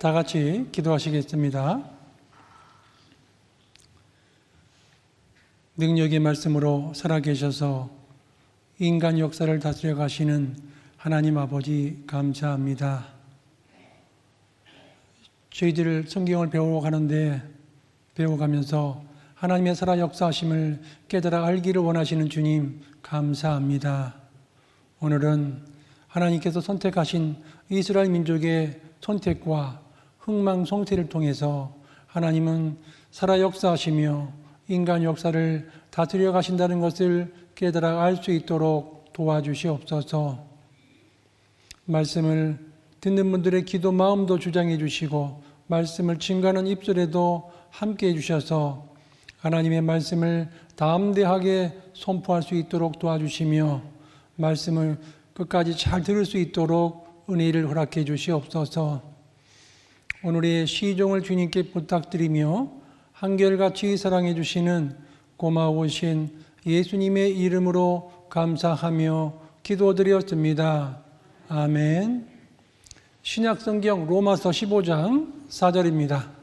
다 같이 기도하시겠습니다. 능력의 말씀으로 살아계셔서 인간 역사를 다스려 가시는 하나님 아버지 감사합니다. 저희들 성경을 배워가는데 배워가면서 하나님의 살아 역사하심을 깨달아 알기를 원하시는 주님 감사합니다. 오늘은 하나님께서 선택하신 이스라엘 민족의 선택과 흥망성쇠를 통해서 하나님은 살아 역사하시며 인간 역사를 다스려 가신다는 것을 깨달아 알 수 있도록 도와주시옵소서. 말씀을 듣는 분들의 기도 마음도 주장해 주시고 말씀을 증거하는 입술에도 함께 해 주셔서 하나님의 말씀을 담대하게 선포할 수 있도록 도와주시며 말씀을 끝까지 잘 들을 수 있도록 은혜를 허락해 주시옵소서. 오늘의 시종을 주님께 부탁드리며 한결같이 사랑해 주시는 고마우신 예수님의 이름으로 감사하며 기도드렸습니다. 아멘. 신약성경 로마서 15장 4절입니다.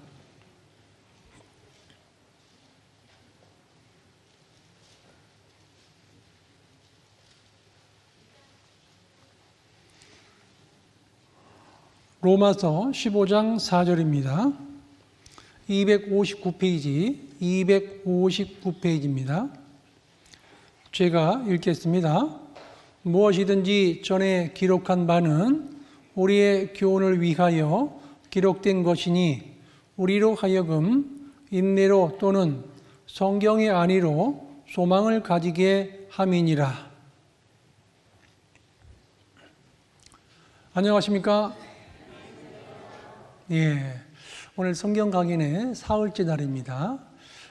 로마서 15장 4절입니다. 259페이지입니다. 제가 읽겠습니다. 무엇이든지 전에 기록한 바는 우리의 교훈을 위하여 기록된 것이니 우리로 하여금 인내로 또는 성경의 안위로 소망을 가지게 함이니라. 안녕하십니까? 예. 오늘 성경 강연의 사흘째 날입니다.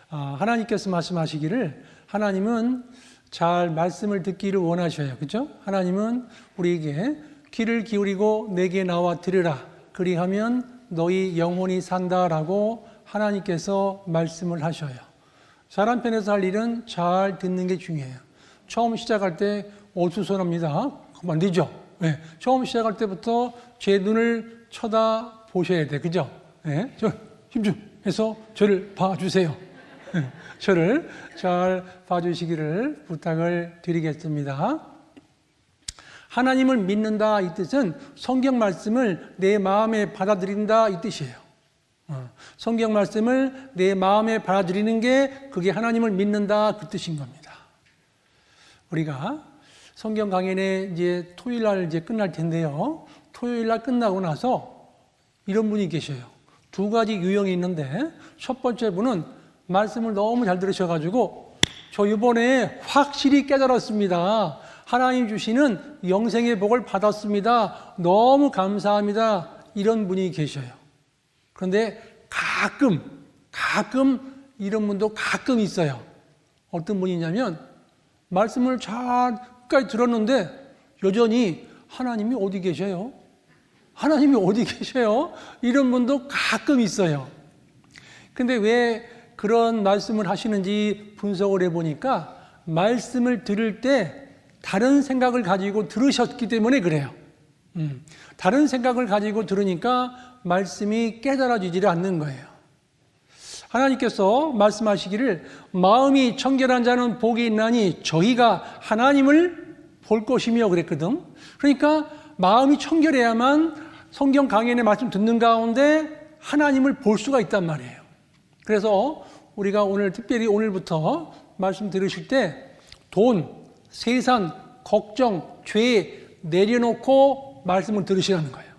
하나님께서 말씀하시기를 하나님은 잘 말씀을 듣기를 원하셔요. 그렇죠? 하나님은 우리에게 귀를 기울이고 내게 나와 들으라. 그리하면 너희 영혼이 산다라고 하나님께서 말씀을 하셔요. 사람 편에서 할 일은 잘 듣는 게 중요해요. 처음 시작할 때 어수선합니다. 그럼 안 되죠? 네. 처음 시작할 때부터 제 눈을 쳐다보셔야 돼. 그죠? 네, 저 집중해서 저를 봐주세요. 저를 잘 봐주시기를 부탁을 드리겠습니다. 하나님을 믿는다 이 뜻은 성경 말씀을 내 마음에 받아들인다 이 뜻이에요. 성경 말씀을 내 마음에 받아들이는 게 그게 하나님을 믿는다 그 뜻인 겁니다. 우리가 성경 강연에 이제 토요일 날 이제 끝날 텐데요. 토요일 날 끝나고 나서 이런 분이 계셔요. 두 가지 유형이 있는데 첫 번째 분은 말씀을 너무 잘 들으셔가지고 저 이번에 확실히 깨달았습니다. 하나님 주시는 영생의 복을 받았습니다. 너무 감사합니다. 이런 분이 계셔요. 그런데 가끔 이런 분도 가끔 있어요. 어떤 분이냐면 말씀을 잘 끝까지 들었는데 여전히 하나님이 어디 계셔요? 하나님이 어디 계셔요? 이런 분도 가끔 있어요. 근데 왜 그런 말씀을 하시는지 분석을 해보니까 말씀을 들을 때 다른 생각을 가지고 들으셨기 때문에 그래요. 다른 생각을 가지고 들으니까 말씀이 깨달아지지를 않는 거예요. 하나님께서 말씀하시기를 마음이 청결한 자는 복이 있나니 저희가 하나님을 볼 것이며 그랬거든. 그러니까 마음이 청결해야만 성경 강연의 말씀 듣는 가운데 하나님을 볼 수가 있단 말이에요. 그래서 우리가 오늘 특별히 오늘부터 말씀 들으실 때 돈, 세상, 걱정, 죄 내려놓고 말씀을 들으시라는 거예요.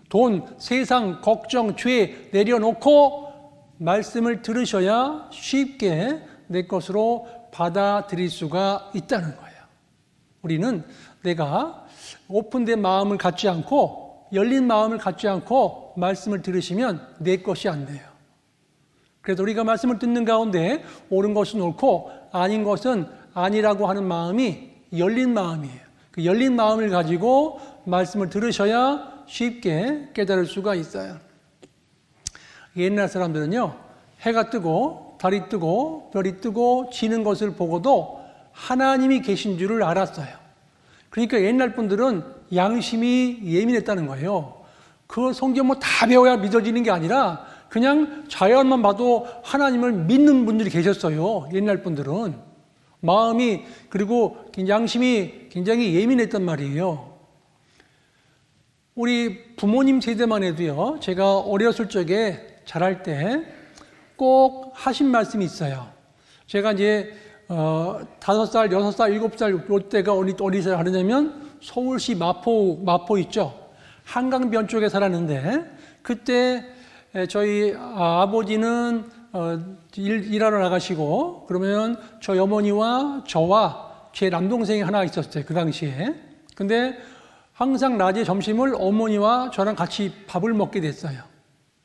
돈, 세상, 걱정, 죄 내려놓고 말씀을 들으셔야 쉽게 내 것으로 받아들일 수가 있다는 거예요. 우리는 내가 오픈된 마음을 갖지 않고 열린 마음을 갖지 않고 말씀을 들으시면 내 것이 안 돼요. 그래서 우리가 말씀을 듣는 가운데 옳은 것은 옳고 아닌 것은 아니라고 하는 마음이 열린 마음이에요. 그 열린 마음을 가지고 말씀을 들으셔야 쉽게 깨달을 수가 있어요. 옛날 사람들은요, 해가 뜨고 달이 뜨고 별이 뜨고 지는 것을 보고도 하나님이 계신 줄을 알았어요. 그러니까 옛날 분들은 양심이 예민했다는 거예요. 그 성경 뭐 다 배워야 믿어지는 게 아니라 그냥 자연만 봐도 하나님을 믿는 분들이 계셨어요. 옛날 분들은. 마음이 그리고 양심이 굉장히 예민했단 말이에요. 우리 부모님 세대만 해도요. 제가 어렸을 적에 자랄 때 꼭 하신 말씀이 있어요. 제가 이제 5살, 6살, 7살 이때가 어디서 하느냐면 서울시 마포 있죠. 한강변 쪽에 살았는데 그때 저희 아버지는 일하러 나가시고 그러면 저희 어머니와 저와 제 남동생이 하나 있었어요. 그 당시에. 근데 항상 낮에 점심을 어머니와 저랑 같이 밥을 먹게 됐어요.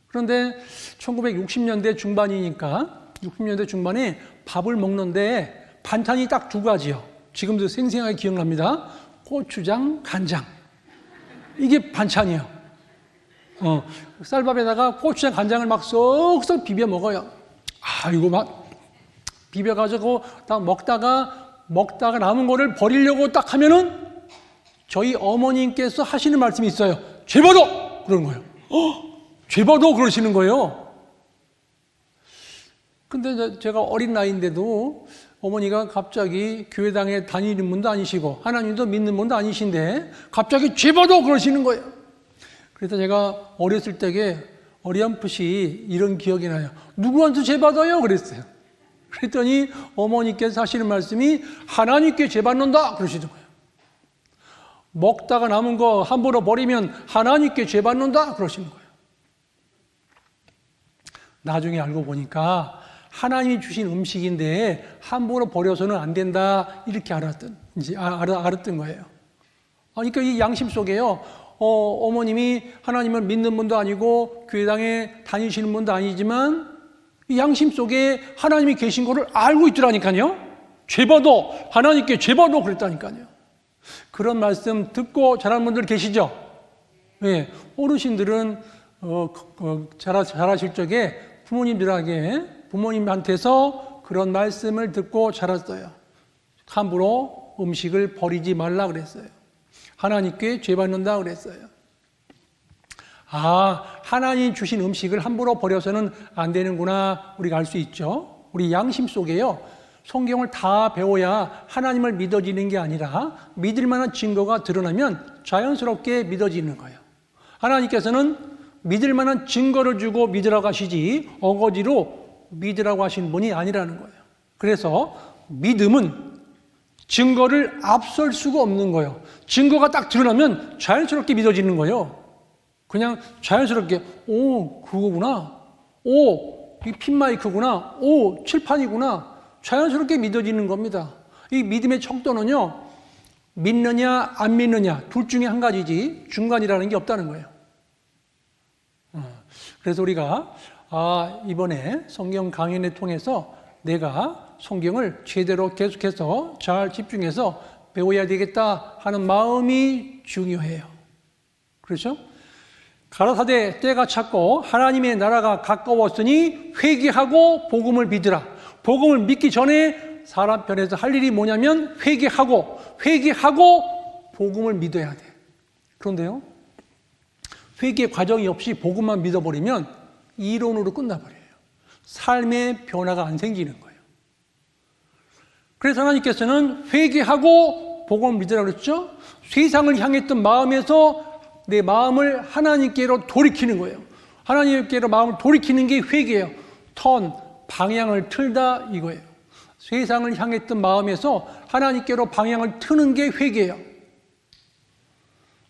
그런데 1960년대 중반이니까 60년대 중반에 밥을 먹는데 반찬이 딱 두 가지요. 지금도 생생하게 기억납니다. 고추장, 간장. 이게 반찬이에요. 쌀밥에다가 고추장, 간장을 막 쏙쏙 비벼 먹어요. 이거 막 비벼가지고 딱 먹다가 남은 거를 버리려고 딱 하면은 저희 어머님께서 하시는 말씀이 있어요. 죄받아! 그러는 거예요. 죄받아! 그러시는 거예요. 근데 제가 어린 나이인데도 어머니가 갑자기 교회당에 다니는 분도 아니시고 하나님도 믿는 분도 아니신데 갑자기 죄받아! 그러시는 거예요. 그래서 제가 어렸을 때에 어렴풋이 이런 기억이 나요. 누구한테 죄받아요? 그랬어요. 그랬더니 어머니께서 하시는 말씀이 하나님께 죄받는다! 그러시는 거예요. 먹다가 남은 거 함부로 버리면 하나님께 죄받는다! 그러시는 거예요. 나중에 알고 보니까 하나님이 주신 음식인데 함부로 버려서는 안 된다 이렇게 알았던 거예요. 그러니까 이 양심 속에요. 어머님이 하나님을 믿는 분도 아니고 교회당에 다니시는 분도 아니지만 이 양심 속에 하나님이 계신 것을 알고 있더라니까요. 죄받아 하나님께 죄받아 그랬다니까요. 그런 말씀 듣고 자란 분들 계시죠? 네, 어르신들은 자라실 적에 부모님한테서 그런 말씀을 듣고 자랐어요. 함부로 음식을 버리지 말라 그랬어요. 하나님께 죄받는다 그랬어요. 하나님 주신 음식을 함부로 버려서는 안 되는구나 우리가 알 수 있죠. 우리 양심 속에요. 성경을 다 배워야 하나님을 믿어지는 게 아니라 믿을 만한 증거가 드러나면 자연스럽게 믿어지는 거예요. 하나님께서는 믿을 만한 증거를 주고 믿으라고 하시지 어거지로 믿으라고 하신 분이 아니라는 거예요. 그래서 믿음은 증거를 앞설 수가 없는 거예요. 증거가 딱 드러나면 자연스럽게 믿어지는 거예요. 그냥 자연스럽게 그거구나. 이 핀마이크구나. 칠판이구나. 자연스럽게 믿어지는 겁니다. 이 믿음의 척도는요. 믿느냐 안 믿느냐 둘 중에 한 가지지 중간이라는 게 없다는 거예요. 그래서 우리가 이번에 성경 강연을 통해서 내가 성경을 제대로 계속해서 잘 집중해서 배워야 되겠다 하는 마음이 중요해요. 그렇죠? 가라사대 때가 찼고 하나님의 나라가 가까웠으니 회개하고 복음을 믿으라. 복음을 믿기 전에 사람 편에서 할 일이 뭐냐면 회개하고 복음을 믿어야 돼. 그런데요. 회개 과정이 없이 복음만 믿어버리면 이론으로 끝나버려요. 삶의 변화가 안 생기는 거예요. 그래서 하나님께서는 회개하고 복음을 믿으라고 그랬죠. 세상을 향했던 마음에서 내 마음을 하나님께로 돌이키는 거예요. 하나님께로 마음을 돌이키는 게 회개예요. 방향을 틀다 이거예요. 세상을 향했던 마음에서 하나님께로 방향을 트는 게 회개예요.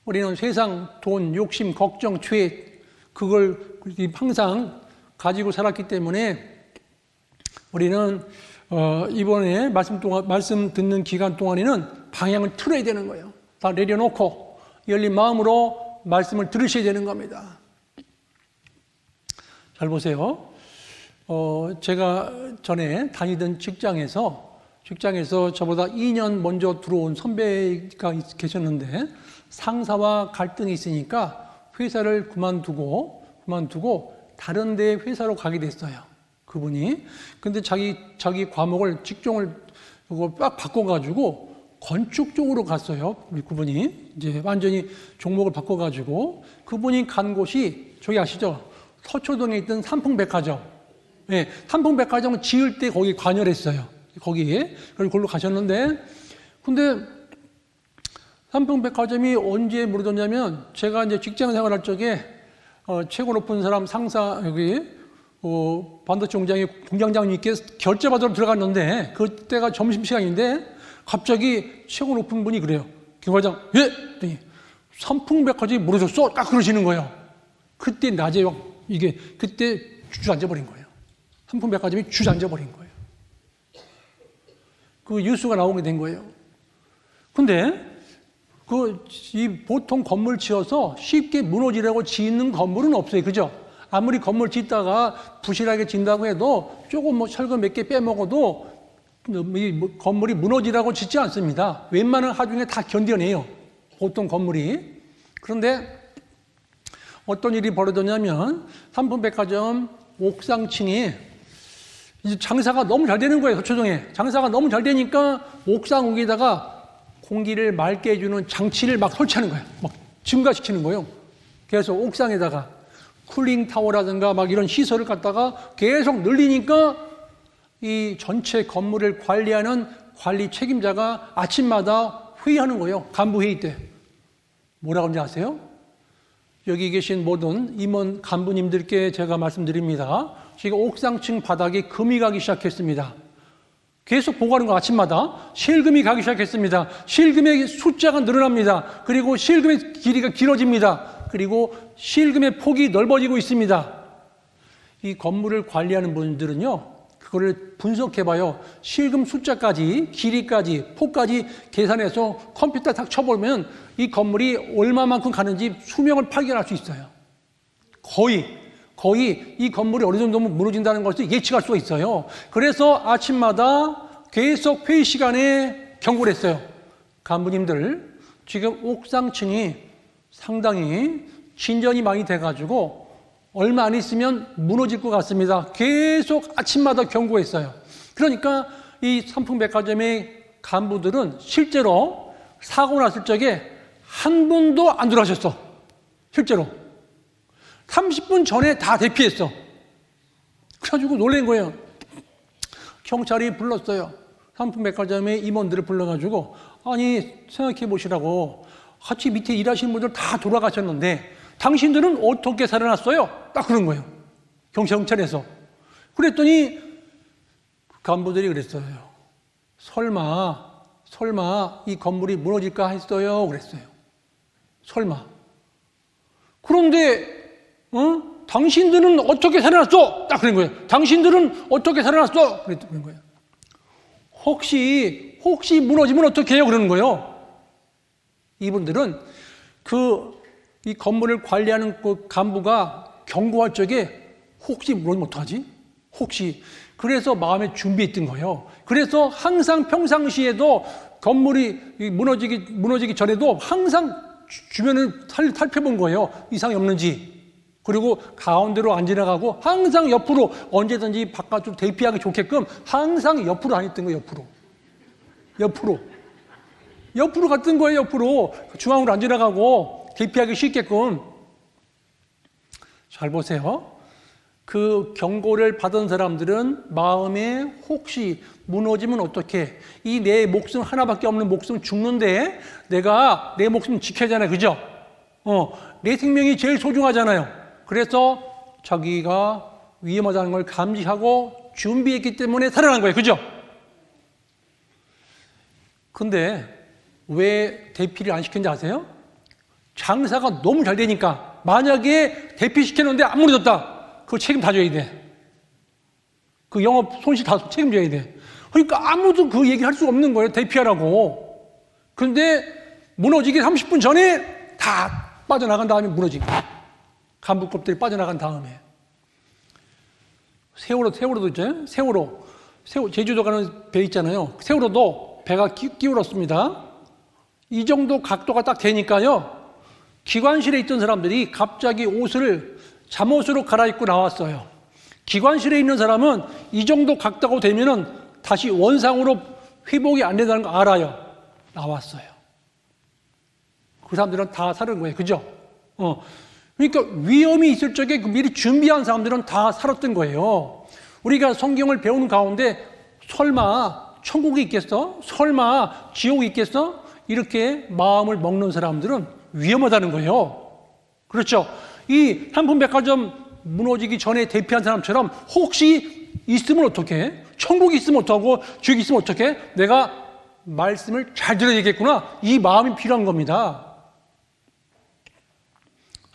우리는 세상, 돈, 욕심, 걱정, 죄 그걸 항상 가지고 살았기 때문에 우리는 이번에 말씀 듣는 기간 동안에는 방향을 틀어야 되는 거예요. 다 내려놓고 열린 마음으로 말씀을 들으셔야 되는 겁니다. 잘 보세요. 제가 전에 다니던 직장에서 저보다 2년 먼저 들어온 선배가 계셨는데 상사와 갈등이 있으니까 회사를 그만두고 다른 데 회사로 가게 됐어요. 그분이. 근데 자기 과목을 직종을 빡 바꿔가지고 건축 쪽으로 갔어요. 우리 그분이 이제 완전히 종목을 바꿔가지고 그분이 간 곳이 저기 아시죠? 서초동에 있던 삼풍백화점. 예, 삼풍백화점을 지을 때 거기 관여했어요. 거기에. 그리고 거기로 가셨는데, 근데 삼풍백화점이 언제 무너졌냐면 제가 이제 직장 생활할 적에 최고 높은 사람 상사 여기 반도체 공장장님께 결제받으러 들어갔는데 그때가 점심시간인데 갑자기 최고 높은 분이 그래요. 김 과장, 예? 그랬더니 삼풍백화점이 무너졌어? 딱 그러시는 거예요. 그때 낮에 이게 그때 주저앉아버린 거예요. 삼풍백화점이 주저앉아버린 거예요. 그 뉴스가 나오게 된 거예요. 근데 이 보통 건물 지어서 쉽게 무너지려고 짓는 건물은 없어요. 그죠? 아무리 건물 짓다가 부실하게 짓는다고 해도 조금 뭐 철근 몇 개 빼먹어도 이 건물이 무너지라고 짓지 않습니다. 웬만한 하중에 다 견뎌내요. 보통 건물이. 그런데 어떤 일이 벌어졌냐면 삼풍백화점 옥상층이 이제 장사가 너무 잘 되는 거예요. 서초동에. 장사가 너무 잘 되니까 옥상 위에다가 공기를 맑게 해주는 장치를 막 설치하는 거예요. 막 증가시키는 거예요. 그래서 옥상에다가 쿨링 타워라든가 막 이런 시설을 갖다가 계속 늘리니까 이 전체 건물을 관리하는 관리 책임자가 아침마다 회의하는 거예요. 간부 회의 때. 뭐라고 하는지 아세요? 여기 계신 모든 임원 간부님들께 제가 말씀드립니다. 지금 옥상층 바닥에 금이 가기 시작했습니다. 계속 보고하는 거 아침마다 실금이 가기 시작했습니다. 실금의 숫자가 늘어납니다. 그리고 실금의 길이가 길어집니다. 그리고 실금의 폭이 넓어지고 있습니다. 이 건물을 관리하는 분들은요, 그거를 분석해봐요. 실금 숫자까지, 길이까지, 폭까지 계산해서 컴퓨터에 딱 쳐보면 이 건물이 얼마만큼 가는지 수명을 발견할 수 있어요. 거의 이 건물이 어느 정도 무너진다는 것을 예측할 수가 있어요. 그래서 아침마다 계속 회의 시간에 경고를 했어요. 간부님들, 지금 옥상층이 상당히 진전이 많이 돼가지고 얼마 안 있으면 무너질 것 같습니다. 계속 아침마다 경고했어요. 그러니까 이 삼풍백화점의 간부들은 실제로 사고 났을 적에 한 분도 안 들어가셨어. 실제로. 30분 전에 다 대피했어. 그래가지고 놀란 거예요. 경찰이 불렀어요. 삼풍백화점의 임원들을 불러가지고 아니 생각해 보시라고 같이 밑에 일하시는 분들 다 돌아가셨는데 당신들은 어떻게 살아났어요? 딱 그런 거예요. 경찰에서. 그랬더니 간부들이 그랬어요. 설마 이 건물이 무너질까 했어요. 그랬어요. 설마. 그런데 당신들은 어떻게 살아났어? 딱 그런 거예요. 당신들은 어떻게 살아났어? 그런 거예요. 혹시 무너지면 어떻게 해요? 그러는 거예요. 이분들은 이 건물을 관리하는 그 간부가 경고할 적에 혹시 무너지면 어떡하지? 혹시. 그래서 마음에 준비했던 거예요. 그래서 항상 평상시에도 건물이 무너지기 전에도 항상 주변을 살펴본 거예요. 이상이 없는지. 그리고 가운데로 안 지나가고 항상 옆으로 언제든지 바깥으로 대피하기 좋게끔 항상 옆으로 다녔던 거예요. 옆으로 갔던 거예요. 옆으로. 중앙으로 안 지나가고 대피하기 쉽게끔. 잘 보세요. 그 경고를 받은 사람들은 마음에 혹시 무너지면 어떡해. 이 내 목숨 하나밖에 없는 목숨 죽는데 내가 내 목숨 지켜야 하잖아요. 그죠? 내 생명이 제일 소중하잖아요. 그래서 자기가 위험하다는 걸 감지하고 준비했기 때문에 살아난 거예요. 그죠? 근데 왜 대피를 안 시켰는지 아세요? 장사가 너무 잘 되니까. 만약에 대피시켰는데 안 무너졌다. 그거 책임 다 져야 돼. 그 영업 손실 다 책임져야 돼. 그러니까 아무도 그 얘기를 할 수가 없는 거예요. 대피하라고. 그런데 무너지기 30분 전에 다 빠져나간 다음에 무너지고. 간부급들이 빠져나간 다음에. 세월호도 있잖아요. 세월호, 제주도 가는 배 있잖아요. 세월호도 배가 기울었습니다. 이 정도 각도가 딱 되니까요. 기관실에 있던 사람들이 갑자기 잠옷으로 갈아입고 나왔어요. 기관실에 있는 사람은 이 정도 각도가 되면은 다시 원상으로 회복이 안 된다는 거 알아요. 나왔어요. 그 사람들은 다 살은 거예요. 그죠? 그러니까 위험이 있을 적에 미리 준비한 사람들은 다 살았던 거예요. 우리가 성경을 배우는 가운데 설마 천국이 있겠어? 설마 지옥이 있겠어? 이렇게 마음을 먹는 사람들은 위험하다는 거예요. 그렇죠? 이 한품백화점 무너지기 전에 대피한 사람처럼 혹시 있으면 어떡해? 천국이 있으면 어떡하고 지옥이 있으면 어떡해? 내가 말씀을 잘 들어야겠구나. 이 마음이 필요한 겁니다.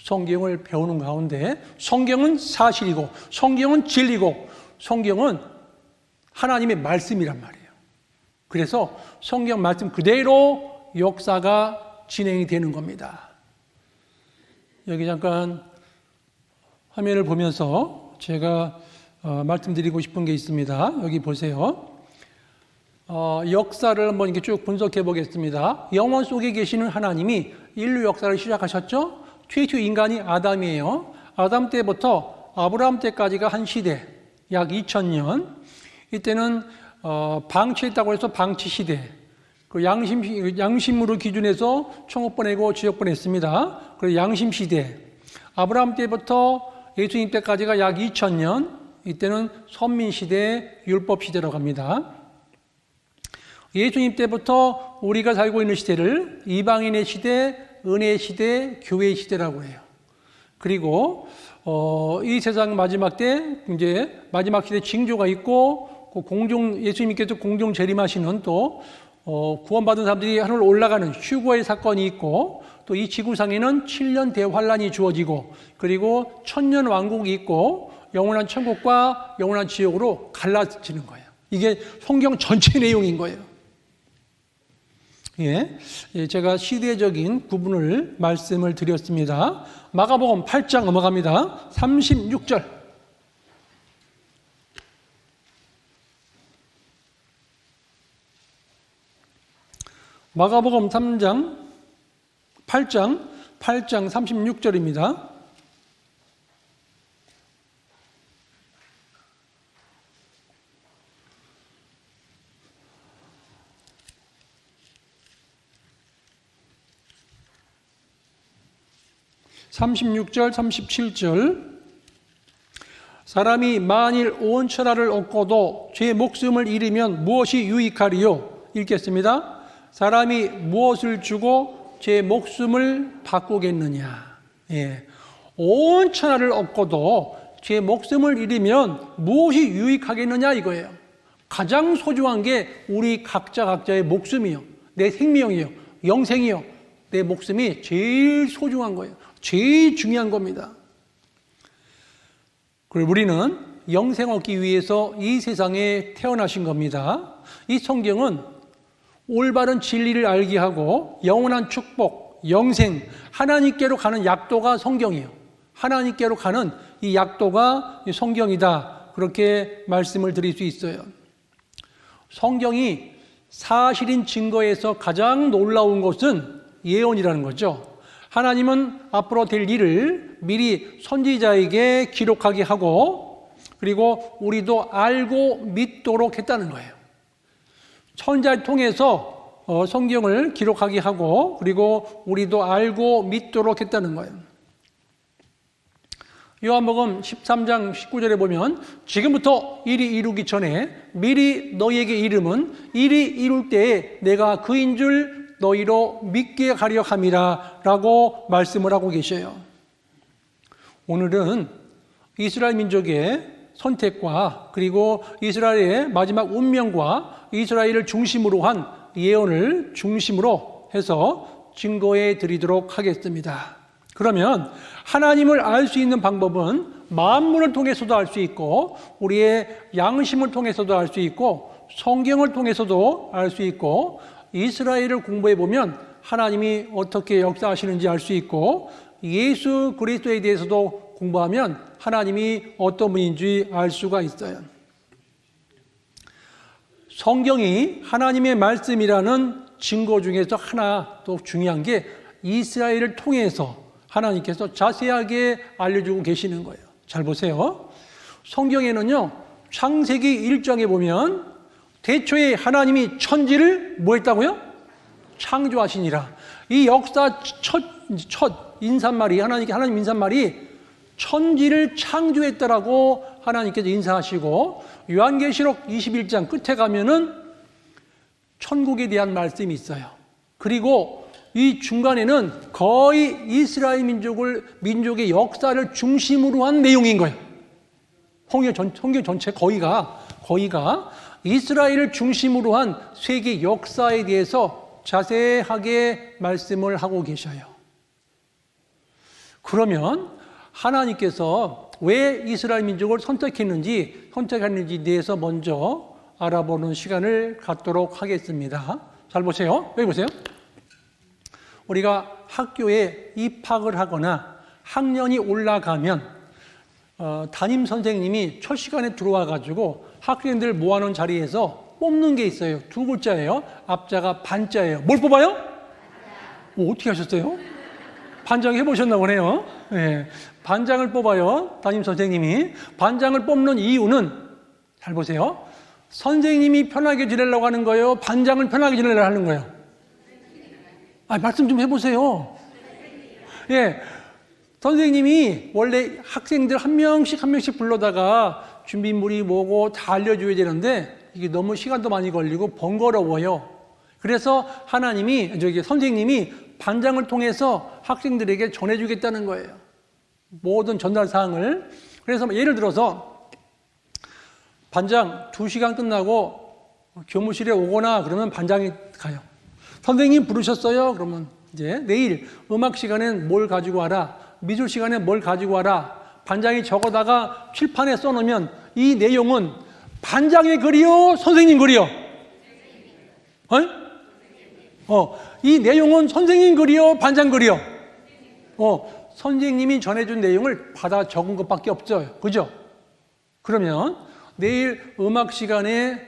성경을 배우는 가운데 성경은 사실이고 성경은 진리고 성경은 하나님의 말씀이란 말이에요. 그래서 성경 말씀 그대로 역사가 진행이 되는 겁니다. 여기 잠깐 화면을 보면서 제가 말씀드리고 싶은 게 있습니다. 여기 보세요. 역사를 한번 이렇게 쭉 분석해 보겠습니다. 영원 속에 계시는 하나님이 인류 역사를 시작하셨죠? 최초 인간이 아담이에요. 아담 때부터 아브라함 때까지가 한 시대, 약 2000년. 이때는 방치했다고 해서 방치 시대. 그 양심으로 기준해서 총업 보내고 지역 보냈습니다. 그리고 양심 시대. 아브라함 때부터 예수님 때까지가 약 2000년. 이때는 선민 시대, 율법 시대라고 합니다. 예수님 때부터 우리가 살고 있는 시대를 이방인의 시대, 은혜의 시대, 교회의 시대라고 해요. 그리고 이 세상 마지막 때 이제 마지막 시대 징조가 있고 예수님께서 공중 재림하시는 또 구원받은 사람들이 하늘로 올라가는 휴거의 사건이 있고 또 이 지구상에는 7년 대환란이 주어지고 그리고 천년 왕국이 있고 영원한 천국과 영원한 지옥으로 갈라지는 거예요. 이게 성경 전체 내용인 거예요. 제가 시대적인 구분을 말씀을 드렸습니다. 마가복음 8장 넘어갑니다. 36절. 마가복음 8장 36절입니다. (36절) (37절) 사람이 만일 온 천하를 얻고도 제 목숨을 잃으면 무엇이 유익하리요? 읽겠습니다. 사람이 무엇을 주고 제 목숨을 바꾸겠느냐? 온 천하를 얻고도 제 목숨을 잃으면 무엇이 유익하겠느냐 이거예요. 가장 소중한 게 우리 각자의 목숨이요, 내 생명이요, 영생이요. 내 목숨이 제일 소중한 거예요. 제일 중요한 겁니다. 그리고 우리는 영생 얻기 위해서 이 세상에 태어나신 겁니다. 이 성경은 올바른 진리를 알게 하고 영원한 축복, 영생, 하나님께로 가는 약도가 성경이에요. 하나님께로 가는 이 약도가 성경이다. 그렇게 말씀을 드릴 수 있어요. 성경이 사실인 증거에서 가장 놀라운 것은 예언이라는 거죠. 하나님은 앞으로 될 일을 미리 선지자에게 기록하게 하고 그리고 우리도 알고 믿도록 했다는 거예요. 선지자를 통해서 성경을 기록하게 하고 그리고 우리도 알고 믿도록 했다는 거예요. 요한복음 13장 19절에 보면 지금부터 일이 이루기 전에 미리 너희에게 이름은 일이 이룰 때에 내가 그인 줄 너희로 믿게 하려 함이라 라고 말씀을 하고 계셔요. 오늘은 이스라엘 민족의 선택과 그리고 이스라엘의 마지막 운명과 이스라엘을 중심으로 한 예언을 중심으로 해서 증거해 드리도록 하겠습니다. 그러면 하나님을 알 수 있는 방법은 만물을 통해서도 알 수 있고 우리의 양심을 통해서도 알 수 있고 성경을 통해서도 알 수 있고 이스라엘을 공부해 보면 하나님이 어떻게 역사하시는지 알 수 있고 예수 그리스도에 대해서도 공부하면 하나님이 어떤 분인지 알 수가 있어요. 성경이 하나님의 말씀이라는 증거 중에서 하나 또 중요한 게 이스라엘을 통해서 하나님께서 자세하게 알려주고 계시는 거예요. 잘 보세요. 성경에는요, 창세기 1장에 보면 대초에 하나님이 천지를 뭐 했다고요? 창조하시니라. 이 역사 첫 인사말이 하나님 인사말이 천지를 창조했다라고 하나님께서 인사하시고, 요한계시록 21장 끝에 가면은 천국에 대한 말씀이 있어요. 그리고 이 중간에는 거의 이스라엘 민족의 역사를 중심으로 한 내용인 거예요. 성경 전체 거의가 이스라엘을 중심으로 한 세계 역사에 대해서 자세하게 말씀을 하고 계셔요. 그러면 하나님께서 왜 이스라엘 민족을 선택했는지에 대해서 먼저 알아보는 시간을 갖도록 하겠습니다. 잘 보세요. 여기 보세요. 우리가 학교에 입학을 하거나 학년이 올라가면 담임 선생님이 첫 시간에 들어와 가지고 학생들 모아놓은 자리에서 뽑는 게 있어요. 두 글자예요. 앞자가 반자예요. 뭘 뽑아요? 어떻게 하셨어요? 반장 해보셨나 보네요. 네. 반장을 뽑아요. 담임 선생님이. 반장을 뽑는 이유는, 잘 보세요, 선생님이 편하게 지내려고 하는 거예요? 반장을 편하게 지내려고 하는 거예요? 말씀 좀 해보세요. 예, 선생님이 원래 학생들 한 명씩 불러다가 준비물이 뭐고 다 알려줘야 되는데 이게 너무 시간도 많이 걸리고 번거로워요. 그래서 선생님이 반장을 통해서 학생들에게 전해주겠다는 거예요. 모든 전달 사항을. 그래서 예를 들어서 반장 2시간 끝나고 교무실에 오거나 그러면 반장이 가요. 선생님 부르셨어요? 그러면 이제 내일 음악 시간엔 뭘 가지고 와라, 미술 시간엔 뭘 가지고 와라. 반장이 적어다가 칠판에 써놓으면 이 내용은 반장의 글이요, 선생님 글이요? 이 내용은 선생님 글이요, 반장 글이요? 선생님이 전해준 내용을 받아 적은 것밖에 없죠. 그죠? 그러면 내일 음악 시간에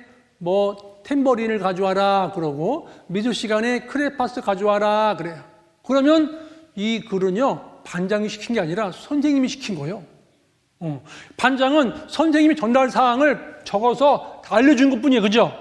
탬버린을 가져와라 그러고, 미술 시간에 크레파스 가져와라 그래요. 그러면 이 글은요, 반장이 시킨 게 아니라 선생님이 시킨 거예요. 반장은 선생님이 전달 사항을 적어서 다 알려준 것뿐이에요. 그죠?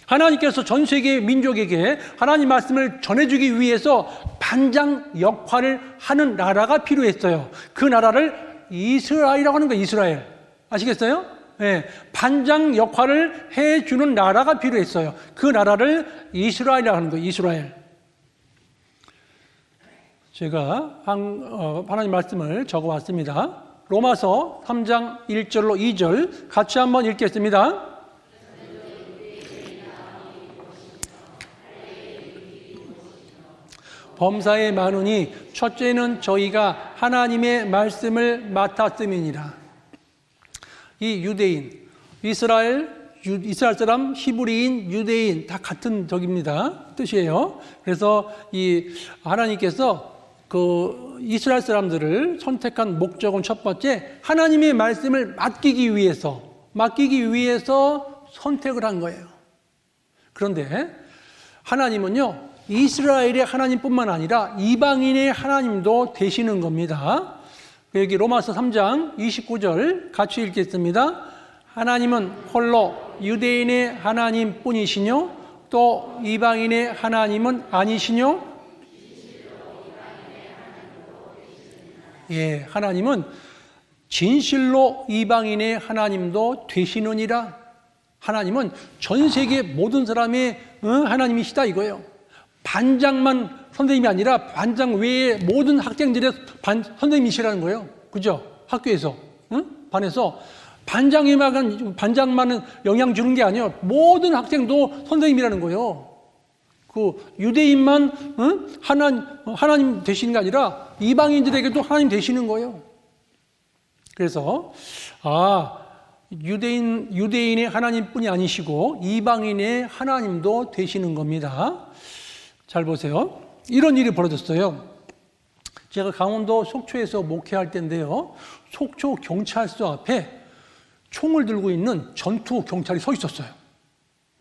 하나님께서 전 세계 민족에게 하나님 말씀을 전해주기 위해서 반장 역할을 하는 나라가 필요했어요. 그 나라를 이스라엘이라고 하는 거예요. 이스라엘. 아시겠어요? 네. 반장 역할을 해주는 나라가 필요했어요. 그 나라를 이스라엘이라고 하는 거예요. 이스라엘. 제가 하나님 말씀을 적어왔습니다. 로마서 3장 1절로 2절 같이 한번 읽겠습니다. 범사에 많으니 첫째는 저희가 하나님의 말씀을 맡았음이니라. 이 유대인, 이스라엘 사람, 히브리인, 유대인 다 같은 뜻이에요. 그래서 이 하나님께서 그 이스라엘 사람들을 선택한 목적은 첫 번째, 하나님의 말씀을 맡기기 위해서 선택을 한 거예요. 그런데 하나님은요, 이스라엘의 하나님뿐만 아니라 이방인의 하나님도 되시는 겁니다. 여기 로마서 3장 29절 같이 읽겠습니다. 하나님은 홀로 유대인의 하나님뿐이시뇨? 또 이방인의 하나님은 아니시뇨? 예, 하나님은 진실로 이방인의 하나님도 되시느니라. 하나님은 전 세계 모든 사람의 하나님이시다 이거예요. 반장만 선생님이 아니라 반장 외에 모든 학생들의 선생님이시라는 거예요. 그죠? 학교에서, 반에서 반장만은 영향 주는 게 아니에요. 모든 학생도 선생님이라는 거예요. 그 유대인만 하나님 되시는 게 아니라 이방인들에게도 하나님 되시는 거예요. 그래서 유대인의 하나님뿐이 아니시고 이방인의 하나님도 되시는 겁니다. 잘 보세요. 이런 일이 벌어졌어요. 제가 강원도 속초에서 목회할 때인데요, 속초 경찰서 앞에 총을 들고 있는 전투 경찰이 서 있었어요.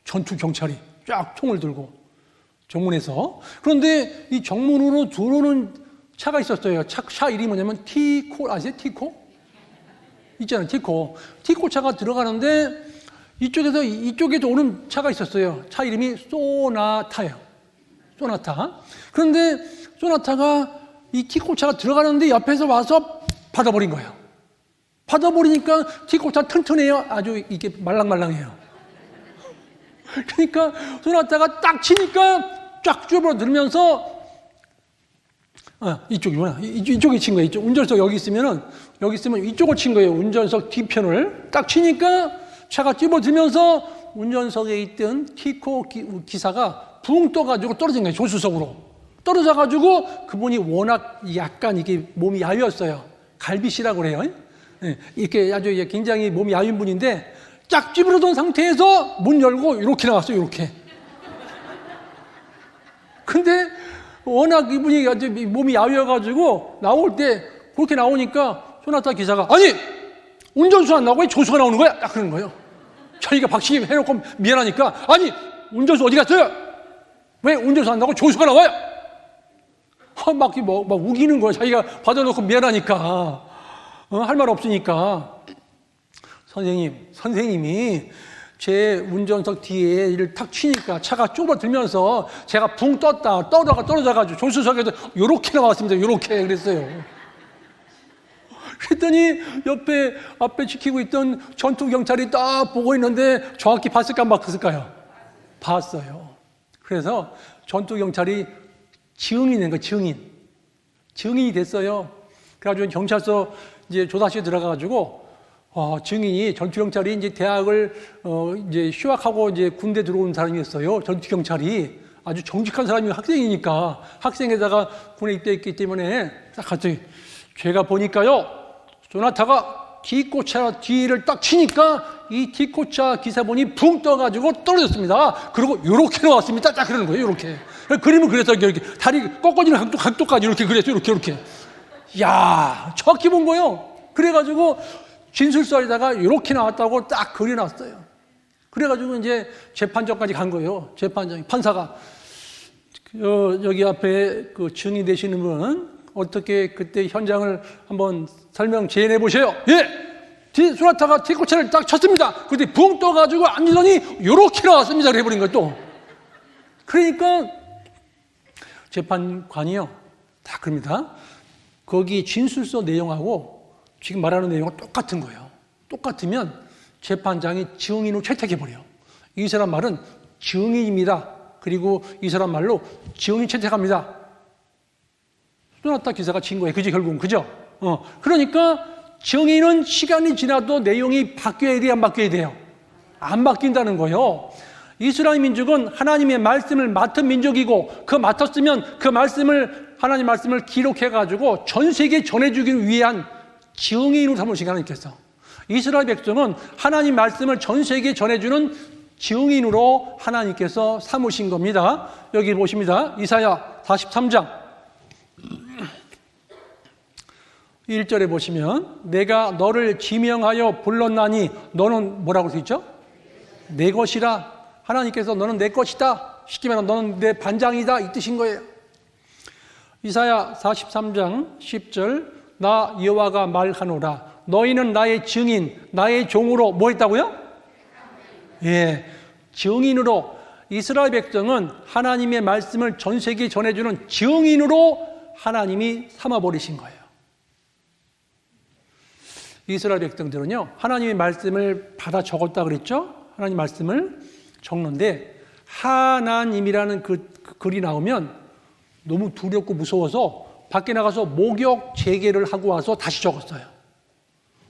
전투 경찰이 쫙 총을 들고 정문에서. 그런데 이 정문으로 들어오는 차가 있었어요. 차 이름이 뭐냐면 티코 아세요? 티코? 있잖아요. 티코 차가 들어가는데 이쪽에서 오는 차가 있었어요. 차 이름이 소나타예요. 소나타. 그런데 소나타가 이 티코차가 들어가는데 옆에서 와서 받아버린 거예요. 받아버리니까 티코차 튼튼해요. 아주 이게 말랑말랑해요. 그러니까 소나타가 딱 치니까 쫙 쭈어들면서 이쪽이구나. 이쪽에 친 거예요. 이쪽 운전석 여기 있으면 이쪽을 친 거예요. 운전석 뒤편을 딱 치니까 차가 찝어들면서 운전석에 있던 티코 기사가 붕 떠가지고 떨어진 거예요. 조수석으로 떨어져가지고 그분이 워낙 약간 이게 몸이 야위였어요. 갈비씨라고 그래요. 이렇게 아주 굉장히 몸이 야윈 분인데 쫙 찌부러진 상태에서 문 열고 이렇게 나왔어요. 이렇게. 근데 워낙 이분이 아주 몸이 야위여가지고 나올 때 그렇게 나오니까 소나타 기사가 아니 운전수 안 나오고 왜 조수가 나오는 거야? 딱 그러는 거예요. 자기가 박치기 해놓고 미안하니까 아니 운전수 어디 갔어요? 왜 운전수 안 나오고 조수가 나와요? 막 우기는 거예요. 자기가 받아놓고 미안하니까 할 말 없으니까 선생님이 제 운전석 뒤에 이를 탁 치니까 차가 좁아들면서 제가 붕 떨어져가지고 조수석에도 요렇게 나왔습니다. 요렇게 그랬어요. 그랬더니 앞에 지키고 있던 전투경찰이 딱 보고 있는데 정확히 봤을까 안 봤을까요? 봤어요. 그래서 전투경찰이 증인이 된 거예요. 증인이 됐어요. 그래가지고 경찰서 이제 조사실에 들어가가지고 증인이 전투경찰이 이제 대학을 이제 휴학하고 이제 군대 들어온 사람이었어요. 전투경찰이 아주 정직한 사람이 학생이니까 학생에다가 군에 입대했기 때문에 딱 갔더니 제가 보니까요 소나타가 티코차 뒤를 딱 치니까 이 티코차 기사분이 붕 떠가지고 떨어졌습니다. 그리고 요렇게 나왔습니다. 딱 그러는 거예요. 요렇게 그림을 그래서 이렇게 다리 꺾어지는 각도까지 이렇게 그랬어요. 이렇게. 야 정확히 본 거예요. 그래가지고 진술서에다가 이렇게 나왔다고 딱 그려놨어요. 그래가지고 이제 재판정까지 간 거예요. 판사가 여기 앞에 그 증인 되시는 분은 어떻게 그때 현장을 한번 설명 재현해 보세요. 예, 소나타가 티코차를 딱 쳤습니다. 그때 붕 떠가지고 앉으더니 이렇게 나왔습니다. 그래버린 거예요. 또 그러니까 재판관이요 다 그럽니다. 거기 진술서 내용하고 지금 말하는 내용은 똑같은 거예요. 똑같으면 재판장이 증인으로 채택해버려요. 이 사람 말은 증인입니다. 그리고 이 사람 말로 증인 채택합니다. 소나타 기사가 진 거예요. 그지 결국은. 그죠? 그러니까 증인은 시간이 지나도 내용이 바뀌어야 돼요? 안 바뀌어야 돼요? 안 바뀐다는 거예요. 이스라엘 민족은 하나님의 말씀을 맡은 민족이고 그 맡았으면 그 하나님 말씀을 기록해가지고 전 세계에 전해주기 위한 증인으로 삼으신 하나님께서 이스라엘 백성은 하나님 말씀을 전 세계에 전해주는 증인으로 하나님께서 삼으신 겁니다. 여기 보십니다. 이사야 43장 1절에 보시면 내가 너를 지명하여 불렀나니 너는 뭐라고 써 있죠? 내 것이라. 하나님께서 너는 내 것이다. 쉽게 말하면 너는 내 반장이다 이 뜻인 거예요. 이사야 43장 10절 나 여호와가 말하노라 너희는 나의 증인 나의 종으로 뭐 했다고요? 예, 증인으로 이스라엘 백성은 하나님의 말씀을 전 세계에 전해주는 증인으로 하나님이 삼아버리신 거예요. 이스라엘 백성들은요 하나님의 말씀을 받아 적었다 그랬죠? 하나님 말씀을 적는데 하나님이라는 그 글이 나오면 너무 두렵고 무서워서 밖에 나가서 목욕 재개를 하고 와서 다시 적었어요.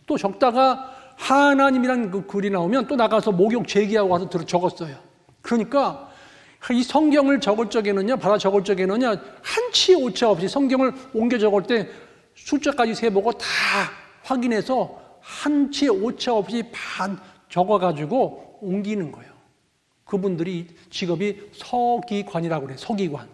또 적다가 하나님이라는 그 글이 나오면 또 나가서 목욕 재개하고 와서 적었어요. 그러니까 이 성경을 적을 적에는요, 받아 적을 적에는요, 한치 오차 없이 성경을 옮겨 적을 때 숫자까지 세보고 다 확인해서 한치 오차 없이 반 적어가지고 옮기는 거예요. 그분들이 직업이 서기관이라고 그래요. 서기관.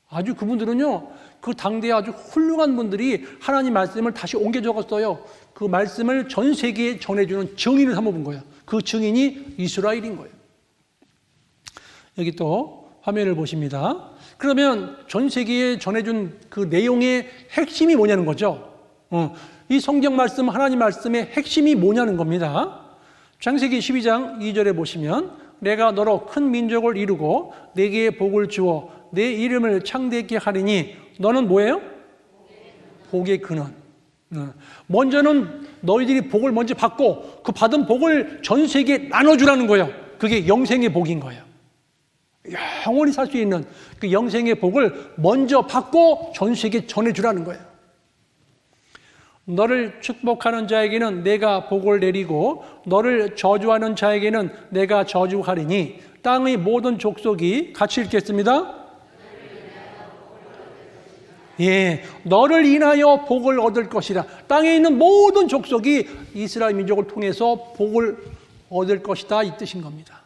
아주 그분들은요, 그 당대에 아주 훌륭한 분들이 하나님 말씀을 다시 옮겨 적었어요. 그 말씀을 전 세계에 전해주는 증인을 삼아본 거예요. 그 증인이 이스라엘인 거예요. 여기 또 화면을 보십니다. 그러면 전 세계에 전해준 그 내용의 핵심이 뭐냐는 거죠. 이 성경 말씀, 하나님 말씀의 핵심이 뭐냐는 겁니다. 창세기 12장 2절에 보시면 내가 너로 큰 민족을 이루고 내게 복을 주어 내 이름을 창대케 하리니 너는 뭐예요? 복의 근원. 먼저는 너희들이 복을 먼저 받고 그 받은 복을 전 세계에 나눠주라는 거예요. 그게 영생의 복인 거예요. 영원히 살 수 있는 그 영생의 복을 먼저 받고 전 세계에 전해주라는 거예요. 너를 축복하는 자에게는 내가 복을 내리고 너를 저주하는 자에게는 내가 저주하리니 땅의 모든 족속이 같이 읽겠습니다. 예, 너를 인하여 복을 얻을 것이라. 땅에 있는 모든 족속이 이스라엘 민족을 통해서 복을 얻을 것이다 이 뜻인 겁니다.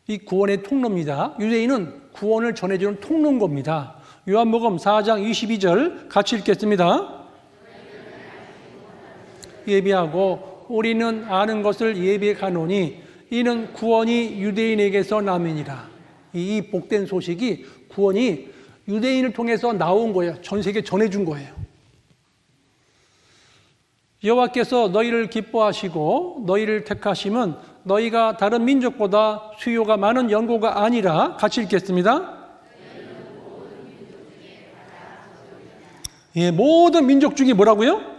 이 구원의 통로입니다. 유대인은 구원을 전해주는 통로인 겁니다. 요한복음 4장 22절 같이 읽겠습니다. 예비하고 우리는 아는 것을 예비하노니 이는 구원이 유대인에게서 남이니라. 이 복된 소식이 구원이 유대인을 통해서 나온 거예요. 전 세계에 전해준 거예요. 여호와께서 너희를 기뻐하시고 너희를 택하심은 너희가 다른 민족보다 수요가 많은 연고가 아니라 같이 읽겠습니다. 예, 모든 민족 중에 뭐라고요?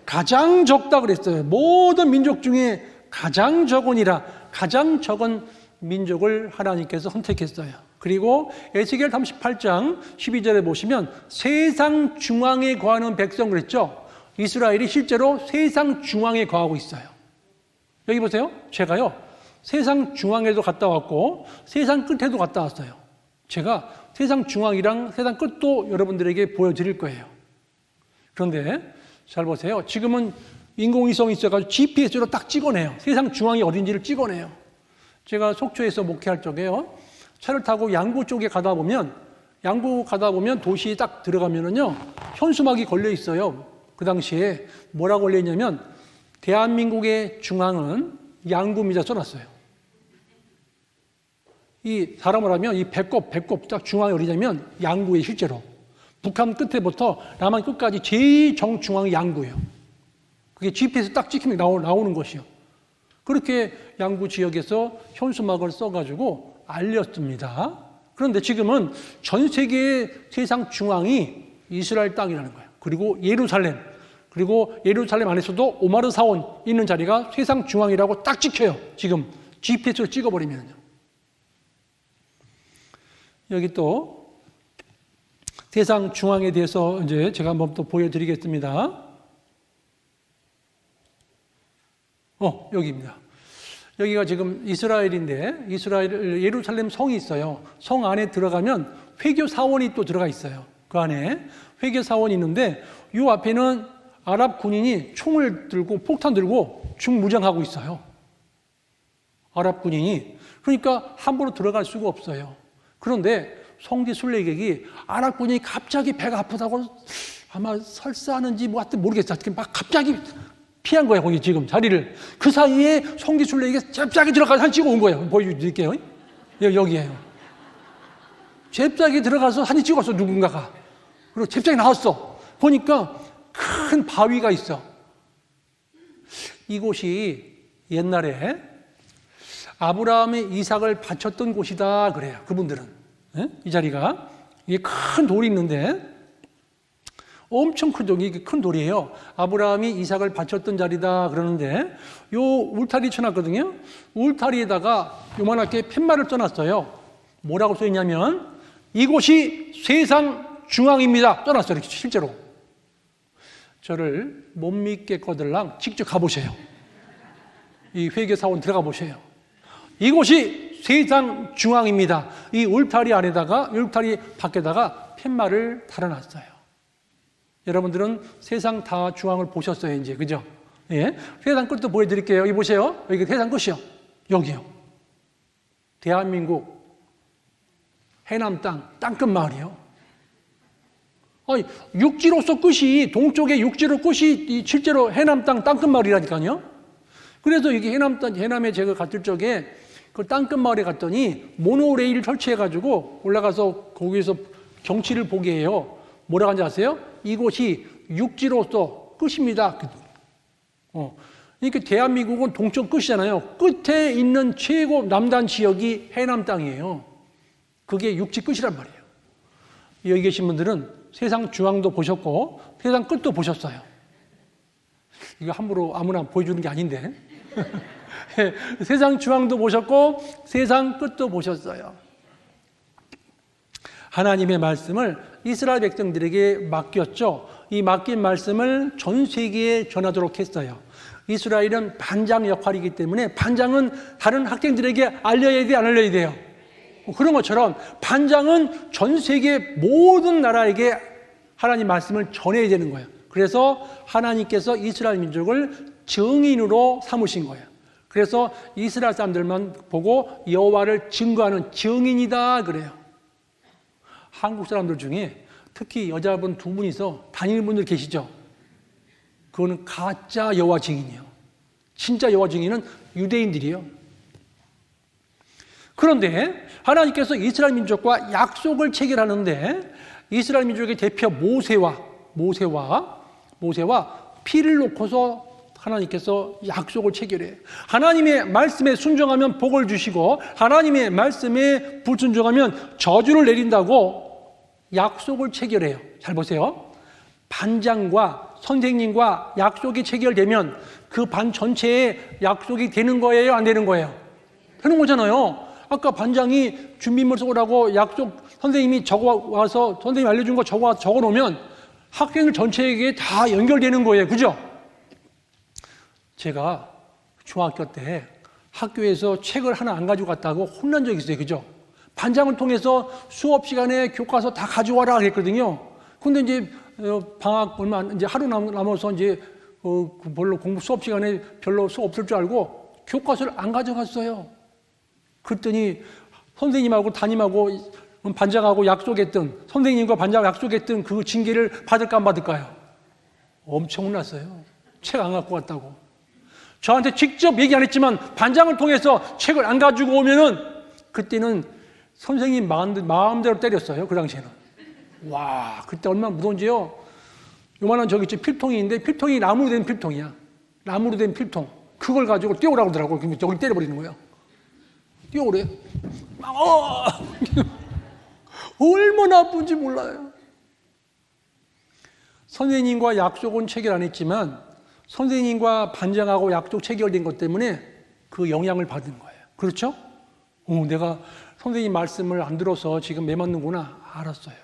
가장 적다 그랬어요. 모든 민족 중에 가장 적으니라. 가장 적은 민족을 하나님께서 선택했어요. 그리고 에스겔 38장 12절에 보시면 세상 중앙에 거하는 백성 그랬죠. 이스라엘이 실제로 세상 중앙에 거하고 있어요. 여기 보세요. 제가요 세상 중앙에도 갔다 왔고 세상 끝에도 갔다 왔어요. 제가 세상 중앙이랑 세상 끝도 여러분들에게 보여드릴 거예요. 그런데 잘 보세요. 지금은 인공위성이 있어가지고 GPS로 딱 찍어내요. 세상 중앙이 어딘지를 찍어내요. 제가 속초에서 목회할 적에요. 차를 타고 양구 쪽에 가다 보면 도시에 딱 들어가면은요 현수막이 걸려 있어요. 그 당시에 뭐라고 걸려 있냐면 대한민국의 중앙은 양구입니다 써놨어요. 이 사람을 하면 이 배꼽 딱 중앙이 어디냐면 양구에 실제로 북한 끝에부터 남한 끝까지 제일 정중앙이 양구예요. 그게 GPS 딱 찍히면 나오는 것이요. 그렇게 양구 지역에서 현수막을 써가지고 알렸습니다. 그런데 지금은 전 세계의 세상 중앙이 이스라엘 땅이라는 거예요. 그리고 예루살렘 안에서도 오마르 사원 있는 자리가 세상 중앙이라고 딱 찍혀요. 지금 GPS로 찍어버리면요. 여기 또 세상 중앙에 대해서 이제 제가 한번 또 보여드리겠습니다. 여기입니다. 여기가 지금 이스라엘인데 이스라엘 예루살렘 성이 있어요. 성 안에 들어가면 회교 사원이 또 들어가 있어요. 그 안에 회교 사원이 있는데 이 앞에는 아랍 군인이 총을 들고 폭탄 들고 중무장하고 있어요. 아랍 군인이. 그러니까 함부로 들어갈 수가 없어요. 그런데 성지 순례객이 아랍 군인이 갑자기 배가 아프다고 아마 설사하는지 뭐 하여튼 모르겠어요. 막 갑자기 피한 거예요. 거기 지금 자리를. 그 사이에 성지 순례객이 잽싸게 들어가서 사진 찍어 온 거예요. 보여드릴게요. 여기에요. 잽싸게 들어가서 사진 찍었어 누군가가. 그리고 잽싸게 나왔어. 보니까 큰 바위가 있어. 이곳이 옛날에 아브라함이 이삭을 바쳤던 곳이다 그래요. 그분들은. 이 자리가. 이게 큰 돌이 있는데 엄청 큰 돌이, 이게 큰 돌이에요. 아브라함이 이삭을 바쳤던 자리다 그러는데 요 울타리 쳐놨거든요. 울타리에다가 요만하게 팻말을 써놨어요. 뭐라고 써있냐면 이곳이 세상 중앙입니다. 써놨어요. 이렇게 실제로. 저를 못 믿겠거들랑 직접 가보세요. 이 회계사원 들어가 보세요. 이곳이 세상 중앙입니다. 이 울타리 안에다가 울타리 밖에다가 팻말을 달아놨어요. 여러분들은 세상 다 중앙을 보셨어요, 이제 그죠? 예, 세상 끝도 보여드릴게요. 여기 보세요. 여기 세상 끝이요. 여기요. 대한민국 해남 땅끝 마을이요. 육지로서 끝이 동쪽에 육지로 끝이 실제로 해남 땅끝 마을이라니까요. 그래서 이게 해남에 제가 갔을 적에 그 땅끝 마을에 갔더니 모노레일 설치해가지고 올라가서 거기에서 경치를 보게 해요. 뭐라고 하는지 아세요? 이곳이 육지로서 끝입니다. 그러니까 대한민국은 동쪽 끝이잖아요. 끝에 있는 최고 남단 지역이 해남 땅이에요. 그게 육지 끝이란 말이에요. 여기 계신 분들은 세상 중앙도 보셨고 세상 끝도 보셨어요. 이거 함부로 아무나 보여주는 게 아닌데 세상 중앙도 보셨고 세상 끝도 보셨어요. 하나님의 말씀을 이스라엘 백성들에게 맡겼죠. 이 맡긴 말씀을 전 세계에 전하도록 했어요. 이스라엘은 반장 역할이기 때문에 반장은 다른 학생들에게 알려야 돼, 안 알려야 돼요? 그런 것처럼 반장은 전 세계 모든 나라에게 하나님 말씀을 전해야 되는 거예요. 그래서 하나님께서 이스라엘 민족을 증인으로 삼으신 거예요. 그래서 이스라엘 사람들만 보고 여호와를 증거하는 증인이다 그래요. 한국 사람들 중에 특히 여자분 두 분이서 다니는 분들 계시죠? 그거는 가짜 여호와 증인이에요. 진짜 여호와 증인은 유대인들이에요. 그런데 하나님께서 이스라엘 민족과 약속을 체결하는데 이스라엘 민족의 대표 모세와 피를 놓고서 하나님께서 약속을 체결해요. 하나님의 말씀에 순종하면 복을 주시고 하나님의 말씀에 불순종하면 저주를 내린다고 약속을 체결해요. 잘 보세요. 반장과 선생님과 약속이 체결되면 그 반 전체에 약속이 되는 거예요? 안 되는 거예요? 되는 거잖아요. 아까 반장이 준비물 써오라고 약속 선생님이 적어와서 선생님이 알려준 거 적어놓으면 학생들 전체에게 다 연결되는 거예요. 그죠? 제가 중학교 때 학교에서 책을 하나 안 가지고 갔다고 혼난 적이 있어요. 그죠? 반장을 통해서 수업 시간에 교과서 다 가져와라 그랬거든요. 근데 이제 방학 얼마 이제 하루 남아서 이제 별로 공부 수업 시간에 별로 수업 없을 줄 알고 교과서를 안 가져갔어요. 그랬더니 선생님하고 담임하고 반장하고 약속했던 선생님과 반장하고 약속했던 그 징계를 받을까 안 받을까요? 엄청 혼났어요. 책 안 갖고 왔다고. 저한테 직접 얘기 안 했지만 반장을 통해서 책을 안 가지고 오면은 그때는 선생님 마음대로 때렸어요. 그 당시에는. 와, 그때 얼마나 무서운지요. 요만한 저기 있죠. 필통이 있는데 필통이 나무로 된 필통이야. 나무로 된 필통. 그걸 가지고 뛰어오라고 그러더라고요. 그럼 저걸 때려버리는 거예요. 뛰어오래. 얼마나 아픈지 몰라요. 선생님과 약속은 체결 안 했지만 선생님과 반장하고 약속 체결된 것 때문에 그 영향을 받은 거예요. 그렇죠? 내가 선생님 말씀을 안 들어서 지금 매 맞는구나 알았어요.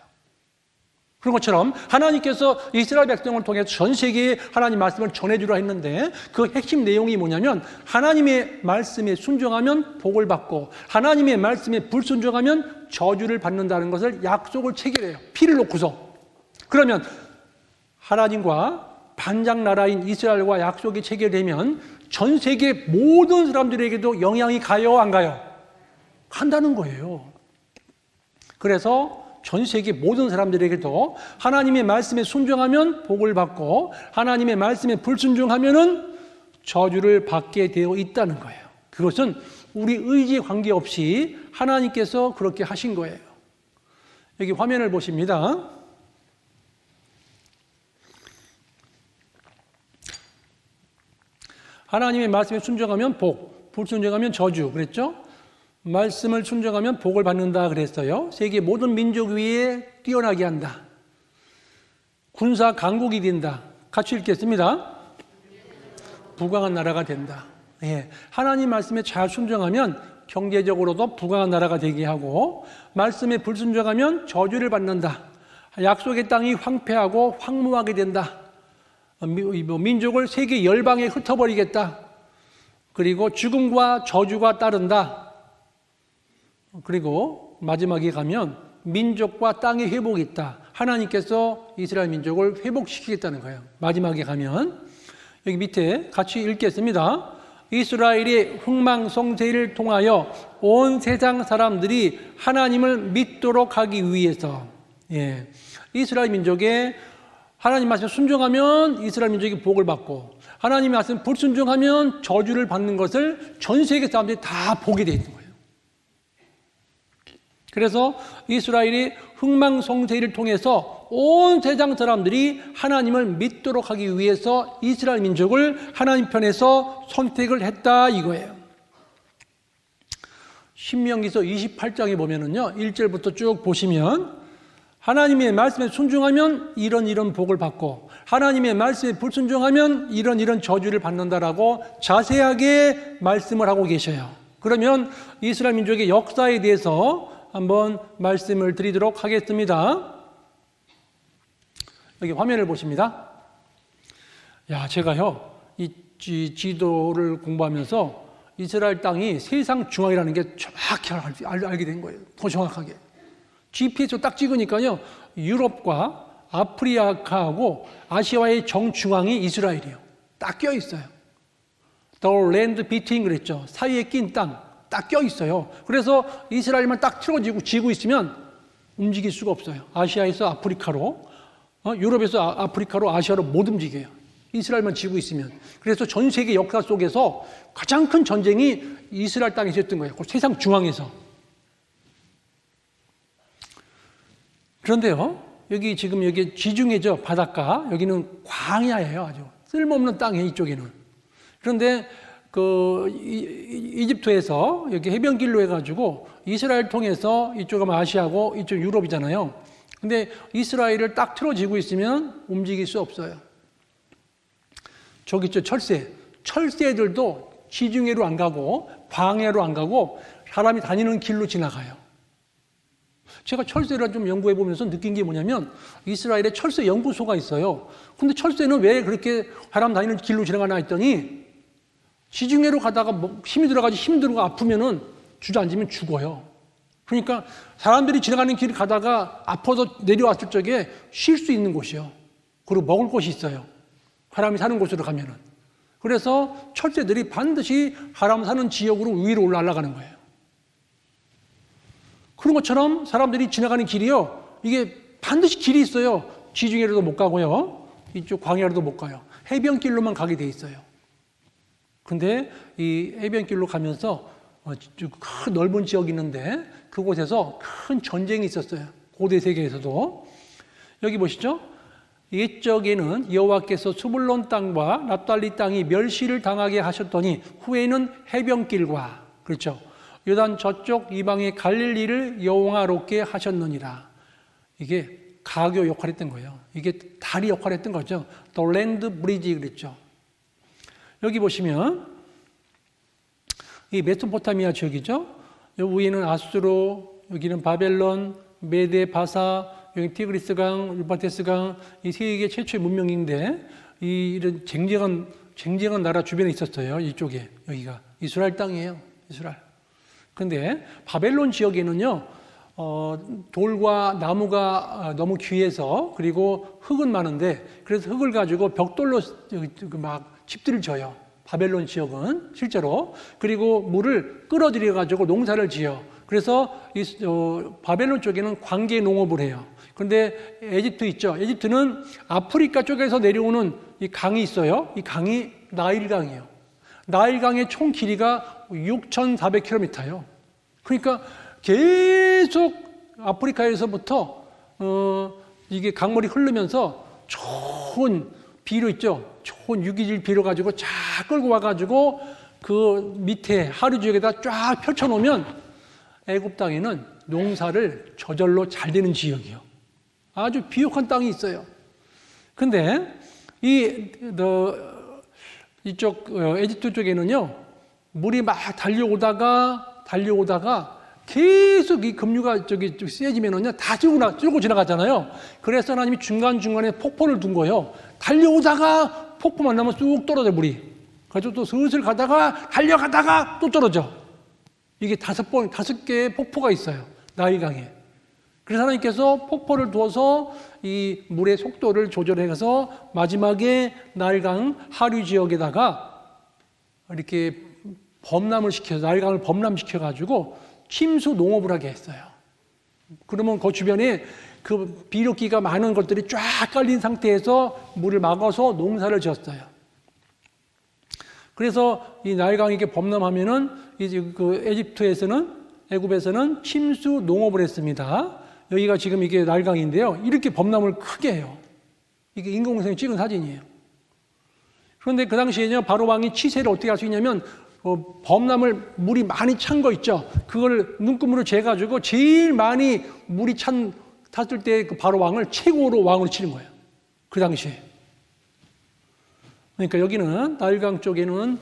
그런 것처럼 하나님께서 이스라엘 백성을 통해 전 세계에 하나님 말씀을 전해주라 했는데 그 핵심 내용이 뭐냐면 하나님의 말씀에 순종하면 복을 받고 하나님의 말씀에 불순종하면 저주를 받는다는 것을 약속을 체결해요. 피를 놓고서. 그러면 하나님과 반장 나라인 이스라엘과 약속이 체결되면 전 세계 모든 사람들에게도 영향이 가요, 안 가요? 간다는 거예요. 그래서 전 세계 모든 사람들에게도 하나님의 말씀에 순종하면 복을 받고 하나님의 말씀에 불순종하면은 저주를 받게 되어 있다는 거예요. 그것은 우리 의지에 관계없이 하나님께서 그렇게 하신 거예요. 여기 화면을 보십니다. 하나님의 말씀에 순종하면 복, 불순종하면 저주 그랬죠? 말씀을 순종하면 복을 받는다 그랬어요. 세계 모든 민족 위에 뛰어나게 한다. 군사 강국이 된다. 같이 읽겠습니다. 부강한 나라가 된다. 예. 하나님 말씀에 잘 순종하면 경제적으로도 부강한 나라가 되게 하고 말씀에 불순종하면 저주를 받는다. 약속의 땅이 황폐하고 황무하게 된다. 민족을 세계 열방에 흩어버리겠다. 그리고 죽음과 저주가 따른다. 그리고 마지막에 가면 민족과 땅의 회복이 있다. 하나님께서 이스라엘 민족을 회복시키겠다는 거예요. 마지막에 가면 여기 밑에 같이 읽겠습니다. 이스라엘의 흥망성쇠를 통하여 온 세상 사람들이 하나님을 믿도록 하기 위해서 이스라엘 민족의 하나님 말씀에 순종하면 이스라엘 민족이 복을 받고 하나님 말씀에 불순종하면 저주를 받는 것을 전 세계 사람들이 다 보게 되어 있는 거예요. 그래서 이스라엘이 흥망성쇠를 통해서 온 세상 사람들이 하나님을 믿도록 하기 위해서 이스라엘 민족을 하나님 편에서 선택을 했다 이거예요. 신명기서 28장에 보면은요, 1절부터 쭉 보시면 하나님의 말씀에 순종하면 이런 복을 받고 하나님의 말씀에 불순종하면 이런 저주를 받는다라고 자세하게 말씀을 하고 계셔요. 그러면 이스라엘 민족의 역사에 대해서 한번 말씀을 드리도록 하겠습니다. 여기 화면을 보십니다. 제가요, 이 지도를 공부하면서 이스라엘 땅이 세상 중앙이라는 게 정확히 알게 된 거예요. 더 정확하게. GPS로 딱 찍으니까요, 유럽과 아프리카하고 아시아의 정중앙이 이스라엘이에요. 딱 껴 있어요. The land between 그랬죠. 사이에 낀 땅, 딱 껴 있어요. 그래서 이스라엘만 딱 틀어지고 지고 있으면 움직일 수가 없어요. 아시아에서 아프리카로, 유럽에서 아프리카로, 아시아로 못 움직여요. 이스라엘만 지고 있으면. 그래서 전 세계 역사 속에서 가장 큰 전쟁이 이스라엘 땅에 있었던 거예요. 세상 중앙에서. 그런데요, 여기 지중해죠, 바닷가. 여기는 광야예요, 아주. 쓸모없는 땅이에요, 이쪽에는. 그런데 이집트에서 여기 해변길로 해가지고 이스라엘 통해서 이쪽은 아시아고 이쪽 유럽이잖아요. 근데 이스라엘을 딱 틀어지고 있으면 움직일 수 없어요. 저기 있죠, 철새들도 지중해로 안 가고 광야로 안 가고 사람이 다니는 길로 지나가요. 제가 철새를 좀 연구해 보면서 느낀 게 뭐냐면 이스라엘에 철새 연구소가 있어요. 근데 철새는 왜 그렇게 사람 다니는 길로 지나가나 했더니 지중해로 가다가 힘이 들어가 아프면은 주저앉으면 죽어요. 그러니까 사람들이 지나가는 길 가다가 아파서 내려왔을 적에 쉴 수 있는 곳이요. 그리고 먹을 곳이 있어요. 사람이 사는 곳으로 가면은. 그래서 철새들이 반드시 사람 사는 지역으로 위로 올라가는 거예요. 그런 것처럼 사람들이 지나가는 길이요, 이게 반드시 길이 있어요. 지중해로도 못 가고요, 이쪽 광야로도 못 가요. 해변길로만 가게 돼 있어요. 근데 이 해변길로 가면서 큰 넓은 지역이 있는데 그곳에서 큰 전쟁이 있었어요. 고대 세계에서도. 여기 보시죠. 옛적에는 여호와께서 수불론 땅과 납달리 땅이 멸시를 당하게 하셨더니 후에는 해변길과, 그렇죠, 요단 저쪽 이방의 갈릴리를 영화롭게 하셨느니라. 이게 가교 역할을 했던 거예요. 이게 다리 역할을 했던 거죠. The land bridge 그랬죠. 여기 보시면 이 메소포타미아 지역이죠. 여기 위에는 아수르, 여기는 바벨론, 메데, 바사, 여기 티그리스강, 유파테스강, 이 세계 최초의 문명인데 이런 쟁쟁한 나라 주변에 있었어요. 이쪽에, 여기가 이스라엘 땅이에요. 이스라엘. 근데 바벨론 지역에는요, 돌과 나무가 너무 귀해서, 그리고 흙은 많은데, 그래서 흙을 가지고 벽돌로 막 집들을 져요. 바벨론 지역은 실제로. 그리고 물을 끌어들여 가지고 농사를 지어. 그래서 바벨론 쪽에는 관계 농업을 해요. 그런데 에집트 있죠. 에집트는 아프리카 쪽에서 내려오는 이 강이 있어요. 이 강이 나일강이에요. 나일강의 총 길이가 6,400km예요. 그러니까 계속 아프리카에서부터 이게 강물이 흐르면서 좋은 비료 있죠. 좋은 유기질 비료 가지고 쫙 끌고 와가지고 그 밑에 하류 지역에다 쫙 펼쳐놓으면 애굽 땅에는 농사를 저절로 잘 되는 지역이요. 아주 비옥한 땅이 있어요. 근데 이쪽 에집트 쪽에는요, 물이 막 달려오다가 계속 이 급류가 세지면은요, 다 쫄고 지나가잖아요. 그래서 하나님이 중간중간에 폭포를 둔 거예요. 달려오다가 폭포 만나면 쑥 떨어져, 물이. 그래서 또 슬슬 가다가 달려가다가 또 떨어져. 이게 5개의 폭포가 있어요, 나일강에. 그래서 하나님께서 폭포를 두어서 이 물의 속도를 조절해서 마지막에 나일강 하류 지역에다가 이렇게 나일강을 범람시켜가지고 침수 농업을 하게 했어요. 그러면 그 주변에 그 비료기가 많은 것들이 쫙 깔린 상태에서 물을 막아서 농사를 지었어요. 그래서 이 나일강에게 범람하면은 이제 그 애굽에서는 침수 농업을 했습니다. 여기가 지금 이게 나일강인데요. 이렇게 범람을 크게 해요. 이게 인공위성이 찍은 사진이에요. 그런데 그 당시에는요, 바로 왕이 치세를 어떻게 할 수 있냐면 범람을 물이 많이 찬 거 있죠. 그걸 눈금으로 재가지고 제일 많이 물이 탔을 때 그 바로 왕을 최고로 왕으로 치는 거예요. 그 당시에. 그러니까 여기는 나일강 쪽에는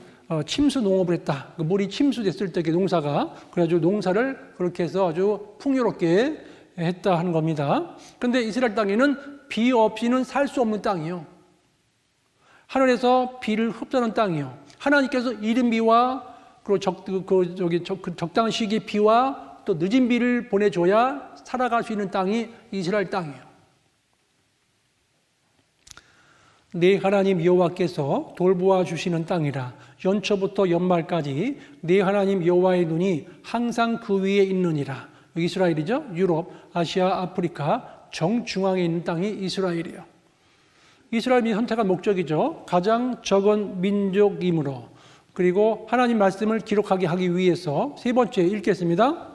침수 농업을 했다. 그 물이 침수됐을 때 농사가 그래가지고 농사를 그렇게 해서 아주 풍요롭게 했다 하는 겁니다. 그런데 이스라엘 땅에는 비 없이는 살 수 없는 땅이요. 하늘에서 비를 흡수하는 땅이요. 하나님께서 이른 비와 그리고 적당한 시기의 비와 또 늦은 비를 보내줘야 살아갈 수 있는 땅이 이스라엘 땅이에요. 네 하나님 여호와께서 돌보아 주시는 땅이라. 연초부터 연말까지 네 하나님 여호와의 눈이 항상 그 위에 있느니라. 이스라엘이죠. 유럽, 아시아, 아프리카 정중앙에 있는 땅이 이스라엘이에요. 이스라엘이 선택한 목적이죠. 가장 적은 민족이므로. 그리고 하나님 말씀을 기록하게 하기 위해서. 세 번째 읽겠습니다.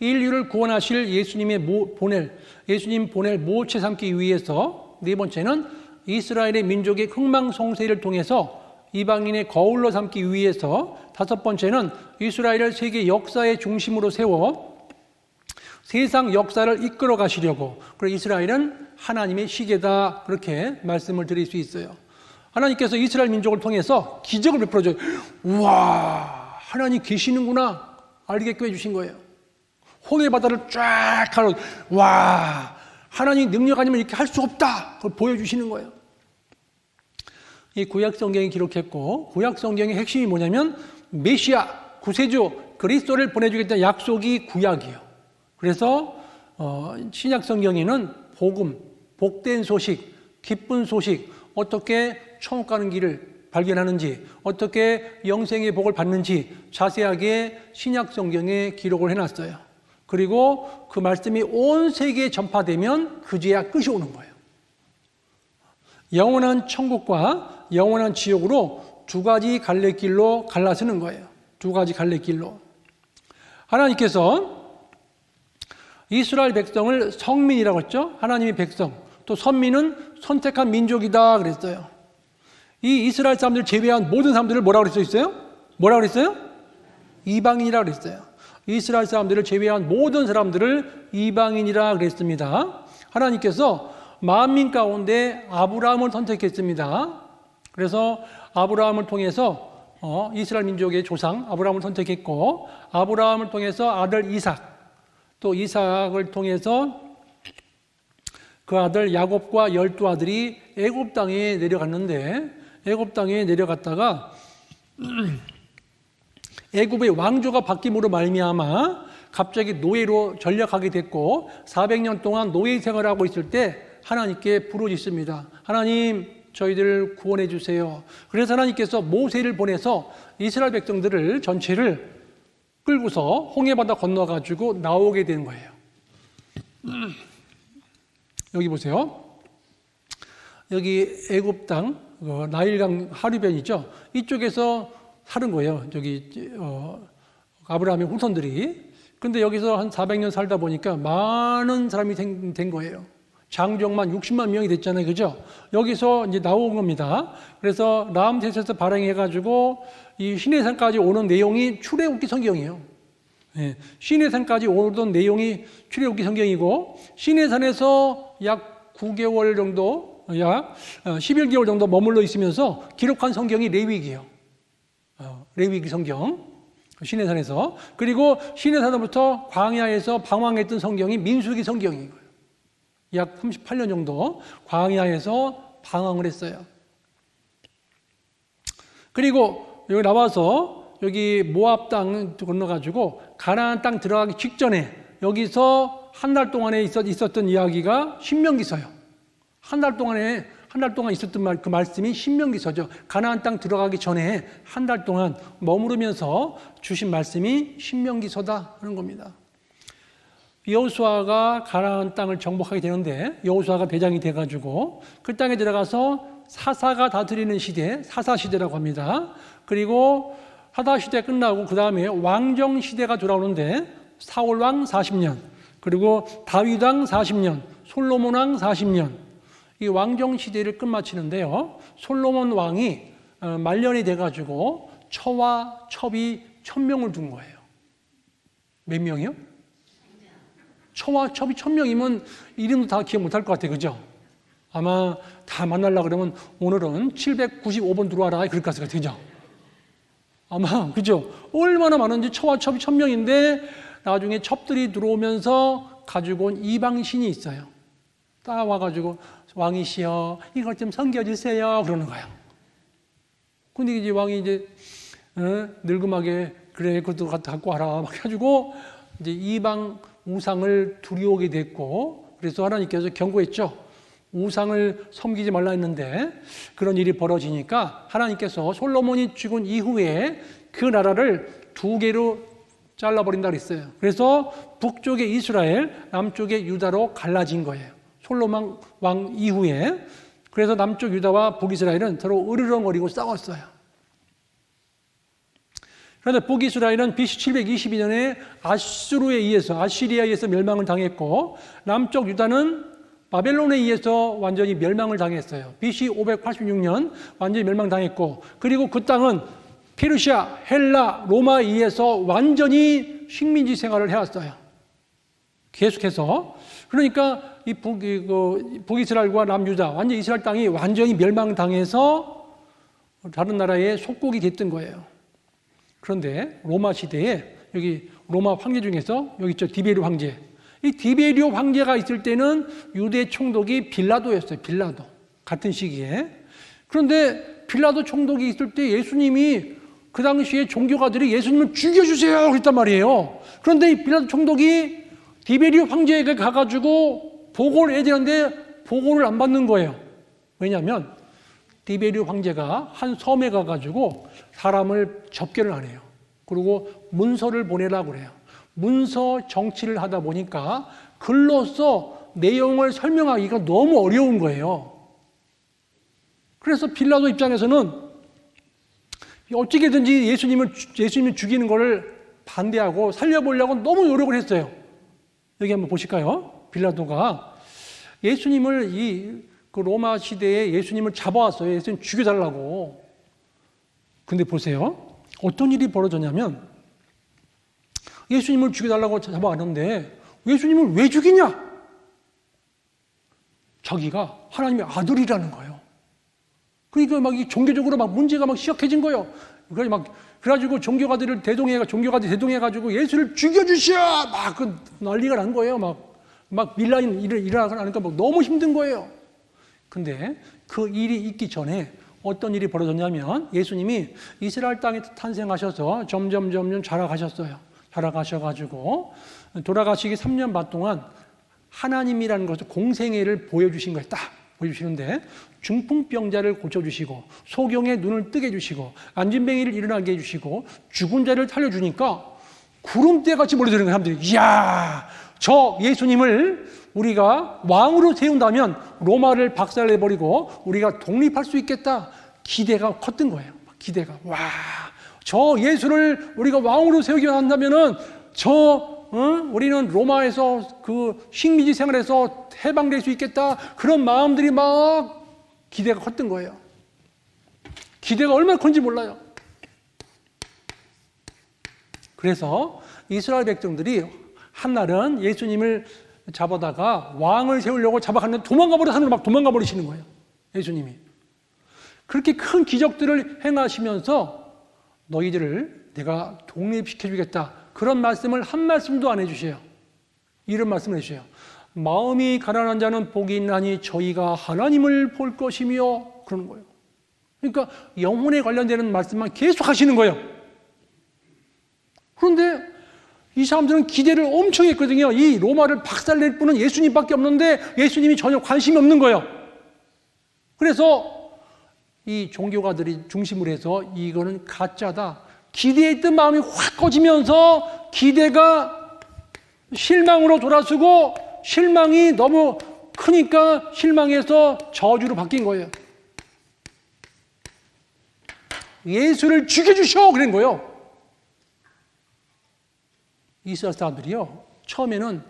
인류를 구원하실 예수님 보낼 모체 삼기 위해서. 네 번째는 이스라엘의 민족의 흥망성쇠를 통해서 이방인의 거울로 삼기 위해서. 다섯 번째는 이스라엘을 세계 역사의 중심으로 세워 세상 역사를 이끌어 가시려고. 그리고 이스라엘은 하나님의 시계다. 그렇게 말씀을 드릴 수 있어요. 하나님께서 이스라엘 민족을 통해서 기적을 베풀어줘요. 우와, 하나님 계시는구나 알게끔 해주신 거예요. 홍해 바다를 쫙 가로, 와, 하나님 능력 아니면 이렇게 할 수 없다. 그걸 보여주시는 거예요. 이 구약 성경이 기록했고, 구약 성경의 핵심이 뭐냐면 메시아, 구세주, 그리스도를 보내주겠다는 약속이 구약이에요. 그래서 신약 성경에는 복음, 복된 소식, 기쁜 소식, 어떻게 천국 가는 길을 발견하는지, 어떻게 영생의 복을 받는지 자세하게 신약 성경에 기록을 해놨어요. 그리고 그 말씀이 온 세계에 전파되면 그제야 끝이 오는 거예요. 영원한 천국과 영원한 지옥으로 두 가지 갈래길로 갈라서는 거예요. 두 가지 갈래길로. 하나님께서 이스라엘 백성을 성민이라고 했죠. 하나님의 백성. 또 선민은 선택한 민족이다 그랬어요. 이 이스라엘 사람들 제외한 모든 사람들을 뭐라고 그랬어요? 뭐라고 그랬어요? 이방인이라고 그랬어요. 이스라엘 사람들을 제외한 모든 사람들을 이방인이라 그랬습니다. 하나님께서 만민 가운데 아브라함을 선택했습니다. 그래서 아브라함을 통해서 이스라엘 민족의 조상 아브라함을 선택했고, 아브라함을 통해서 아들 이삭, 또 이삭을 통해서 그 아들 야곱과 12아들이 애굽 땅에 내려갔는데, 애굽 땅에 내려갔다가 애굽의 왕조가 바뀜으로 말미암아 갑자기 노예로 전락하게 됐고 400년 동안 노예 생활하고 있을 때 하나님께 부르짖습니다. 하나님, 저희들을 구원해 주세요. 그래서 하나님께서 모세를 보내서 이스라엘 백성들을 전체를 끌고서 홍해바다 건너가지고 나오게 된 거예요. 여기 보세요. 여기 애굽 땅 나일강 하류변이죠. 이쪽에서 사는 거예요. 저기 아브라함의 후손들이. 근데 여기서 한 400년 살다 보니까 많은 사람이 된 거예요. 장정만 60만 명이 됐잖아요. 그죠? 여기서 이제 나온 겁니다. 그래서 람세스에서 발행해가지고 이 시내산까지 오는 내용이 출애굽기 성경이에요. 예, 시내산까지 오던 내용이 출애굽기 성경이고, 시내산에서 약 9개월 정도, 약 11개월 정도 머물러 있으면서 기록한 성경이 레위기예요. 레위기 성경, 시내산에서. 그리고 시내산으로부터 광야에서 방황했던 성경이 민수기 성경이에요. 약 38년 정도 광야에서 방황을 했어요. 그리고 여기 나와서 여기 모압 땅 건너가지고 가나안 땅 들어가기 직전에 여기서 한 달 동안에 있었던 이야기가 신명기서예요. 한 달 동안 있었던 그 말씀이 신명기서죠. 가나안 땅 들어가기 전에 한 달 동안 머무르면서 주신 말씀이 신명기서다 하는 겁니다. 여호수아가 가나안 땅을 정복하게 되는데, 여호수아가 대장이 돼가지고 그 땅에 들어가서 사사가 다스리는 시대, 사사시대라고 합니다. 그리고 사사시대 끝나고 그 다음에 왕정시대가 돌아오는데, 사울왕 40년, 그리고 다윗왕 40년, 솔로몬왕 40년, 이 왕정 시대를 끝마치는데요. 솔로몬 왕이 말년이 돼가지고 처와 첩이 1000명을 둔 거예요. 몇 명이요? 처와 첩이 1000명이면 이름도 다 기억 못할 것 같아요. 그죠? 아마 다 만나려고 그러면 오늘은 795번 들어와라. 그럴 것 같아요. 그죠? 아마, 그죠? 얼마나 많은지 처와 첩이 1000명인데 나중에 첩들이 들어오면서 가지고 온 이방신이 있어요. 딱 와가지고 왕이시여 이걸 좀 섬겨주세요. 그러는 거예요. 근데 이제 왕이 이제 늙음하게 그래 그것도 갖고 와라 막 해가지고 이제 이방 우상을 두려워하게 됐고 그래서 하나님께서 경고했죠. 우상을 섬기지 말라 했는데 그런 일이 벌어지니까 하나님께서 솔로몬이 죽은 이후에 그 나라를 2개로 잘라버린다 그랬어요. 그래서 북쪽의 이스라엘, 남쪽의 유다로 갈라진 거예요. 솔로몬 왕 이후에. 그래서 남쪽 유다와 북이스라엘은 서로 으르렁거리고 싸웠어요. 그런데 북이스라엘은 BC 722년에 아시리아에 의해서 멸망을 당했고 남쪽 유다는 바벨론에 의해서 완전히 멸망을 당했어요. BC 586년 완전히 멸망당했고 그리고 그 땅은 페르시아, 헬라, 로마에 의해서 완전히 식민지 생활을 해왔어요. 계속해서. 그러니까 이 북이스라엘과 남유다, 완전히 이스라엘 땅이 완전히 멸망당해서 다른 나라의 속국이 됐던 거예요. 그런데 로마 시대에 여기 로마 황제 중에서 여기 있죠. 디베리오 황제. 이 디베리오 황제가 있을 때는 유대 총독이 빌라도였어요. 빌라도. 같은 시기에. 그런데 빌라도 총독이 있을 때 예수님이 그 당시에 종교가들이 예수님을 죽여주세요 그랬단 말이에요. 그런데 이 빌라도 총독이 디베리오 황제에게 가가지고 보고를 해야 되는데 보고를 안 받는 거예요. 왜냐하면 디베리오 황제가 한 섬에 가가지고 사람을 접견을 안 해요. 그리고 문서를 보내라고 그래요. 문서 정치를 하다 보니까 글로써 내용을 설명하기가 너무 어려운 거예요. 그래서 빌라도 입장에서는 어떻게든지 예수님을 죽이는 것을 반대하고 살려보려고 너무 노력을 했어요. 여기 한번 보실까요? 빌라도가 예수님을 그 로마 시대에 예수님을 잡아왔어요. 예수님 죽여달라고. 근데 보세요. 어떤 일이 벌어졌냐면 예수님을 죽여달라고 잡아왔는데 예수님을 왜 죽이냐? 자기가 하나님의 아들이라는 거예요. 그러니까 막 종교적으로 막 문제가 막 시작해진 거예요. 그래가지고 종교가들이 대동해가지고 예수를 죽여주시오! 막 난리가 난 거예요. 막 밀라인 일어나니까 막 너무 힘든 거예요. 근데 그 일이 있기 전에 어떤 일이 벌어졌냐면 예수님이 이스라엘 땅에 탄생하셔서 점점 자라가셨어요. 자라가셔가지고 돌아가시기 3년 반 동안 하나님이라는 것을 공생애를 보여주신 거예요. 딱 보여주시는데 중풍병자를 고쳐주시고 소경의 눈을 뜨게 해주시고 안진뱅이를 일어나게 해주시고 죽은 자를 살려주니까 구름대같이 몰려드는 거예요. 사람들이 이야 저 예수님을 우리가 왕으로 세운다면 로마를 박살내버리고 우리가 독립할 수 있겠다. 기대가 컸던 거예요. 기대가 와 저 예수를 우리가 왕으로 세우게 한다면은 우리는 로마에서 그 식민지 생활에서 해방될 수 있겠다. 그런 마음들이 막 기대가 컸던 거예요. 기대가 얼마나 큰지 몰라요. 그래서 이스라엘 백성들이 한날은 예수님을 잡아다가 왕을 세우려고 잡아갔는데 하늘로 막 도망가 버리시는 거예요. 예수님이. 그렇게 큰 기적들을 행하시면서 너희들을 내가 독립시켜주겠다. 그런 말씀을 한 말씀도 안 해주셔요. 이런 말씀을 해주셔요. 마음이 가난한 자는 복이 있나니 저희가 하나님을 볼 것이며 그러는 거예요. 그러니까 영혼에 관련되는 말씀만 계속 하시는 거예요. 그런데 이 사람들은 기대를 엄청 했거든요. 이 로마를 박살낼 분은 예수님밖에 없는데 예수님이 전혀 관심이 없는 거예요. 그래서 이 종교가들이 중심으로 해서 이거는 가짜다. 기대했던 마음이 확 꺼지면서 기대가 실망으로 돌아서고 실망이 너무 크니까 실망해서 저주로 바뀐 거예요. 예수를 죽여주셔! 그런 거예요. 이스라엘 사람들이요. 처음에는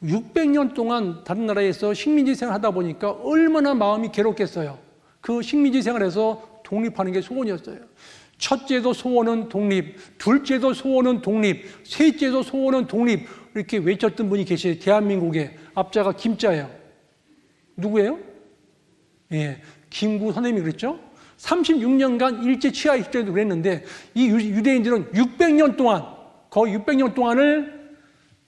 600년 동안 다른 나라에서 식민지 생활하다 보니까 얼마나 마음이 괴롭겠어요. 그 식민지 생활에서 독립하는 게 소원이었어요. 첫째도 소원은 독립, 둘째도 소원은 독립, 셋째도 소원은 독립, 이렇게 외쳤던 분이 계세요. 대한민국에. 앞자가 김자예요. 누구예요? 예, 김구 선생님이 그랬죠. 36년간 일제 치하 시대도 그랬는데 이 유대인들은 600년 동안, 거의 600년 동안을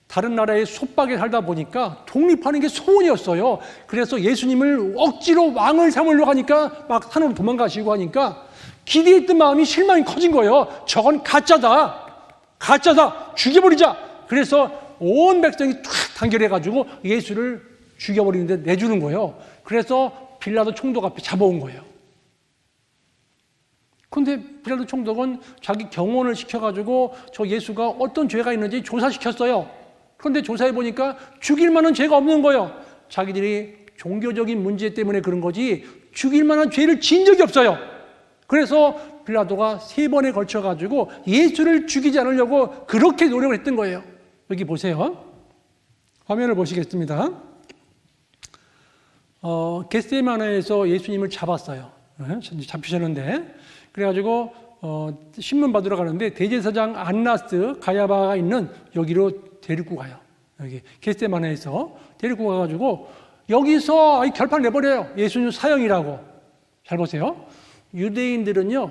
다른 나라의 속박에 살다 보니까 독립하는 게 소원이었어요. 그래서 예수님을 억지로 왕을 삼으려고 하니까 막 산으로 도망가시고 하니까 기대했던 마음이 실망이 커진 거예요. 저건 가짜다. 가짜다. 죽여버리자. 그래서 온 백성이 탁 단결해가지고 예수를 죽여버리는데 내주는 거예요. 그래서 빌라도 총독 앞에 잡아온 거예요. 근데 빌라도 총독은 자기 경호원을 시켜가지고 저 예수가 어떤 죄가 있는지 조사시켰어요. 그런데 조사해 보니까 죽일 만한 죄가 없는 거예요. 자기들이 종교적인 문제 때문에 그런 거지 죽일 만한 죄를 지은 적이 없어요. 그래서 빌라도가 3번에 걸쳐가지고 예수를 죽이지 않으려고 그렇게 노력을 했던 거예요. 여기 보세요. 화면을 보시겠습니다. 겟세마네에서 예수님을 잡았어요. 잡히셨는데 그래가지고 신문 받으러 가는데 대제사장 안나스 가야바가 있는 여기로 데리고 가요. 여기 겟세마네에서 데리고 가가지고 여기서 결판 내버려요. 예수님 사형이라고. 잘 보세요. 유대인들은요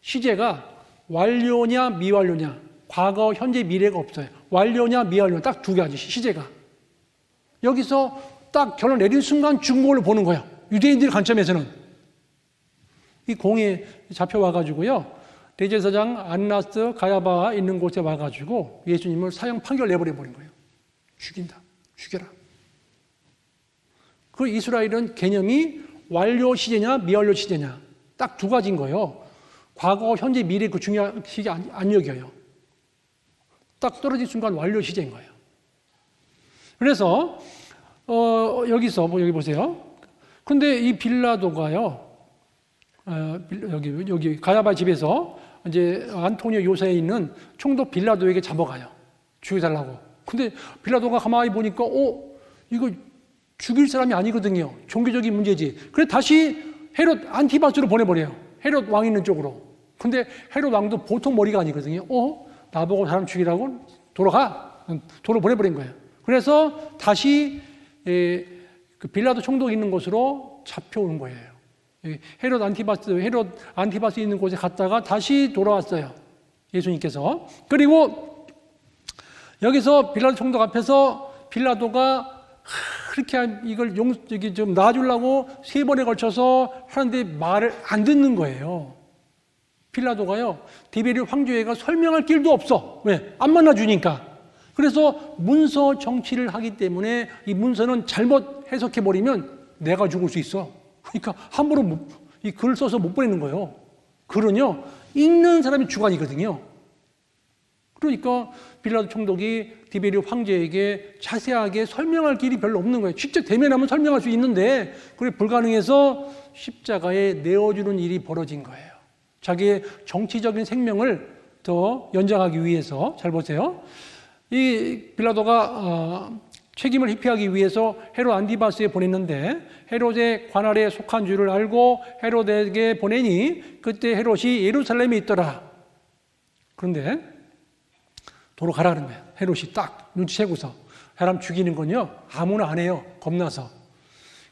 시제가 완료냐 미완료냐, 과거 현재 미래가 없어요. 완료냐 미완료 딱 두 가지 시제가. 여기서 딱 결론 내린 순간 죽은 걸로 보는 거예요. 유대인들 관점에서는. 이 공에 잡혀와가지고요 대제사장 안나스 가야바 있는 곳에 와가지고 예수님을 사형 판결 내버려버린 거예요. 죽인다. 죽여라. 그 이스라엘은 개념이 완료 시제냐 미완료 시제냐 딱 두 가지인 거예요. 과거 현재 미래 그 중요한 시제 안 여겨요. 딱 떨어진 순간 완료 시제인 거예요. 그래서 여기서 여기 보세요. 근데 이 빌라도가요 여기 가야바 집에서 이제 안토니오 요새에 있는 총독 빌라도에게 잡아가요. 죽여달라고. 근데 빌라도가 가만히 보니까 이거 죽일 사람이 아니거든요. 종교적인 문제지. 그래 다시 헤롯 안티바스로 보내버려요. 헤롯 왕 있는 쪽으로. 근데 헤롯 왕도 보통 머리가 아니거든요. 나보고 사람 죽이라고? 돌아가. 도로 보내버린 거예요. 그래서 다시 그 빌라도 총독이 있는 곳으로 잡혀오는 거예요. 헤롯 안티바스 있는 곳에 갔다가 다시 돌아왔어요. 예수님께서. 그리고 여기서 빌라도 총독 앞에서 빌라도가 그렇게 이걸 좀 놔주려고 3번에 걸쳐서 하는데 말을 안 듣는 거예요. 빌라도가요, 디베리오 황제가 설명할 길도 없어. 왜? 안 만나주니까. 그래서 문서 정치를 하기 때문에 이 문서는 잘못 해석해버리면 내가 죽을 수 있어. 그러니까 함부로 이 글을 써서 못 보내는 거예요. 글은요, 읽는 사람이 주관이거든요. 그러니까 빌라도 총독이 디베리오 황제에게 자세하게 설명할 길이 별로 없는 거예요. 직접 대면하면 설명할 수 있는데 그게 불가능해서 십자가에 내어주는 일이 벌어진 거예요. 자기의 정치적인 생명을 더 연장하기 위해서. 잘 보세요. 이 빌라도가 책임을 회피하기 위해서 헤롯 안티바스에 보냈는데 헤롯의 관할에 속한 줄을 알고 헤롯에게 보내니 그때 헤롯이 예루살렘에 있더라. 그런데 도로 가라 그런 거예요. 헤롯이 딱 눈치채고서. 사람 죽이는 건요 아무나 안 해요. 겁나서.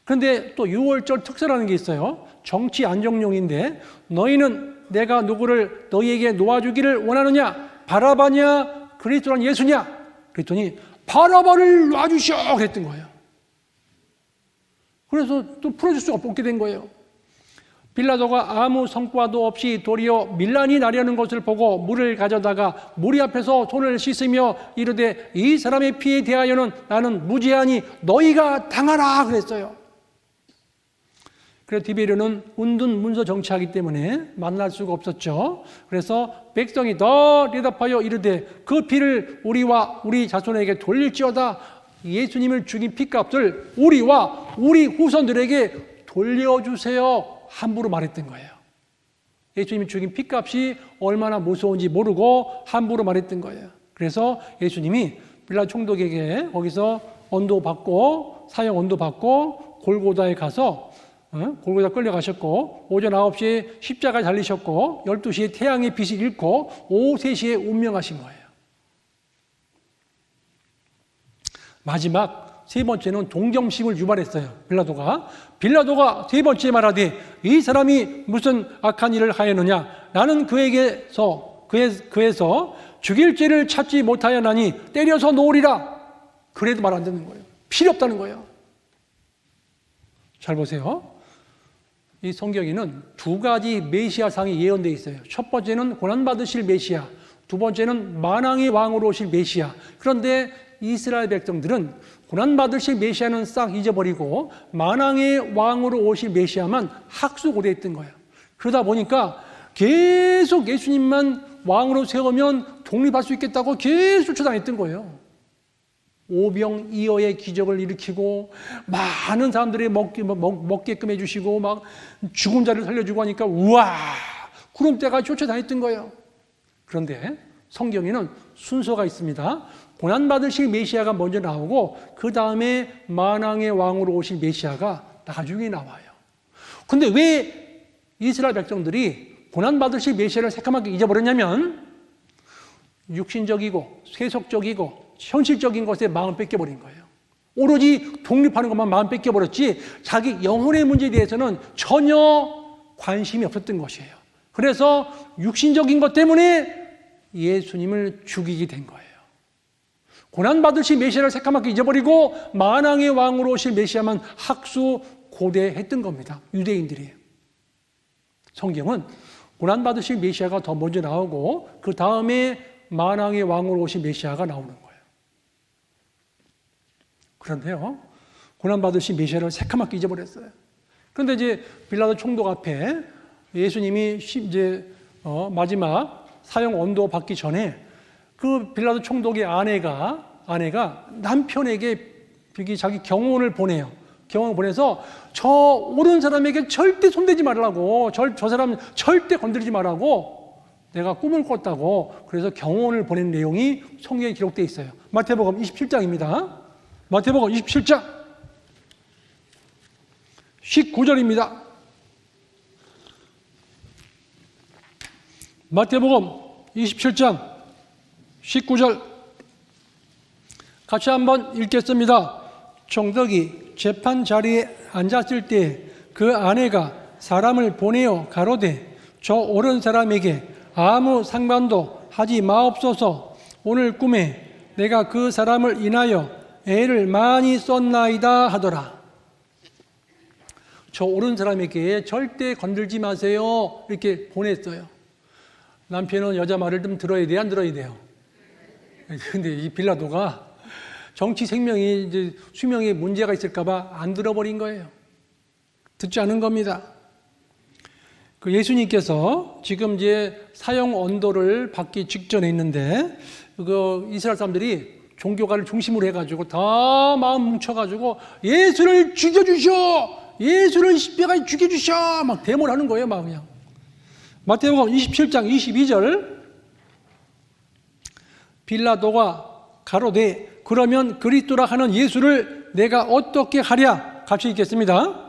그런데 또 6월절 특사라는 게 있어요. 정치 안정용인데 너희는 내가 누구를 너희에게 놓아주기를 원하느냐? 바라바냐? 그리스도란 예수냐? 그랬더니 바라바를 놔주셔 그랬던 거예요. 그래서 또 풀어줄 수가 없게 된 거예요. 빌라도가 아무 성과도 없이 도리어 밀란이 나려는 것을 보고 물을 가져다가 무리 앞에서 손을 씻으며 이르되 이 사람의 피에 대하여는 나는 무죄하니 너희가 당하라 그랬어요. 그래서 디베리오는 운둔 문서 정치하기 때문에 만날 수가 없었죠. 그래서 백성이 더 대답하여 이르되 그 피를 우리와 우리 자손에게 돌릴지어다. 예수님을 죽인 피값을 우리와 우리 후손들에게 돌려주세요. 함부로 말했던 거예요. 예수님이 죽인 피값이 얼마나 무서운지 모르고 함부로 말했던 거예요. 그래서 예수님이 빌라도 총독에게 거기서 언도 받고 사형 언도 받고 골고다에 가서 골고다 끌려가셨고 오전 9시에 십자가에 달리셨고 12시에 태양의 빛이 잃고 오후 3시에 운명하신 거예요. 마지막 세 번째는 동정심을 유발했어요. 빌라도가 세 번째 말하되 이 사람이 무슨 악한 일을 하였느냐 나는 그에서 죽일 죄를 찾지 못하였나니 때려서 놓으리라. 그래도 말 안 듣는 거예요. 필요 없다는 거예요. 잘 보세요. 이 성경에는 두 가지 메시아상이 예언되어 있어요. 첫 번째는 고난받으실 메시아, 두 번째는 만왕의 왕으로 오실 메시아. 그런데 이스라엘 백성들은 고난받으실 메시아는 싹 잊어버리고 만왕의 왕으로 오실 메시아만 학수고대했던 거예요. 그러다 보니까 계속 예수님만 왕으로 세우면 독립할 수 있겠다고 계속 쫓아다녔던 거예요. 오병이어의 기적을 일으키고 많은 사람들이 먹게끔 해주시고 막 죽은 자를 살려주고 하니까 우와 구름대가 쫓아다녔던 거예요. 그런데 성경에는 순서가 있습니다. 고난받으실 메시아가 먼저 나오고 그 다음에 만왕의 왕으로 오실 메시아가 나중에 나와요. 근데 왜 이스라엘 백성들이 고난받으실 메시아를 새까맣게 잊어버렸냐면 육신적이고 세속적이고 현실적인 것에 마음 뺏겨버린 거예요. 오로지 독립하는 것만 마음 뺏겨버렸지 자기 영혼의 문제에 대해서는 전혀 관심이 없었던 것이에요. 그래서 육신적인 것 때문에 예수님을 죽이게 된 거예요. 고난받으실 메시아를 새까맣게 잊어버리고 만왕의 왕으로 오실 메시아만 학수고대했던 겁니다. 유대인들이. 성경은 고난받으실 메시아가 더 먼저 나오고 그 다음에 만왕의 왕으로 오신 메시아가 나오는 거예요. 그런데요, 고난받으신 메시아를 새까맣게 잊어버렸어요. 그런데 이제 빌라도 총독 앞에 예수님이 이제 마지막 사형 언도 받기 전에 그 빌라도 총독의 아내가 남편에게 자기 경호원을 보내요. 경호원을 보내서 저 옳은 사람에게 절대 손대지 말라고, 저 사람 절대 건드리지 말라고 내가 꿈을 꿨다고. 그래서 경호원을 보낸 내용이 성경에 기록되어 있어요. 마태복음 27장입니다. 마태복음 27장 19절입니다. 마태복음 27장 19절 같이 한번 읽겠습니다. 총독이 재판 자리에 앉았을 때 그 아내가 사람을 보내어 가로되 저 옳은 사람에게 아무 상관도 하지 마옵소서. 오늘 꿈에 내가 그 사람을 인하여 애를 많이 썼나이다 하더라. 저 옳은 사람에게 절대 건들지 마세요 이렇게 보냈어요. 남편은 여자 말을 좀 들어야 돼요, 안 들어야 돼요? 근데 이 빌라도가 정치 생명이 이제 수명에 문제가 있을까봐 안 들어버린 거예요. 듣지 않은 겁니다. 그 예수님께서 지금 이제 사형 언도를 받기 직전에 있는데 그 이스라엘 사람들이 종교가를 중심으로 해가지고 다 마음 뭉쳐가지고 예수를 죽여주셔, 예수를 십자가에 죽여주셔 막 데모를 하는 거예요, 막 그냥. 마태복음 27장 22절 빌라도가 가로되 그러면 그리스도라 하는 예수를 내가 어떻게 하랴? 같이 읽겠습니다.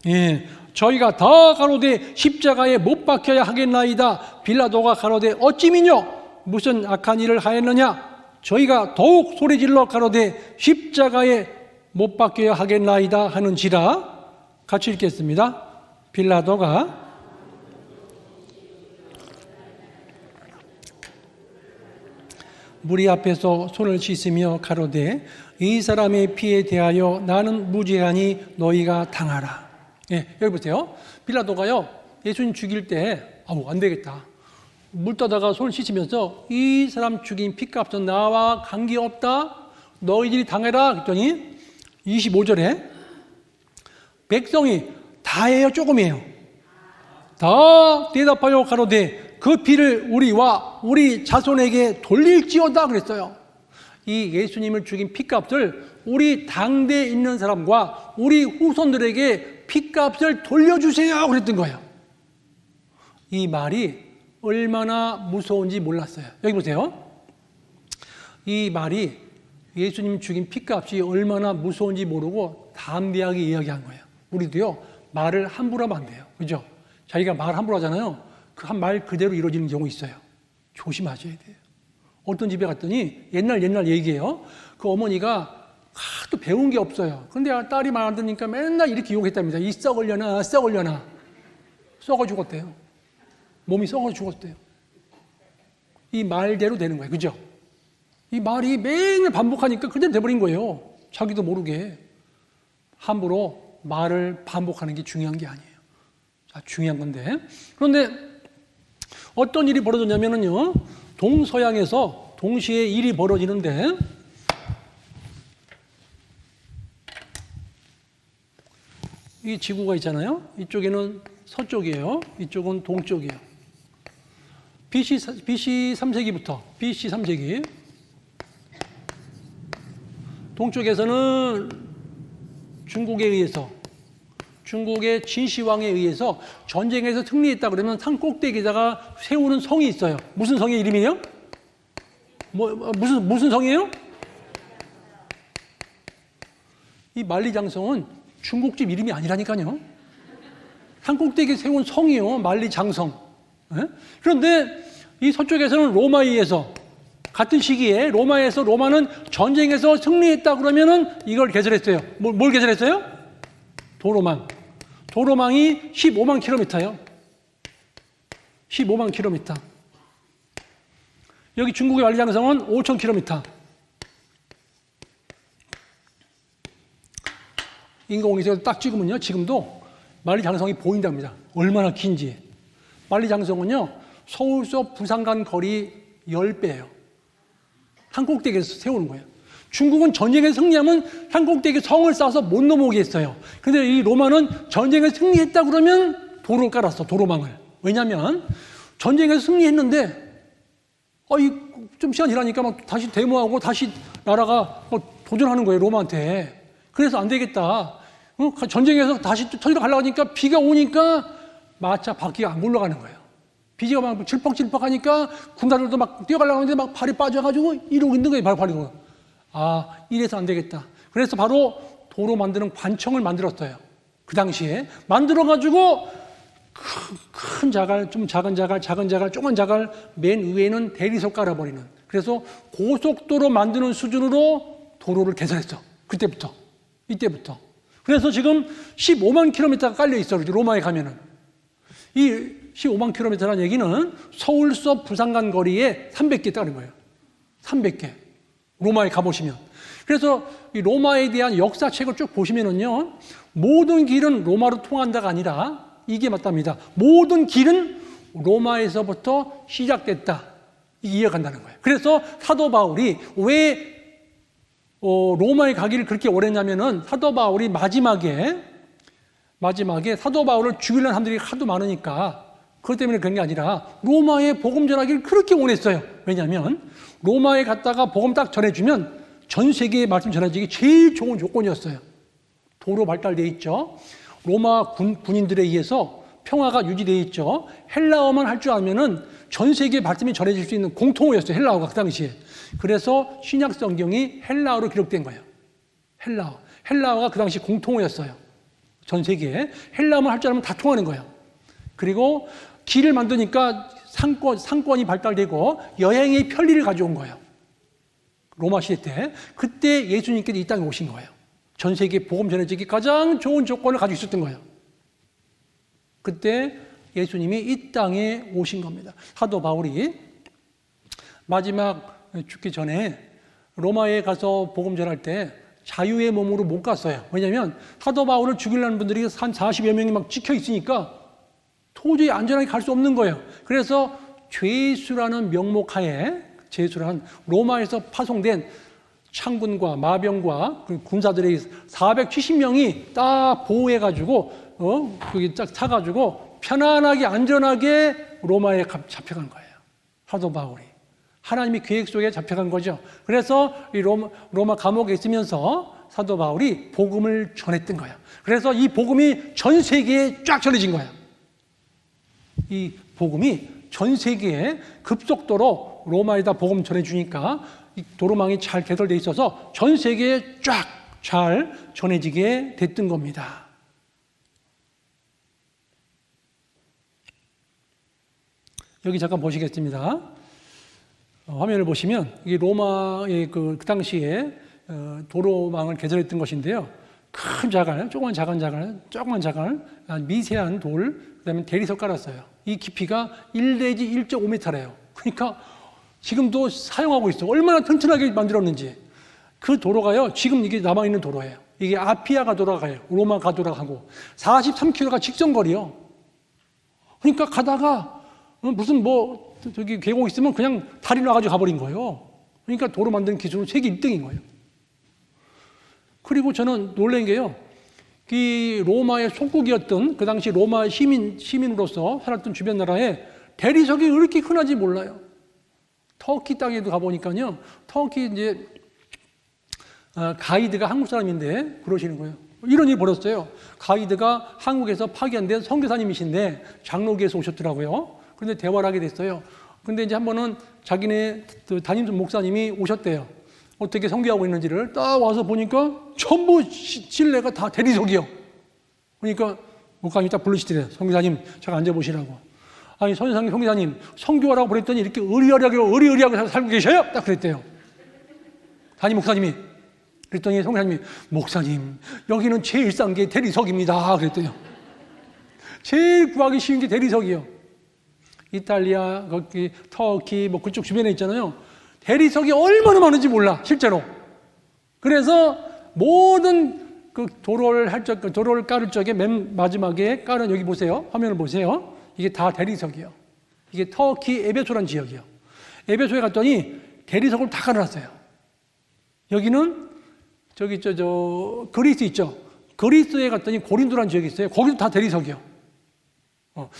예, 저희가 다 가로되 십자가에 못 박혀야 하겠나이다. 빌라도가 가로되 어찌미뇨 무슨 악한 일을 하였느냐? 저희가 더욱 소리질러 가로되 십자가에 못 박혀야 하겠나이다 하는지라. 같이 읽겠습니다. 빌라도가 무리 앞에서 손을 씻으며 가로되 이 사람의 피에 대하여 나는 무죄하니 너희가 당하라. 예, 여기 보세요. 빌라도가요 예수님 죽일 때 안 되겠다. 물 떠다가 손을 씻으면서 이 사람 죽인 피값은 나와 관계없다. 너희들이 당해라. 그랬더니 25절에 백성이 다예요, 조금이에요? 다 대답하여 가로되 그 피를 우리와 우리 자손에게 돌릴지어다 그랬어요. 이 예수님을 죽인 피값을 우리 당대에 있는 사람과 우리 후손들에게 피값을 돌려주세요 그랬던 거예요. 이 말이 얼마나 무서운지 몰랐어요. 여기 보세요. 이 말이 예수님 죽인 피값이 얼마나 무서운지 모르고 담대하게 이야기한 거예요. 우리도요, 말을 함부로 하면 안 돼요. 그죠? 자기가 말 함부로 하잖아요. 그 한 말 그대로 이루어지는 경우 있어요. 조심하셔야 돼요. 어떤 집에 갔더니 옛날 얘기예요. 그 어머니가 하도 배운 게 없어요. 근데 딸이 말 안 듣니까 맨날 이렇게 욕했답니다. 이 썩으려나. 썩어 죽었대요. 몸이 썩어 죽었대요. 이 말대로 되는 거예요. 그죠? 이 말이 맨날 반복하니까 그대로 돼버린 거예요. 자기도 모르게. 함부로 말을 반복하는 게 중요한 게 아니에요. 자, 중요한 건데. 그런데 어떤 일이 벌어졌냐면요. 동서양에서 동시에 일이 벌어지는데 이 지구가 있잖아요. 이쪽에는 서쪽이에요. 이쪽은 동쪽이에요. BC 3세기부터 BC 3세기 동쪽에서는 중국의 진시황에 의해서 전쟁에서 승리했다 그러면 산 꼭대기에다가 세우는 성이 있어요. 무슨 성의 이름이에요? 무슨 성이에요? 이 만리장성은 중국집 이름이 아니라니까요. 산 꼭대기에 세운 성이요. 만리장성. 그런데 이 서쪽에서는 로마에 의해서 같은 시기에 로마는 전쟁에서 승리했다 그러면은 이걸 개설했어요. 뭘 개설했어요? 도로망이 15만 킬로미터예요. 15만 킬로미터. 여기 중국의 만리장성은 5천 킬로미터. 인공위성에서 딱 찍으면요, 지금도 만리장성이 보인답니다. 얼마나 긴지. 만리장성은요, 서울서 부산 간 거리 10배예요. 산 꼭대기에서 세우는 거예요. 중국은 전쟁에 승리하면 산 꼭대기에 성을 쌓아서 못 넘어오게 했어요. 근데 이 로마는 전쟁에 승리했다 그러면 도로를 깔았어, 도로망을. 왜냐하면 전쟁에서 승리했는데 좀 시간 지나니까 막 다시 데모하고 다시 나라가 도전하는 거예요, 로마한테. 그래서 안 되겠다. 전쟁에서 다시 터지러 가려고 하니까 비가 오니까 마차 바퀴가 안 굴러가는 거예요. 비가 막 질퍽질퍽 하니까 군사들도 막 뛰어가려고 하는데 막 발이 빠져가지고 이러고 있는 거예요, 발이. 이래서 안 되겠다. 그래서 바로 도로 만드는 관청을 만들었어요. 그 당시에. 만들어가지고 큰 자갈, 좀 작은 자갈, 조그만 자갈, 맨 위에는 대리석 깔아버리는. 그래서 고속도로 만드는 수준으로 도로를 개설했어. 이때부터. 그래서 지금 15만 킬로미터가 깔려 있어, 로마에 가면은. 이 15만 킬로미터라는 얘기는 서울서 부산 간 거리에 300개 있다는 거예요. 300개. 로마에 가보시면. 그래서 이 로마에 대한 역사책을 쭉 보시면은요, 모든 길은 로마로 통한다가 아니라 이게 맞답니다. 모든 길은 로마에서부터 시작됐다. 이해간다는 거예요. 그래서 사도 바울이 왜 로마에 가기를 그렇게 원했냐면은 사도 바울이 마지막에 사도 바울을 죽이려는 사람들이 하도 많으니까 그것 때문에 그런 게 아니라 로마에 복음 전하기를 그렇게 원했어요. 왜냐하면 로마에 갔다가 복음 딱 전해주면 전 세계에 말씀 전해지기 제일 좋은 조건이었어요. 도로 발달되어 있죠. 로마 군인들에 의해서 평화가 유지되어 있죠. 헬라어만 할 줄 알면은 전 세계에 말씀이 전해질 수 있는 공통어였어요. 헬라어가 그 당시에. 그래서 신약 성경이 헬라어로 기록된 거예요. 헬라어가 그 당시 공통어였어요. 전 세계에. 헬라어만 할 줄 알면 다 통하는 거예요. 그리고 길을 만드니까 상권이 발달되고 여행의 편리를 가져온 거예요. 로마 시대 때. 그때 예수님께서 이 땅에 오신 거예요. 전 세계에 복음 전해지기 가장 좋은 조건을 가지고 있었던 거예요. 그때 예수님이 이 땅에 오신 겁니다. 사도 바울이 마지막 죽기 전에 로마에 가서 복음 전할 때 자유의 몸으로 못 갔어요. 왜냐하면 사도 바울을 죽이려는 분들이 한 40여 명이 막 찍혀 있으니까 도저히 안전하게 갈 수 없는 거예요. 그래서 죄수라는 명목하에 로마에서 파송된 창군과 마병과 군사들의 470명이 딱 보호해가지고 거기 딱 타가지고 편안하게 안전하게 로마에 잡혀간 거예요. 사도 바울이. 하나님의 계획 속에 잡혀간 거죠. 그래서 이 로마 감옥에 있으면서 사도 바울이 복음을 전했던 거예요. 그래서 이 복음이 전 세계에 쫙 전해진 거예요. 이 복음이 전 세계에 급속도로 로마에다 복음 전해주니까 이 도로망이 잘 개설되어 있어서 전 세계에 쫙 잘 전해지게 됐던 겁니다. 여기 잠깐 보시겠습니다. 화면을 보시면 이 로마의 그 당시에 도로망을 개설했던 것인데요. 큰 자갈, 조그만 자갈, 미세한 돌, 그다음에 대리석 깔았어요. 이 깊이가 1 내지 1.5m래요. 그러니까 지금도 사용하고 있어. 얼마나 튼튼하게 만들었는지. 그 도로가요, 지금 이게 남아있는 도로예요. 이게 아피아 가도라고 가요. 로마 가도라고 하고 43km가 직선거리요. 그러니까 가다가 무슨 저기 계곡 있으면 그냥 다리로 와가지고 가버린 거예요. 그러니까 도로 만드는 기술은 세계 1등인 거예요. 그리고 저는 놀란 게요, 이 로마의 속국이었던 그 당시 로마 시민으로서 살았던 주변 나라에 대리석이 왜 이렇게 흔한지 몰라요. 터키 땅에도 가보니까요, 터키 이제 가이드가 한국 사람인데 그러시는 거예요. 이런 일이 벌었어요. 가이드가 한국에서 파견된 선교사님이신데 장로교에서 오셨더라고요. 그런데 대화를 하게 됐어요. 근데 이제 한 번은 자기네 담임 목사님이 오셨대요. 어떻게 선교하고 있는지를 딱 와서 보니까 전부 실내가 다 대리석이요. 그러니까 목사님이 딱 부르시더래요. 선교사님, 잠깐 앉아보시라고. 아니, 선교사님, 선교하라고 보냈더니 이렇게 의리의리하게 살고 계셔요? 딱 그랬대요. 담임 목사님이. 그랬더니 선교사님이, 목사님, 여기는 제일 싼 게 대리석입니다. 그랬대요. 제일 구하기 쉬운 게 대리석이요. 이탈리아, 거기, 터키, 그쪽 주변에 있잖아요. 대리석이 얼마나 많은지 몰라, 실제로. 그래서 모든 그 도로를 깔을 적에 맨 마지막에 깔은, 여기 보세요. 화면을 보세요. 이게 다 대리석이요. 이게 터키 에베소란 지역이요. 에베소에 갔더니 대리석을 다 깔아놨어요. 여기는 그리스 있죠. 그리스에 갔더니 고린도라는 지역이 있어요. 거기도 다 대리석이요.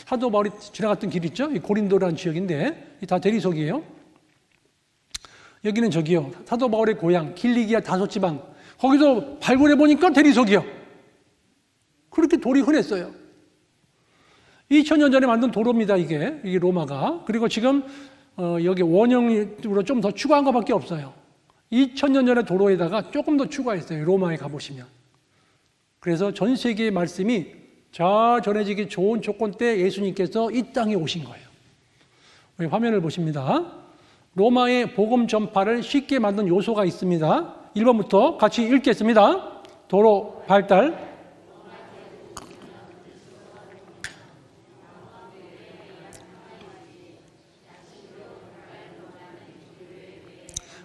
사도 바울이 지나갔던 길 있죠. 이 고린도라는 지역인데 다 대리석이에요. 여기는 저기요. 사도 바울의 고향 길리기아 다소지방. 거기서 발굴해 보니까 대리석이요. 그렇게 돌이 흔했어요. 2000년 전에 만든 도로입니다. 이게 로마가. 그리고 지금 여기 원형으로 좀 더 추가한 것밖에 없어요. 2000년 전의 도로에다가 조금 더 추가했어요. 로마에 가보시면. 그래서 전 세계의 말씀이 잘 전해지기 좋은 조건 때 예수님께서 이 땅에 오신 거예요. 우리 화면을 보십니다. 로마의 복음 전파를 쉽게 만든 요소가 있습니다. 1번부터 같이 읽겠습니다. 도로 발달,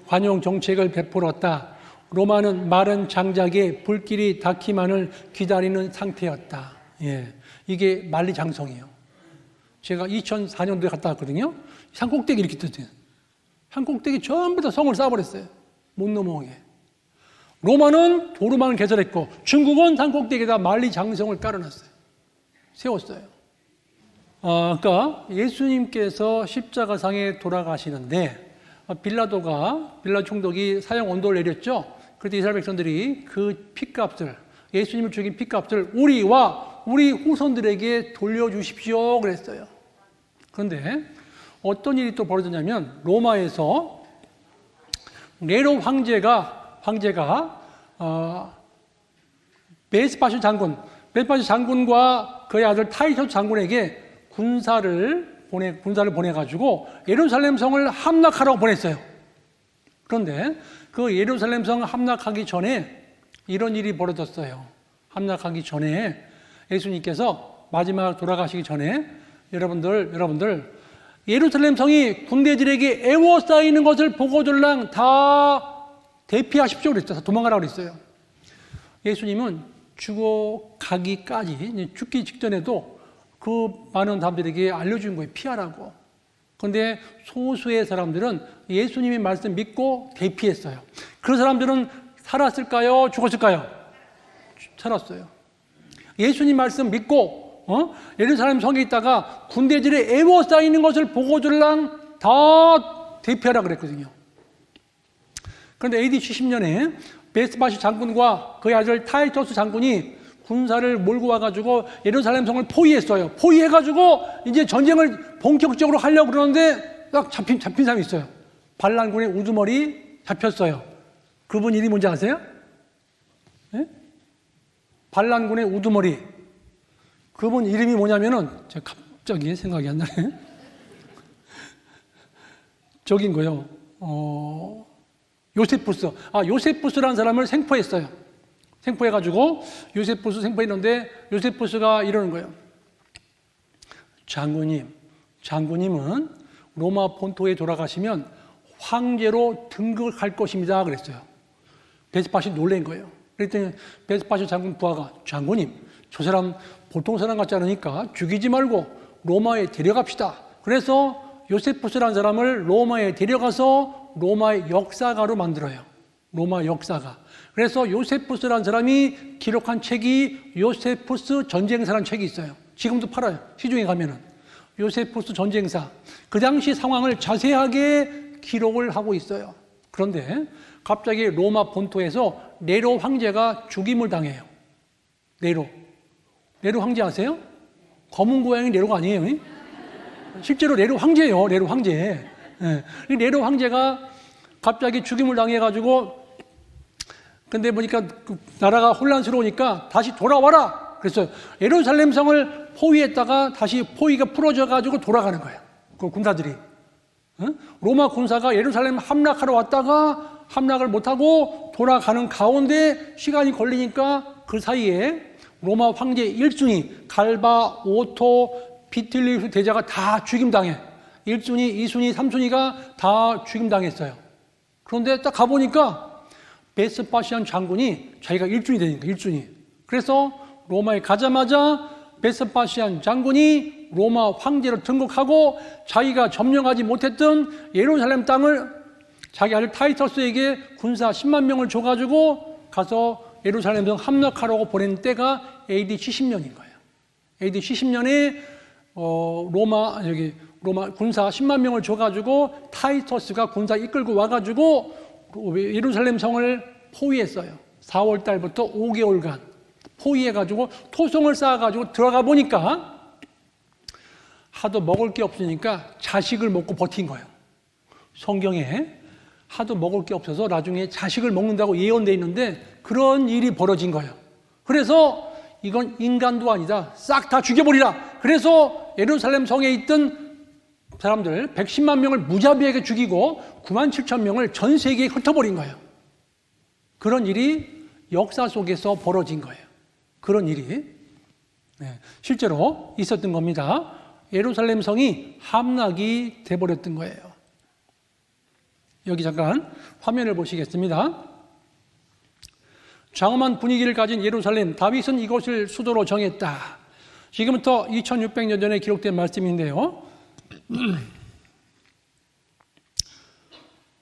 관용 정책을 베풀었다. 로마는 마른 장작에 불길이 닿기만을 기다리는 상태였다. 예, 이게 만리장성이에요. 제가 2004년도에 갔다 왔거든요. 산꼭대기 이렇게 떴어요. 산꼭대기 전부 다 성을 쌓아버렸어요. 못 넘어오게. 로마는 도로망을 개설했고 중국은 산꼭대기에다 만리장성을 깔아놨어요. 세웠어요. 그러니까 예수님께서 십자가상에 돌아가시는데 빌라도 총독이 사형 언도를 내렸죠. 그때 이스라엘 백성들이 그 핏값을, 예수님을 죽인 핏값을 우리와 우리 후손들에게 돌려주십시오 그랬어요. 그런데 어떤 일이 또 벌어졌냐면 로마에서 네로 황제가 베스파시 장군과 그의 아들 타이터스 장군에게 군사를 보내가지고 예루살렘 성을 함락하라고 보냈어요. 그런데 그 예루살렘 성 함락하기 전에 이런 일이 벌어졌어요. 함락하기 전에 예수님께서 마지막 돌아가시기 전에 여러분들 예루살렘 성이 군대들에게 애워싸이는 것을 보고들랑 다 대피하십시오 그랬어요. 도망가라고 그랬어요. 예수님은 죽어가기까지, 죽기 직전에도 그 많은 사람들에게 알려준 거예요. 피하라고. 그런데 소수의 사람들은 예수님의 말씀 믿고 대피했어요. 그 사람들은 살았을까요? 죽었을까요? 살았어요. 예수님 말씀 믿고 예루살렘 성에 있다가 군대들이 애워싸이는 것을 보고들랑 다 대피하라 그랬거든요. 그런데 AD 70년에 베스바시 장군과 그의 아들 타이터스 장군이 군사를 몰고 와가지고 예루살렘 성을 포위했어요. 포위해가지고 이제 전쟁을 본격적으로 하려고 그러는데 딱 잡힌 사람이 있어요. 반란군의 우두머리 잡혔어요. 그분 이름이 뭔지 아세요? 네? 반란군의 우두머리. 그분 이름이 뭐냐면은 제가 갑자기 생각이 안 나네. 저긴 거요. 요세푸스. 요세푸스라는 사람을 생포했어요. 생포해가지고 요세푸스 생포했는데 요세푸스가 이러는 거예요. 장군님은 로마 본토에 돌아가시면 황제로 등극할 것입니다. 그랬어요. 베스파시 놀란 거예요. 그랬더니 베스파시 장군 부하가 장군님, 저 사람 보통 사람 같지 않으니까 죽이지 말고 로마에 데려갑시다. 그래서 요세푸스라는 사람을 로마에 데려가서 로마의 역사가로 만들어요. 로마 역사가. 그래서 요세푸스라는 사람이 기록한 책이 요세푸스 전쟁사라는 책이 있어요. 지금도 팔아요. 시중에 가면은. 요세푸스 전쟁사. 그 당시 상황을 자세하게 기록을 하고 있어요. 그런데 갑자기 로마 본토에서 네로 황제가 죽임을 당해요. 네로 황제 아세요? 검은 고양이 네로가 아니에요. 실제로 네로 황제예요. 네로 황제. 네. 네로 황제가 갑자기 죽임을 당해가지고 근데 보니까 그 나라가 혼란스러우니까 다시 돌아와라. 그래서 예루살렘 성을 포위했다가 다시 포위가 풀어져가지고 돌아가는 거예요. 그 군사들이. 로마 군사가 예루살렘 함락하러 왔다가 함락을 못하고 돌아가는 가운데 시간이 걸리니까 그 사이에 로마 황제 1순위 갈바, 오토, 비틀리우스 대자가 다 죽임당해. 1순위, 2순위, 3순위가 다 죽임당했어요. 그런데 딱 가보니까 베스파시안 장군이 자기가 1순위 되니까 1순위. 그래서 로마에 가자마자 베스파시안 장군이 로마 황제로 등극하고 자기가 점령하지 못했던 예루살렘 땅을 자기 아들 타이터스에게 군사 10만 명을 줘가지고 가서 예루살렘 성 함락하라고 보낸 때가 AD 70년인 거예요. AD 70년에 로마 군사 10만 명을 줘가지고 타이터스가 군사 이끌고 와가지고 예루살렘 성을 포위했어요. 4월 달부터 5개월간 포위해가지고 토성을 쌓아가지고 들어가 보니까 하도 먹을 게 없으니까 자식을 먹고 버틴 거예요. 성경에 하도 먹을 게 없어서 나중에 자식을 먹는다고 예언되어 있는데 그런 일이 벌어진 거예요. 그래서 이건 인간도 아니다. 싹 다 죽여버리라. 그래서 예루살렘 성에 있던 사람들 110만 명을 무자비하게 죽이고 9만 7천 명을 전 세계에 흩어버린 거예요. 그런 일이 역사 속에서 벌어진 거예요. 그런 일이 실제로 있었던 겁니다. 예루살렘 성이 함락이 돼버렸던 거예요. 여기 잠깐 화면을 보시겠습니다. 장엄한 분위기를 가진 예루살렘, 다윗은 이곳을 수도로 정했다. 지금부터 2600년 전에 기록된 말씀인데요.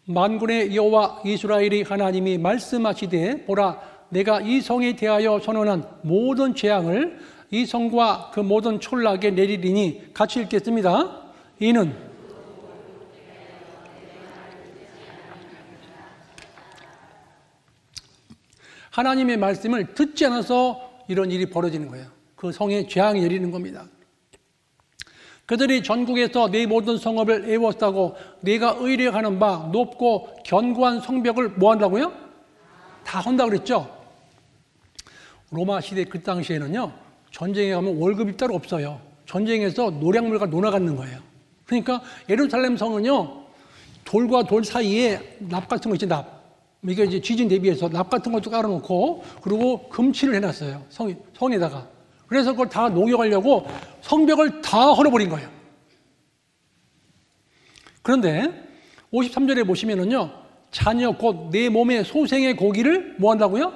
만군의 여호와 이스라엘의 하나님이 말씀하시되 보라 내가 이 성에 대하여 선언한 모든 재앙을 이 성과 그 모든 촌락에 내리리니 같이 읽겠습니다. 이는 하나님의 말씀을 듣지 않아서 이런 일이 벌어지는 거예요. 그 성에 재앙이 내리는 겁니다. 그들이 전국에서 내 모든 성읍을 애웠다고 내가 의뢰하는 바 높고 견고한 성벽을 뭐 한다고요? 다 한다고 그랬죠? 로마 시대 그 당시에는요, 전쟁에 가면 월급이 따로 없어요. 전쟁에서 노량물과 놀아가는 거예요. 그러니까 예루살렘 성은요, 돌과 돌 사이에 납 같은 거 있지, 납. 이게 이제 지진 대비해서 납 같은 것도 깔아놓고, 그리고 금치를 해놨어요. 성에다가. 그래서 그걸 다 녹여가려고 성벽을 다 헐어버린 거예요. 그런데 53절에 보시면은요, 자녀 곧 내 몸의 소생의 고기를 뭐 한다고요?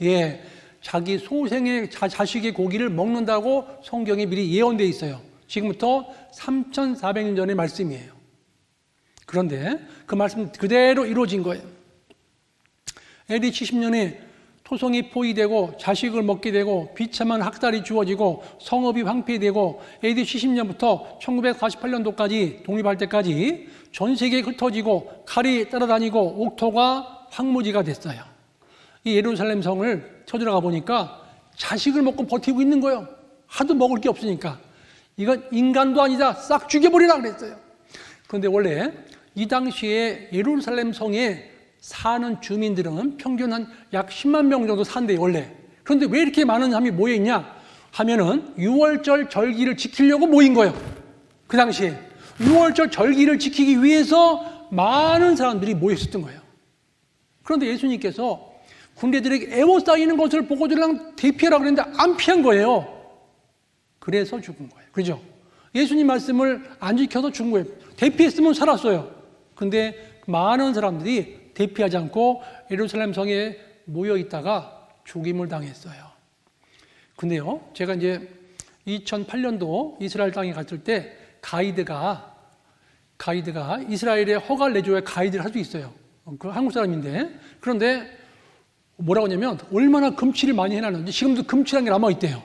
예, 자기 소생의 자식의 고기를 먹는다고 성경에 미리 예언되어 있어요. 지금부터 3400년 전의 말씀이에요. 그런데 그 말씀 그대로 이루어진 거예요. AD 70년에 토성이 포위되고 자식을 먹게 되고 비참한 학살이 주어지고 성읍이 황폐되고 AD 70년부터 1948년도까지 독립할 때까지 전 세계에 흩어지고 칼이 따라다니고 옥토가 황무지가 됐어요. 이 예루살렘 성을 쳐들어가 보니까 자식을 먹고 버티고 있는 거예요. 하도 먹을 게 없으니까. 이건 인간도 아니다. 싹 죽여버리라 그랬어요. 그런데 원래 이 당시에 예루살렘 성에 사는 주민들은 평균 한 약 10만 명 정도 산대요, 원래. 그런데 왜 이렇게 많은 사람이 모여있냐 하면은 6월절 절기를 지키려고 모인 거예요. 그 당시에 6월절 절기를 지키기 위해서 많은 사람들이 모였었던 거예요. 그런데 예수님께서 군대들에게 에워싸이는 것을 보고 들랑 대피하라고 그랬는데 안 피한 거예요. 그래서 죽은 거예요. 그죠? 예수님 말씀을 안 지켜서 죽은 거예요. 대피했으면 살았어요. 근데 많은 사람들이 대피하지 않고 예루살렘 성에 모여 있다가 죽임을 당했어요. 근데요, 제가 이제 2008년도 이스라엘 땅에 갔을 때 가이드가 이스라엘에 허가를 내줘야 가이드를 할 수 있어요. 그 한국 사람인데. 그런데 뭐라고 하냐면 얼마나 금치를 많이 해놨는지 지금도 금치라는 게 남아있대요.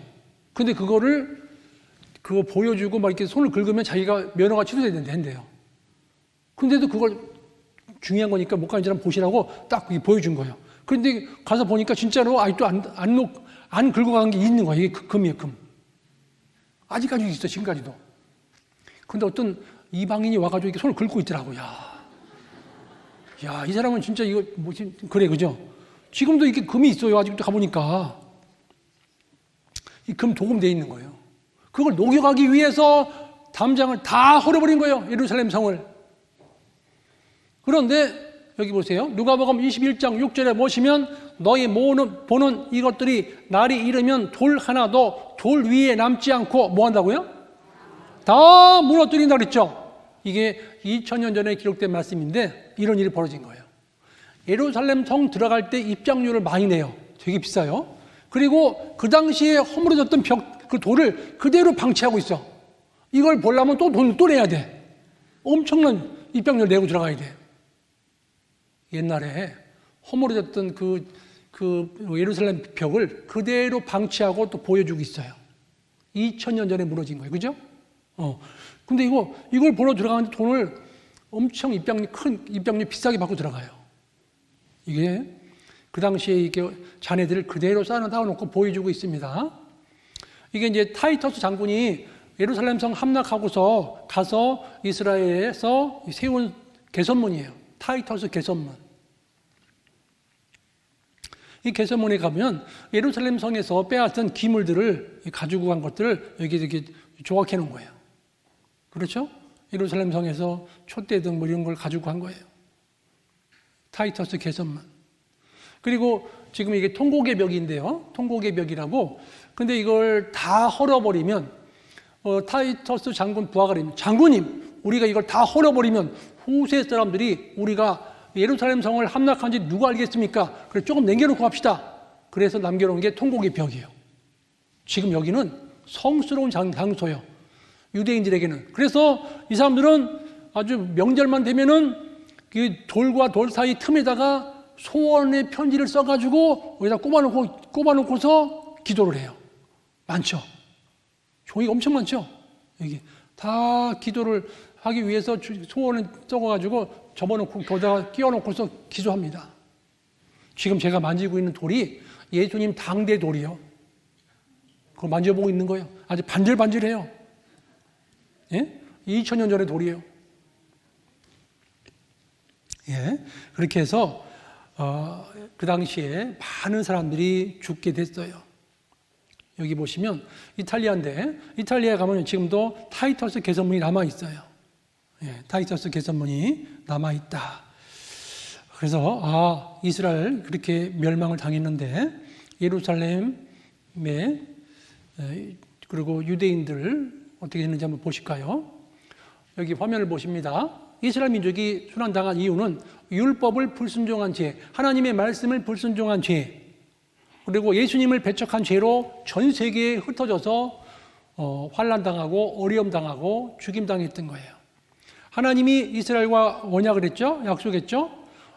근데 그거 보여주고 막 이렇게 손을 긁으면 자기가 면허가 취소된대요. 근데도 그걸 중요한 거니까 못 가는 사람 보시라고 딱 보여준 거예요. 그런데 가서 보니까 진짜로 아직도 안 긁고 간 게 있는 거예요. 이게 금이에요, 금. 아직까지도 있어, 지금까지도. 근데 어떤 이방인이 와가지고 이렇게 손을 긁고 있더라고요. 야, 이 사람은 진짜 이거 뭐지? 그래, 그죠? 지금도 이렇게 금이 있어요. 아직도 가보니까. 이 금 도금되어 있는 거예요. 그걸 녹여가기 위해서 담장을 다 헐어버린 거예요. 예루살렘 성을. 그런데 여기 보세요. 누가복음 21장 6절에 보시면 너희 보는 이것들이 날이 이르면 돌 하나도 돌 위에 남지 않고 뭐 한다고요? 다 무너뜨린다 그랬죠. 이게 2000년 전에 기록된 말씀인데 이런 일이 벌어진 거예요. 예루살렘 성 들어갈 때 입장료를 많이 내요. 되게 비싸요. 그리고 그 당시에 허물어졌던 그 돌을 그대로 방치하고 있어. 이걸 보려면 또 돈을 또 내야 돼. 엄청난 입장료를 내고 들어가야 돼. 옛날에 허물어졌던 그 예루살렘 벽을 그대로 방치하고 또 보여주고 있어요. 2000년 전에 무너진 거예요. 그죠? 근데 이걸 보러 들어가는데 돈을 엄청 큰 입장료 비싸게 받고 들어가요. 이게 그 당시에 이게 자네들을 그대로 쌓아놓고 보여주고 있습니다. 이게 이제 타이터스 장군이 예루살렘 성 함락하고서 가서 이스라엘에서 세운 개선문이에요. 타이터스 개선문. 이 개선문에 가면 예루살렘 성에서 빼앗은 기물들을 가지고 간 것들을 여기 이렇게 조각해 놓은 거예요. 그렇죠? 예루살렘 성에서 촛대 등 뭐 이런 걸 가지고 간 거예요. 타이터스 개선문. 그리고 지금 이게 통곡의 벽인데요. 통곡의 벽이라고. 근데 이걸 다 헐어버리면 타이터스 장군 부하가 그러면 장군님, 우리가 이걸 다 헐어버리면 후세 사람들이 우리가 예루살렘 성을 함락한 지 누가 알겠습니까? 그래서 조금 남겨놓고 합시다. 그래서 남겨놓은 게 통곡의 벽이에요. 지금 여기는 성스러운 장소예요. 유대인들에게는. 그래서 이 사람들은 아주 명절만 되면은 그 돌과 돌 사이 틈에다가 소원의 편지를 써가지고 여기다 꼽아놓고서 기도를 해요. 많죠. 종이가 엄청 많죠. 여기 다 기도를 하기 위해서 소원을 써가지고 접어놓고 거기다가 끼워놓고서 기도합니다. 지금 제가 만지고 있는 돌이 예수님 당대 돌이요. 그걸 만져보고 있는 거예요. 아주 반질반질해요. 예? 2000년 전의 돌이에요. 예, 그렇게 해서 그 당시에 많은 사람들이 죽게 됐어요. 여기 보시면 이탈리아인데 이탈리아에 가면 지금도 타이터스 개선문이 남아 있어요. 예, 타이터스 개선문이 남아 있다. 그래서 이스라엘 그렇게 멸망을 당했는데 예루살렘에 그리고 유대인들 어떻게 됐는지 한번 보실까요? 여기 화면을 보십니다. 이스라엘 민족이 순환당한 이유는 율법을 불순종한 죄, 하나님의 말씀을 불순종한 죄, 그리고 예수님을 배척한 죄로 전 세계에 흩어져서 환난당하고 어려움당하고 죽임당했던 거예요. 하나님이 이스라엘과 언약을 했죠. 약속했죠.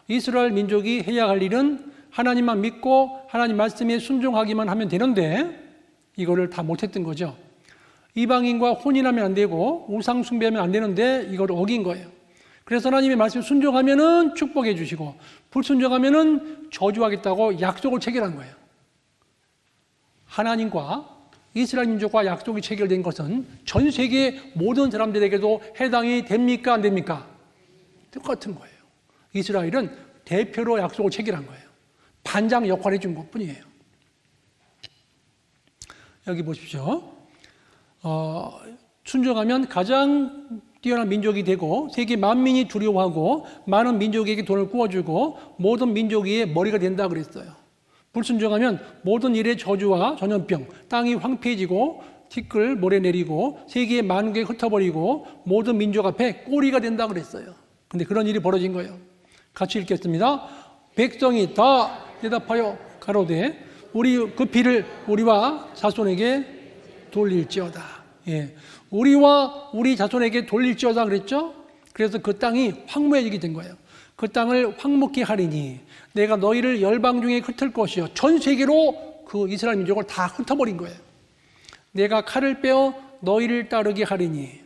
이스라엘 민족이 해야 할 일은 하나님만 믿고 하나님 말씀에 순종하기만 하면 되는데 이거를 다 못했던 거죠. 이방인과 혼인하면 안 되고 우상 숭배하면 안 되는데 이걸 어긴 거예요. 그래서 하나님의 말씀에 순종하면은 축복해 주시고 불순종하면은 저주하겠다고 약속을 체결한 거예요. 하나님과 이스라엘 민족과 약속이 체결된 것은 전 세계 모든 사람들에게도 해당이 됩니까? 안 됩니까? 똑같은 거예요. 이스라엘은 대표로 약속을 체결한 거예요. 반장 역할을 해준 것뿐이에요. 여기 보십시오. 순종하면 가장 뛰어난 민족이 되고 세계 만민이 두려워하고 많은 민족에게 돈을 구워주고 모든 민족 위에 머리가 된다 그랬어요. 불순종하면 모든 일의 저주와 전염병, 땅이 황폐해지고 티끌 모래 내리고 세계의 만국에 흩어버리고 모든 민족 앞에 꼬리가 된다 그랬어요. 근데 그런 일이 벌어진 거예요. 같이 읽겠습니다. 백성이 다 대답하여 가로되 우리 그 피를 우리와 자손에게 돌릴지어다. 예, 우리와 우리 자손에게 돌릴지어다 그랬죠. 그래서 그 땅이 황무해지게 된 거예요. 그 땅을 황무케 하리니 내가 너희를 열방 중에 흩을 것이요. 전 세계로 그 이스라엘 민족을 다 흩어버린 거예요. 내가 칼을 빼어 너희를 따르게 하리니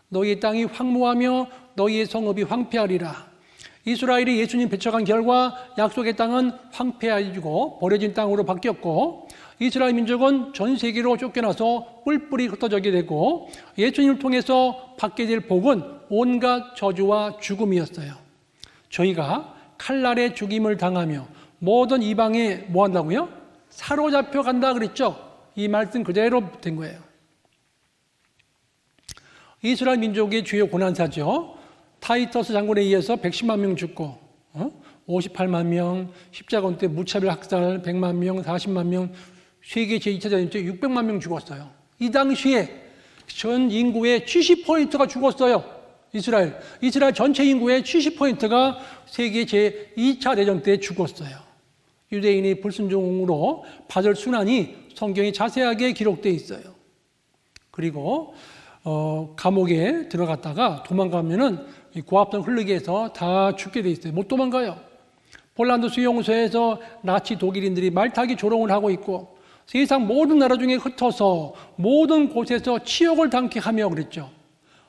너희의 땅이 황무하며 너희의 성읍이 황폐하리라. 이스라엘이 예수님 배척한 결과 약속의 땅은 황폐해지고 버려진 땅으로 바뀌었고 이스라엘 민족은 전 세계로 쫓겨나서 뿔뿔이 흩어지게 되고 예수님을 통해서 받게 될 복은 온갖 저주와 죽음이었어요. 저희가 칼날에 죽임을 당하며 모든 이방에 뭐 한다고요? 사로잡혀 간다 그랬죠. 이 말씀 그대로 된 거예요. 이스라엘 민족의 주요 고난사죠. 타이터스 장군에 의해서 110만 명 죽고 58만 명, 십자군 때 무차별 학살 100만 명, 40만 명, 세계 제2차 대전 때 600만 명 죽었어요. 이 당시에 전 인구의 70%가 죽었어요. 이스라엘 전체 인구의 70%가 세계 제2차 대전 때 죽었어요. 유대인의 불순종으로 받을 순환이 성경에 자세하게 기록되어 있어요. 그리고 감옥에 들어갔다가 도망가면은 고압선 흐르게 해서 다 죽게 돼 있어요. 못 도망가요. 폴란드 수용소에서 나치 독일인들이 말타기 조롱을 하고 있고 세상 모든 나라 중에 흩어서 모든 곳에서 치욕을 당케 하며 그랬죠.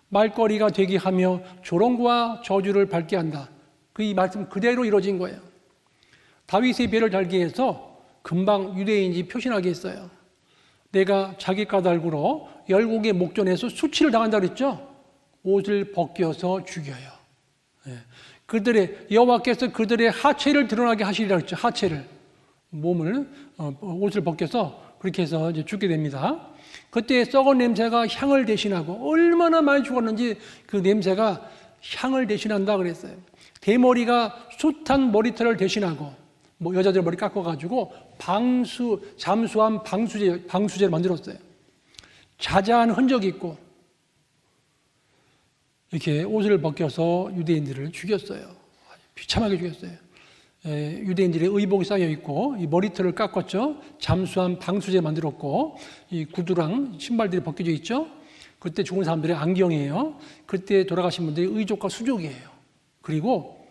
말거리가 되게 하며 조롱과 저주를 밟게 한다. 이 말씀 그대로 이루어진 거예요. 다윗의 배를 달게 해서 금방 유대인인지 표신하게 했어요. 내가 자기 까닭으로 열국의 목전에서 수치를 당한다 그랬죠. 옷을 벗겨서 죽여요. 그들의 여호와께서 그들의 하체를 드러나게 하시리라 했죠. 하체를 몸을 옷을 벗겨서 그렇게 해서 이제 죽게 됩니다. 그때 썩은 냄새가 향을 대신하고 얼마나 많이 죽었는지 그 냄새가 향을 대신한다 그랬어요. 대머리가 숱한 머리털을 대신하고 뭐 여자들 머리 깎아가지고 잠수함 방수제를 만들었어요. 자자한 흔적이 있고 이렇게 옷을 벗겨서 유대인들을 죽였어요. 비참하게 죽였어요. 유대인들의 의복이 쌓여 있고 이 머리털을 깎았죠. 잠수함 방수제 만들었고 이 구두랑 신발들이 벗겨져 있죠. 그때 죽은 사람들의 안경이에요. 그때 돌아가신 분들이 의족과 수족이에요. 그리고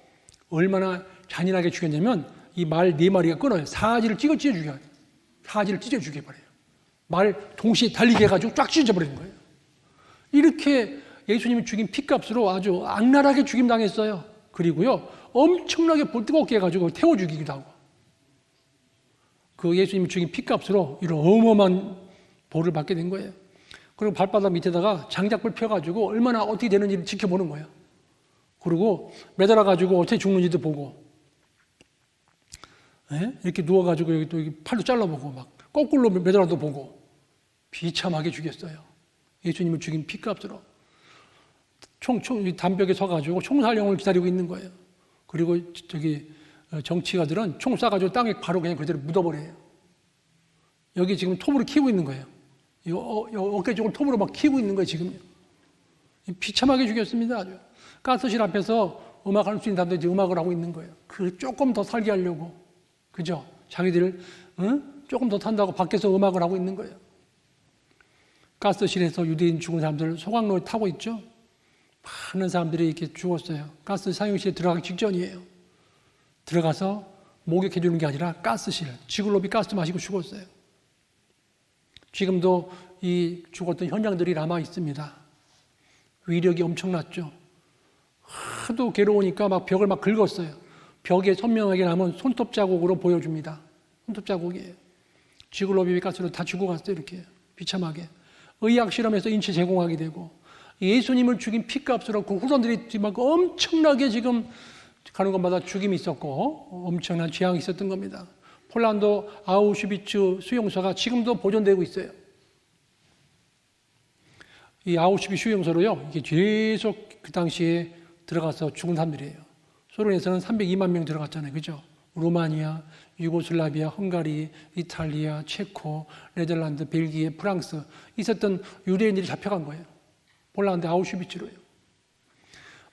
얼마나 잔인하게 죽였냐면 이 말 4마리가 끊어요. 사지를 찢어 죽여요. 사지를 찢어 죽여버려요. 말 동시에 달리게 해가지고 쫙 찢어버리는 거예요. 이렇게 예수님이 죽인 피값으로 아주 악랄하게 죽임당했어요. 그리고요, 엄청나게 불 뜨겁게 해가지고 태워 죽이기도 하고. 그 예수님이 죽인 피값으로 이런 어마어마한 벌을 받게 된 거예요. 그리고 발바닥 밑에다가 장작불 펴가지고 얼마나 어떻게 되는지를 지켜보는 거예요. 그리고 매달아가지고 어떻게 죽는지도 보고. 이렇게 누워가지고 여기 또 팔도 잘라보고 막 거꾸로 매달아도 보고. 비참하게 죽였어요. 예수님을 죽인 피값으로. 담벽에 서가지고 총살령을 기다리고 있는 거예요. 그리고 정치가들은 총 쏴가지고 땅에 바로 그냥 그대로 묻어버려요. 여기 지금 톱으로 키우고 있는 거예요. 어깨 쪽을 톱으로 막 키우고 있는 거예요, 지금. 비참하게 죽였습니다, 아주. 가스실 앞에서 음악할 수 있는 사람들이 음악을 하고 있는 거예요. 그 조금 더 살게 하려고. 그죠? 자기들, 조금 더 탄다고 밖에서 음악을 하고 있는 거예요. 가스실에서 유대인 죽은 사람들 소각로에 타고 있죠? 많은 사람들이 이렇게 죽었어요. 가스 사용실에 들어가기 직전이에요. 들어가서 목욕해 주는 게 아니라 가스실, 지글로비 가스 마시고 죽었어요. 지금도 이 죽었던 현장들이 남아 있습니다. 위력이 엄청났죠. 하도 괴로우니까 막 벽을 막 긁었어요. 벽에 선명하게 남은 손톱 자국으로 보여줍니다. 손톱 자국이에요. 지글로비 가스로 다 죽어갔어요. 이렇게 비참하게. 의학 실험에서 인체 제공하게 되고 예수님을 죽인 피값으로 그 후손들이 막 엄청나게 지금 가는 곳마다 죽임이 있었고 엄청난 재앙이 있었던 겁니다. 폴란드 아우슈비츠 수용소가 지금도 보존되고 있어요. 이 아우슈비츠 수용소로요, 이게 계속 그 당시에 들어가서 죽은 사람들이에요. 소련에서는 302만 명 들어갔잖아요. 그죠? 루마니아, 유고슬라비아, 헝가리, 이탈리아, 체코, 네덜란드, 벨기에, 프랑스 있었던 유대인들이 잡혀간 거예요. 폴란드 아우슈비츠로요.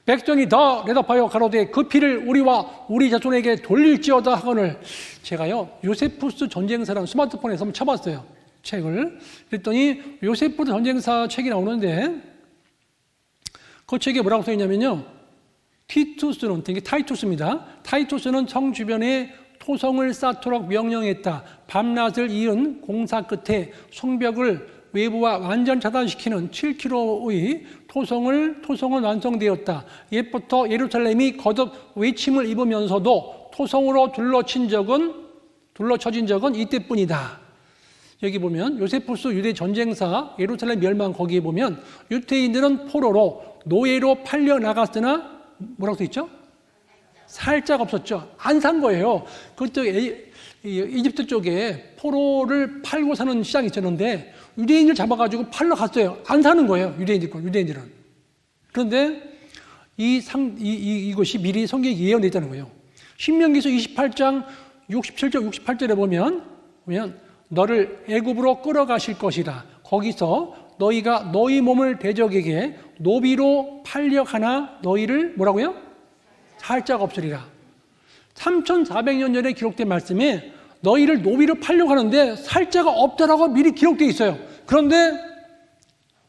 백성이 다 대답하여 가로되 그 피를 우리와 우리 자손에게 돌릴지어다 하거늘. 제가요, 요세푸스 전쟁사라는 스마트폰에서 한번 쳐봤어요. 책을. 그랬더니 요세푸스 전쟁사 책이 나오는데 그 책에 뭐라고 써있냐면요, 티투스는, 이게 타이투스입니다. 타이투스는 성 주변에 토성을 쌓도록 명령했다. 밤낮을 이은 공사 끝에 성벽을 외부와 완전 차단시키는 7km의 토성은 완성되었다. 옛부터 예루살렘이 거듭 외침을 입으면서도 토성으로 둘러쳐진 적은 이때뿐이다. 여기 보면 요세푸스 유대 전쟁사 예루살렘 멸망, 거기에 보면 유대인들은 포로로 노예로 팔려 나갔으나 뭐라고 써 있죠? 살짝 없었죠. 안 산 거예요. 그때 이집트 쪽에 포로를 팔고 사는 시장이 있었는데 유대인을 잡아가지고 팔러 갔어요. 안 사는 거예요. 유대인들은. 그런데 이것이 미리 성경에 예언되어 있다는 거예요. 신명기서 28장 67절 68절에 보면 너를 애굽으로 끌어가실 것이라. 거기서 너희가 너희 몸을 대적에게 노비로 팔려가나 너희를 뭐라고요? 살짝 없으리라. 3,400년 전에 기록된 말씀에 너희를 노비로 팔려고 하는데 살자가 없다라고 미리 기록되어 있어요. 그런데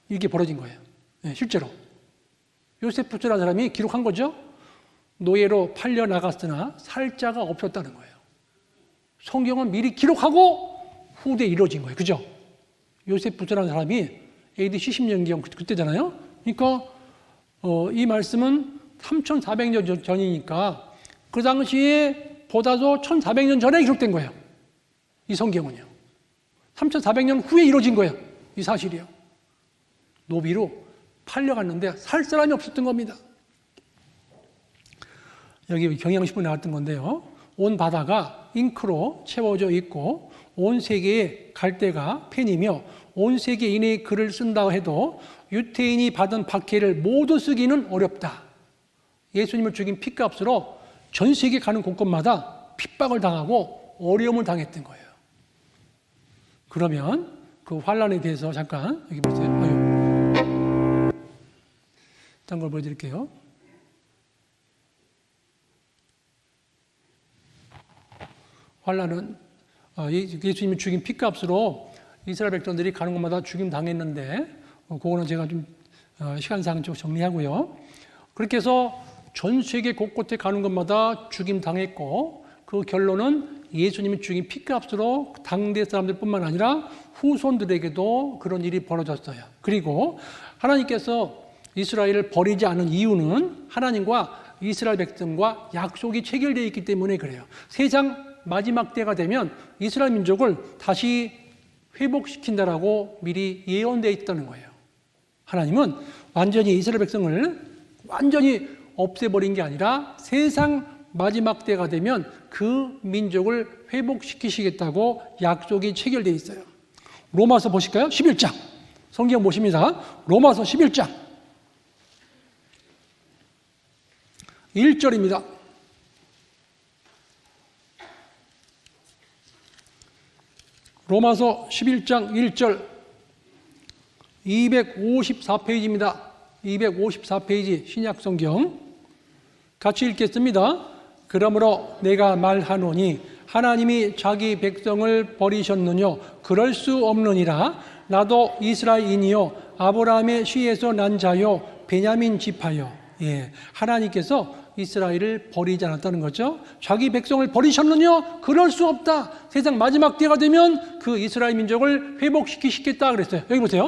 이게 벌어진 거예요. 네, 실제로. 요세푸스라는 사람이 기록한 거죠. 노예로 팔려 나갔으나 살자가 없었다는 거예요. 성경은 미리 기록하고 후대에 이루어진 거예요. 그죠? 요세푸스라는 사람이 AD 70년경 그때잖아요. 그러니까 이 말씀은 3,400년 전이니까 그 당시에 보다도 1,400년 전에 기록된 거예요. 이 성경은요. 3,400년 후에 이루어진 거예요. 이 사실이요. 노비로 팔려갔는데 살 사람이 없었던 겁니다. 여기 경향신문에 나왔던 건데요. 온 바다가 잉크로 채워져 있고 온 세계에 갈대가 펜이며 온 세계인의 글을 쓴다 해도 유태인이 받은 박해를 모두 쓰기는 어렵다. 예수님을 죽인 피값으로 전 세계 가는 곳곳마다 핍박을 당하고 어려움을 당했던 거예요. 그러면 그 환란에 대해서 잠깐 여기 보세요. 딴 걸 보여드릴게요. 환란은 예수님이 죽인 피값으로 이스라엘 백성들이 가는 곳마다 죽임 당했는데 그거는 제가 좀 시간상 좀 정리하고요. 그렇게 해서 전 세계 곳곳에 가는 곳마다 죽임 당했고 그 결론은 예수님이 죽인 피값으로 당대 사람들뿐만 아니라 후손들에게도 그런 일이 벌어졌어요. 그리고 하나님께서 이스라엘을 버리지 않은 이유는 하나님과 이스라엘 백성과 약속이 체결되어 있기 때문에 그래요. 세상 마지막 때가 되면 이스라엘 민족을 다시 회복시킨다라고 미리 예언되어 있다는 거예요. 하나님은 완전히 이스라엘 백성을 완전히 없애버린 게 아니라 세상 마지막 때가 되면 그 민족을 회복시키시겠다고 약속이 체결되어 있어요. 로마서 보실까요? 11장. 성경 보십니다. 로마서 11장. 1절입니다. 로마서 11장 1절 254페이지입니다. 254페이지 신약성경 같이 읽겠습니다. 그러므로 내가 말하노니 하나님이 자기 백성을 버리셨느뇨? 그럴 수 없느니라. 나도 이스라엘인이요 아브라함의 씨에서 난 자요 베냐민 지파요. 예, 하나님께서 이스라엘을 버리지 않았다는 거죠. 자기 백성을 버리셨느냐? 그럴 수 없다. 세상 마지막 때가 되면 그 이스라엘 민족을 회복시키시겠다 그랬어요. 여기 보세요.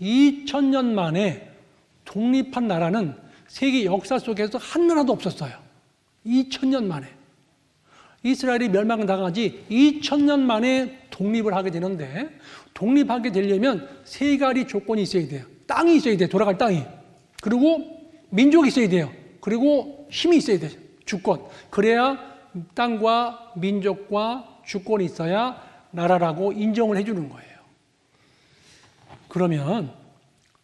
2000년 만에 독립한 나라는 세계 역사 속에서 한 나라도 없었어요. 2000년 만에. 이스라엘이 멸망당한 지 2000년 만에 독립을 하게 되는데 독립하게 되려면 세 가지 조건이 있어야 돼요. 땅이 있어야 돼. 돌아갈 땅이. 그리고 민족이 있어야 돼요. 그리고 힘이 있어야 돼요. 주권. 그래야 땅과 민족과 주권이 있어야 나라라고 인정을 해주는 거예요. 그러면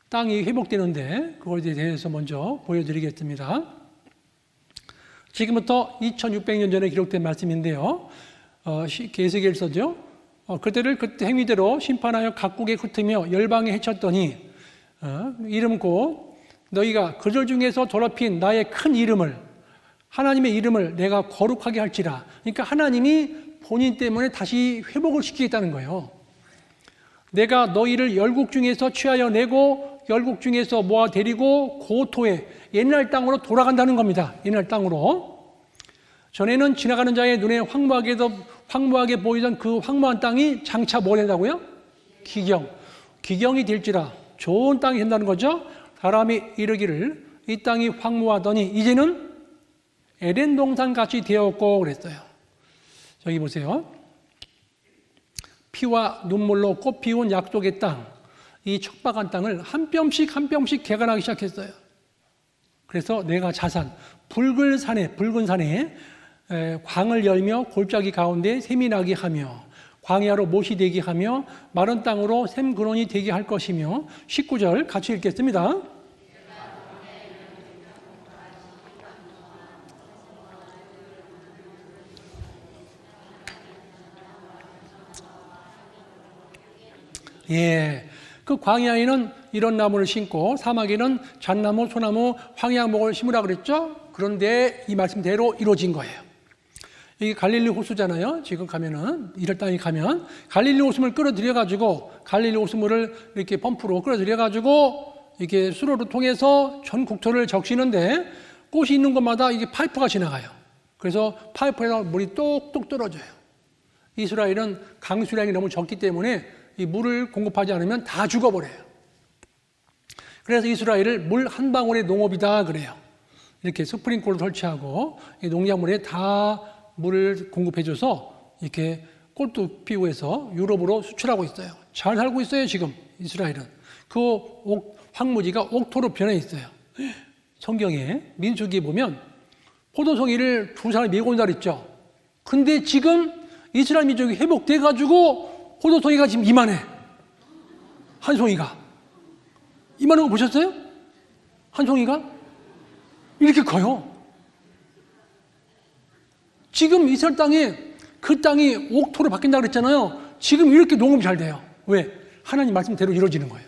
땅이 회복되는데 그거에 대해서 먼저 보여드리겠습니다. 지금부터 2600년 전에 기록된 말씀인데요. 계시록서죠. 그때를 그때 행위대로 심판하여 각국에 흩으며 열방에 해쳤더니 이름 곧 너희가 그들 중에서 더럽힌 나의 큰 이름을 하나님의 이름을 내가 거룩하게 할지라. 그러니까 하나님이 본인 때문에 다시 회복을 시키겠다는 거예요. 내가 너희를 열국 중에서 취하여 내고 열국 중에서 모아 데리고 고토에 옛날 땅으로 돌아간다는 겁니다. 옛날 땅으로. 전에는 지나가는 자의 눈에 황무하게 보이던 그 황무한 땅이 장차 뭐 된다고요? 기경이 될지라. 좋은 땅이 된다는 거죠. 사람이 이르기를 이 땅이 황무하더니 이제는 에덴 동산 같이 되었고 그랬어요. 저기 보세요. 피와 눈물로 꽃 피운 약속의 땅, 이 척박한 땅을 한 뼘씩 개간하기 시작했어요. 그래서 내가 자산, 붉은 산에 광을 열며 골짜기 가운데 샘이 나게 하며 광야로 못이 되게 하며 마른 땅으로 샘 근원이 되게 할 것이며 19절 같이 읽겠습니다. 예, 그 광야에는 이런 나무를 심고 사막에는 잣나무, 소나무, 황야목을 심으라 그랬죠. 그런데 이 말씀대로 이루어진 거예요. 이게 갈릴리 호수잖아요. 지금 가면은 이럴 땅에 가면 갈릴리 호수물 끌어들여 가지고 갈릴리 호수물을 이렇게 펌프로 끌어들여 가지고 이렇게 수로를 통해서 전 국토를 적시는데 꽃이 있는 곳마다 이게 파이프가 지나가요. 그래서 파이프에서 물이 똑똑 떨어져요. 이스라엘은 강수량이 너무 적기 때문에 이 물을 공급하지 않으면 다 죽어버려요. 그래서 이스라엘을 물 한 방울의 농업이다 그래요. 이렇게 스프링클러를 설치하고 이 농작물에 다 물을 공급해줘서 이렇게 꽃도 피우고 해서 유럽으로 수출하고 있어요. 잘 살고 있어요 지금 이스라엘은. 그 황무지가 옥토로 변해 있어요. 성경에 민수기에 보면 포도송이를 두 사람이 메고 온다 그랬죠. 근데 지금 이스라엘 민족이 회복돼 가지고 포도송이가 지금 이만해. 한 송이가. 이만한 거 보셨어요? 한 송이가? 이렇게 커요. 지금 이스라엘 땅에 그 땅이 옥토로 바뀐다고 그랬잖아요. 지금 이렇게 농업이 잘 돼요. 왜? 하나님 말씀대로 이루어지는 거예요.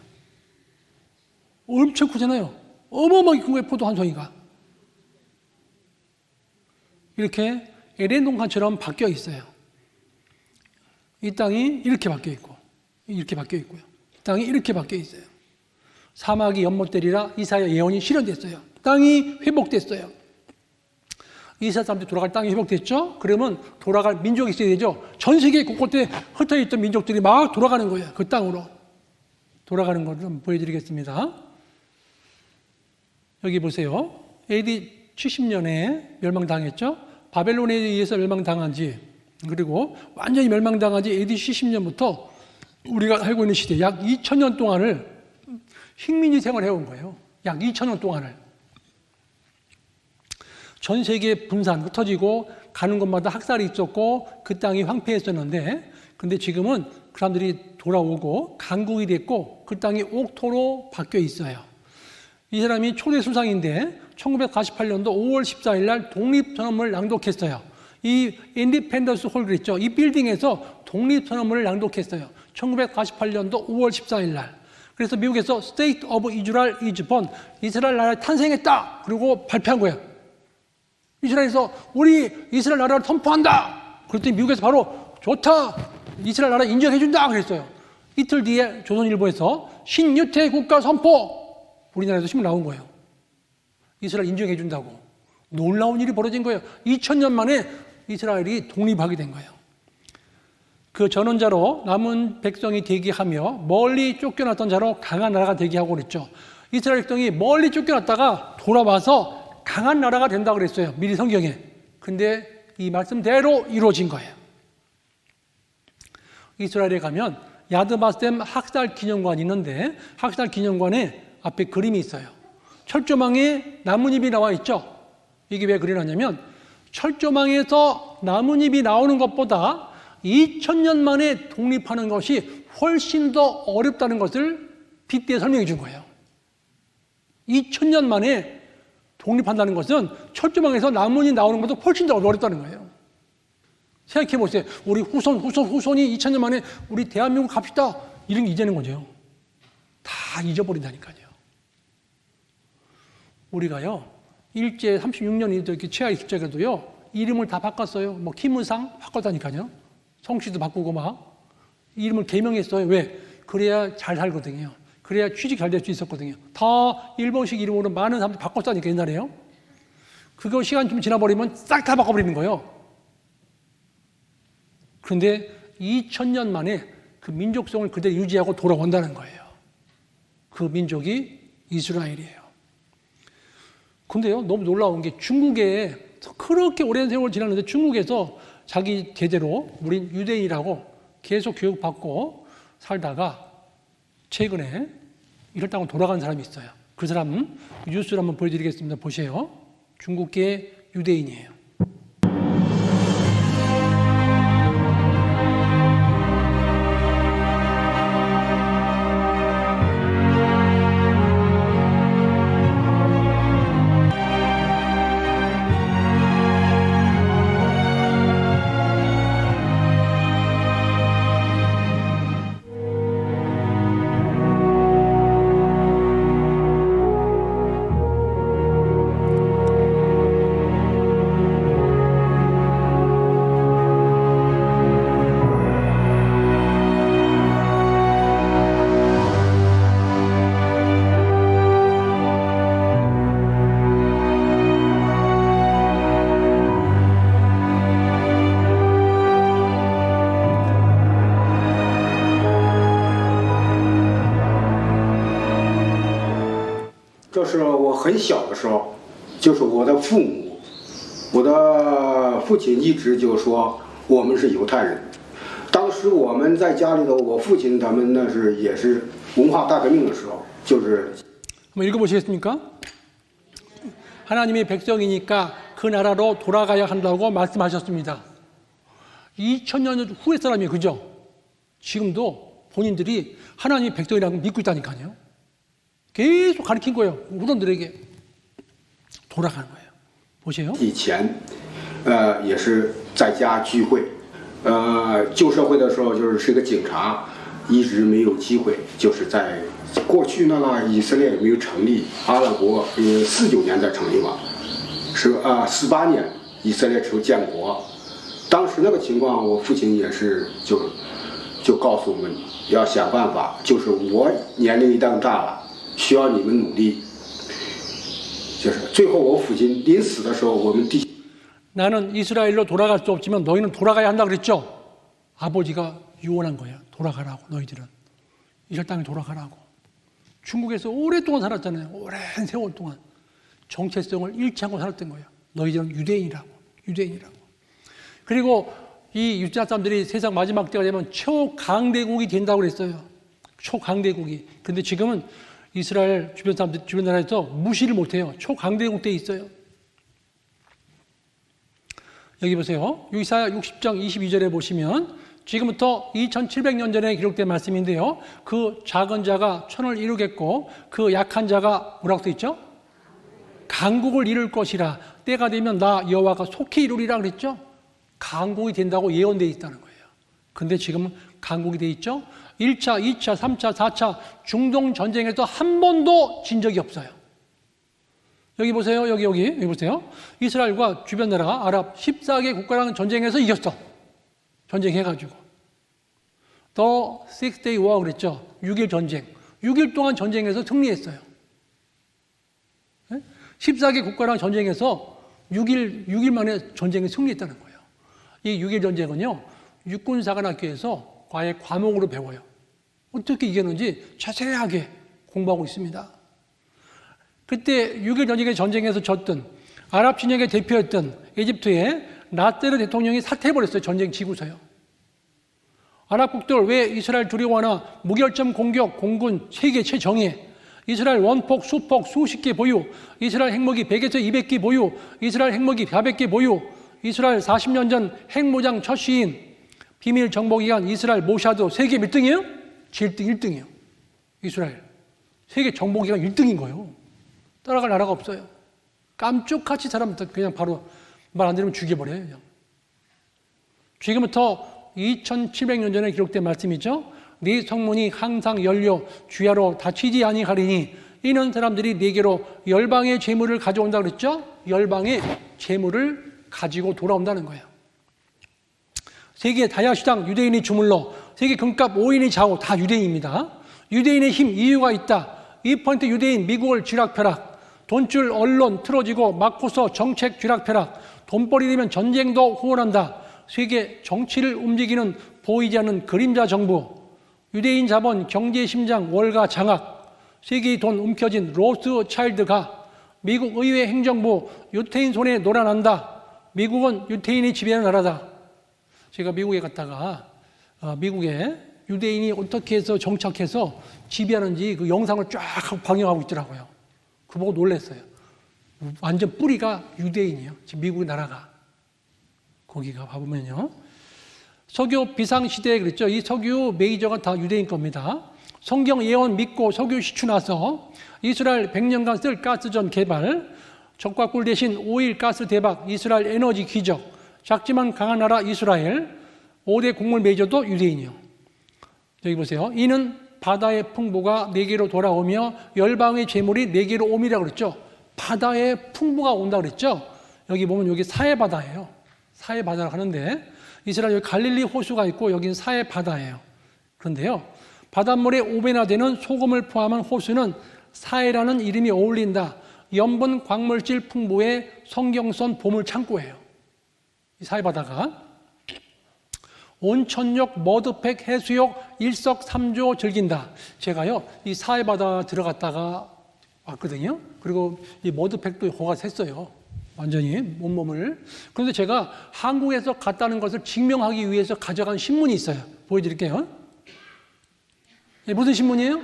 엄청 크잖아요. 어마어마하게 큰 거예요. 포도 한 송이가. 이렇게 에덴 동산처럼 바뀌어 있어요. 이 땅이 이렇게 바뀌어 있고 이렇게 바뀌어 있고요. 이 땅이 이렇게 바뀌어 있어요. 사막이 연못되리라 이사야 예언이 실현됐어요. 땅이 회복됐어요. 이스라엘 사람들이 돌아갈 땅이 회복됐죠? 그러면 돌아갈 민족이 있어야 되죠. 전 세계 곳곳에 흩어있던 민족들이 막 돌아가는 거예요. 그 땅으로 돌아가는 걸 좀 보여드리겠습니다. 여기 보세요. AD 70년에 멸망당했죠. 바벨론에 의해서 멸망당한 지, 그리고 완전히 멸망당한 지 AD 70년부터 우리가 살고 있는 시대 약 2000년 동안을 식민지 생활해온 거예요. 약 2000년 동안을. 전 세계 분산, 흩어지고 가는 곳마다 학살이 있었고 그 땅이 황폐했었는데, 근데 지금은 그 사람들이 돌아오고 강국이 됐고 그 땅이 옥토로 바뀌어 있어요. 이 사람이 초대 수상인데 1948년도 5월 14일 날 독립선언문을 낭독했어요. 이 인디펜던스 홀 그랬죠. 이 빌딩에서 독립선언문을 낭독했어요. 1948년도 5월 14일 날. 그래서 미국에서 State of Israel is born, 이스라엘 나라가 탄생했다. 그리고 발표한 거예요. 이스라엘에서 우리 이스라엘 나라를 선포한다. 그랬더니 미국에서 바로 좋다. 이스라엘 나라 인정해준다. 그랬어요. 이틀 뒤에 조선일보에서 신유태 국가 선포. 우리나라에서 신문 나온 거예요. 이스라엘 인정해준다고. 놀라운 일이 벌어진 거예요. 2000년 만에 이스라엘이 독립하게 된 거예요. 그 전원자로 남은 백성이 대기하며 멀리 쫓겨났던 자로 강한 나라가 대기하고 그랬죠. 이스라엘 백성이 멀리 쫓겨났다가 돌아와서 강한 나라가 된다고 그랬어요. 미리 성경에. 근데 이 말씀대로 이루어진 거예요. 이스라엘에 가면 야드바셈 학살 기념관이 있는데 학살 기념관에 앞에 그림이 있어요. 철조망에 나뭇잎이 나와 있죠. 이게 왜 그려놨냐면 철조망에서 나뭇잎이 나오는 것보다 2000년 만에 독립하는 것이 훨씬 더 어렵다는 것을 빗대어 설명해 준 거예요. 2000년 만에 독립한다는 것은 철조망에서 나뭇잎이 나오는 것도 훨씬 더 어렵다는 거예요. 생각해 보세요. 우리 후손이 2000년 만에 우리 대한민국 갑시다. 이런 게 이제는 거죠. 다 잊어버린다니까요. 우리가요, 일제 36년이 이렇게 최하 있을 적에도요, 이름을 다 바꿨어요. 뭐, 김은상 바꿨다니까요. 성씨도 바꾸고 막, 이름을 개명했어요. 왜? 그래야 잘 살거든요. 그래야 취직 잘 될 수 있었거든요. 다 일본식 이름으로 많은 사람들이 바꿨다니까, 옛날에요. 그거 시간 좀 지나버리면 싹 다 바꿔버리는 거예요. 그런데 2000년 만에 그 민족성을 그대로 유지하고 돌아온다는 거예요. 그 민족이 이스라엘이에요. 근데요, 너무 놀라운 게 중국에 그렇게 오랜 세월 지났는데 중국에서 자기 제대로 우린 유대인이라고 계속 교육받고 살다가 최근에 이럴다고 돌아간 사람이 있어요. 그 사람은 뉴스를 한번 보여드리겠습니다. 보세요. 중국계 유대인이에요.就是我很小的时候，就是我的父母，我的父亲一直就说我们是犹太人。当时我们在家里头，我父亲他们那是也是文化大革命的时候，就是 한번 읽어보시겠습니까? 하나님의 백성이니까 그 나라로 돌아가야 한다고 말씀하셨습니다. 2000년 후의 사람이에요. 그죠? 지금도 본인들이 하나님의 백성이라고 믿고 있다니까요. 계속 가르친 거예요. 후손들에게 돌아가는 거예요. 보세요. 以前，也是在家聚会，旧社会的时候是个警察，一直没有机会，就是在过去呢，以色列也没有成立，阿拉伯49年才成立嘛，是48年以色列建国，当时那个情况，我父亲也是就告诉我们要想办法，就是我年龄一旦大了。 需要你们努力，就是最后我父亲临死的时候，我们弟 나는 이스라엘로 돌아갈 수 없지만 너희는 돌아가야 한다 그랬죠. 아버지가 유언한 거야. 돌아가라고 너희들은 이스라엘 땅에 돌아가라고. 중국에서 오랫동안 살았잖아요. 오랜 세월 동안 정체성을 잃지 않고 살았던 거야. 너희들은 유대인이라고. 그리고 이 유대 사람들이 세상 마지막 때가 되면 초강대국이 된다고 그랬어요. 초강대국이. 근데 지금은 이스라엘 주변 사람들, 주변 나라에서 무시를 못해요. 초강대국 때 있어요. 여기 보세요. 이사야 60장 22절에 보시면 지금부터 2700년 전에 기록된 말씀인데요. 그 작은 자가 천을 이루겠고 그 약한 자가 뭐라고 써 있죠? 강국을 이룰 것이라. 때가 되면 나 여호와가 속히 이루리라 그랬죠. 강국이 된다고 예언되어 있다는 거예요. 근데 지금은 강국이 되어 있죠. 1차, 2차, 3차, 4차 중동 전쟁에서 한 번도 진 적이 없어요. 여기 보세요. 여기 보세요. 이스라엘과 주변 나라 아랍 14개 국가랑 전쟁에서 이겼어. 전쟁해가지고. The Six Day War 그랬죠. 6일 전쟁. 6일 동안 전쟁에서 승리했어요. 14개 국가랑 전쟁에서 6일 만에 전쟁에 승리했다는 거예요. 이 6일 전쟁은요. 육군사관학교에서 과외 과목으로 배워요. 어떻게 이겼는지 자세하게 공부하고 있습니다. 그때 6일 전쟁에서 졌던 아랍 진영의 대표였던 에집트의 나세르 대통령이 사퇴해버렸어요. 전쟁 지구서요. 아랍 국들 왜 이스라엘 두려워하나 무결점 공격, 공군 세계 최정예. 이스라엘 원폭, 수폭, 수십 개 보유, 이스라엘 핵무기 100에서 200개 보유, 이스라엘 핵무기 400개 보유, 이스라엘 40년 전 핵무장 첫 시인, 비밀 정보기관 이스라엘 모샤드 세계 몇 등이에요? 7등, 1등이에요. 이스라엘. 세계 정보기관 1등인 거예요. 따라갈 나라가 없어요. 깜짝같이 사람부터 그냥 바로 말 안 들으면 죽여버려요. 그냥. 지금부터 2700년 전에 기록된 말씀이죠. 네 성문이 항상 열려 주야로 닫히지 아니하리니 이는 사람들이 네게로 열방의 재물을 가져온다 그랬죠. 열방의 재물을 가지고 돌아온다는 거예요. 세계 다야시당 유대인이 주물러 세계 금값 5인이 좌우 다 유대인입니다. 유대인의 힘 이유가 있다. 2% 유대인 미국을 쥐락펴락, 돈줄 언론 틀어지고 막고서 정책 쥐락펴락, 돈벌이 되면 전쟁도 후원한다. 세계 정치를 움직이는 보이지 않는 그림자 정부, 유대인 자본 경제 심장 월가 장악, 세계의 돈 움켜쥔 로스차일드가, 미국 의회 행정부 유태인 손에 놀아난다. 미국은 유태인이 지배하는 나라다. 제가 미국에 갔다가 미국에 유대인이 어떻게 해서 정착해서 지배하는지 그 영상을 쫙 방영하고 있더라고요. 그거 보고 놀랐어요. 완전 뿌리가 유대인이에요. 지금 미국의 나라가. 거기가 봐보면요. 석유 비상시대에 그랬죠. 이 석유 메이저가 다 유대인 겁니다. 성경 예언 믿고 석유 시추나서 이스라엘 100년간 쓸 가스전 개발, 적과 꿀 대신 오일 가스 대박, 이스라엘 에너지 기적, 작지만 강한 나라 이스라엘, 5대 곡물 메이저도 유대인이요. 여기 보세요. 이는 바다의 풍부가 네게로 돌아오며 열방의 재물이 네게로 옴이라고 그랬죠. 바다의 풍부가 온다 그랬죠. 여기 보면 여기 사해바다예요. 사해바다라고 하는데 이스라엘 여기 갈릴리 호수가 있고 여기는 사해바다예요. 그런데요. 바닷물의 5배나 되는 소금을 포함한 호수는 사해라는 이름이 어울린다. 염분 광물질 풍부의 성경선 보물 창고예요. 이 사해바다가 온천욕, 머드팩, 해수욕, 일석삼조 즐긴다. 제가요 이 사해바다 들어갔다가 왔거든요. 그리고 이 머드팩도 호가 샜어요. 완전히 온몸을. 그런데 제가 한국에서 갔다는 것을 증명하기 위해서 가져간 신문이 있어요. 보여드릴게요. 무슨 신문이에요?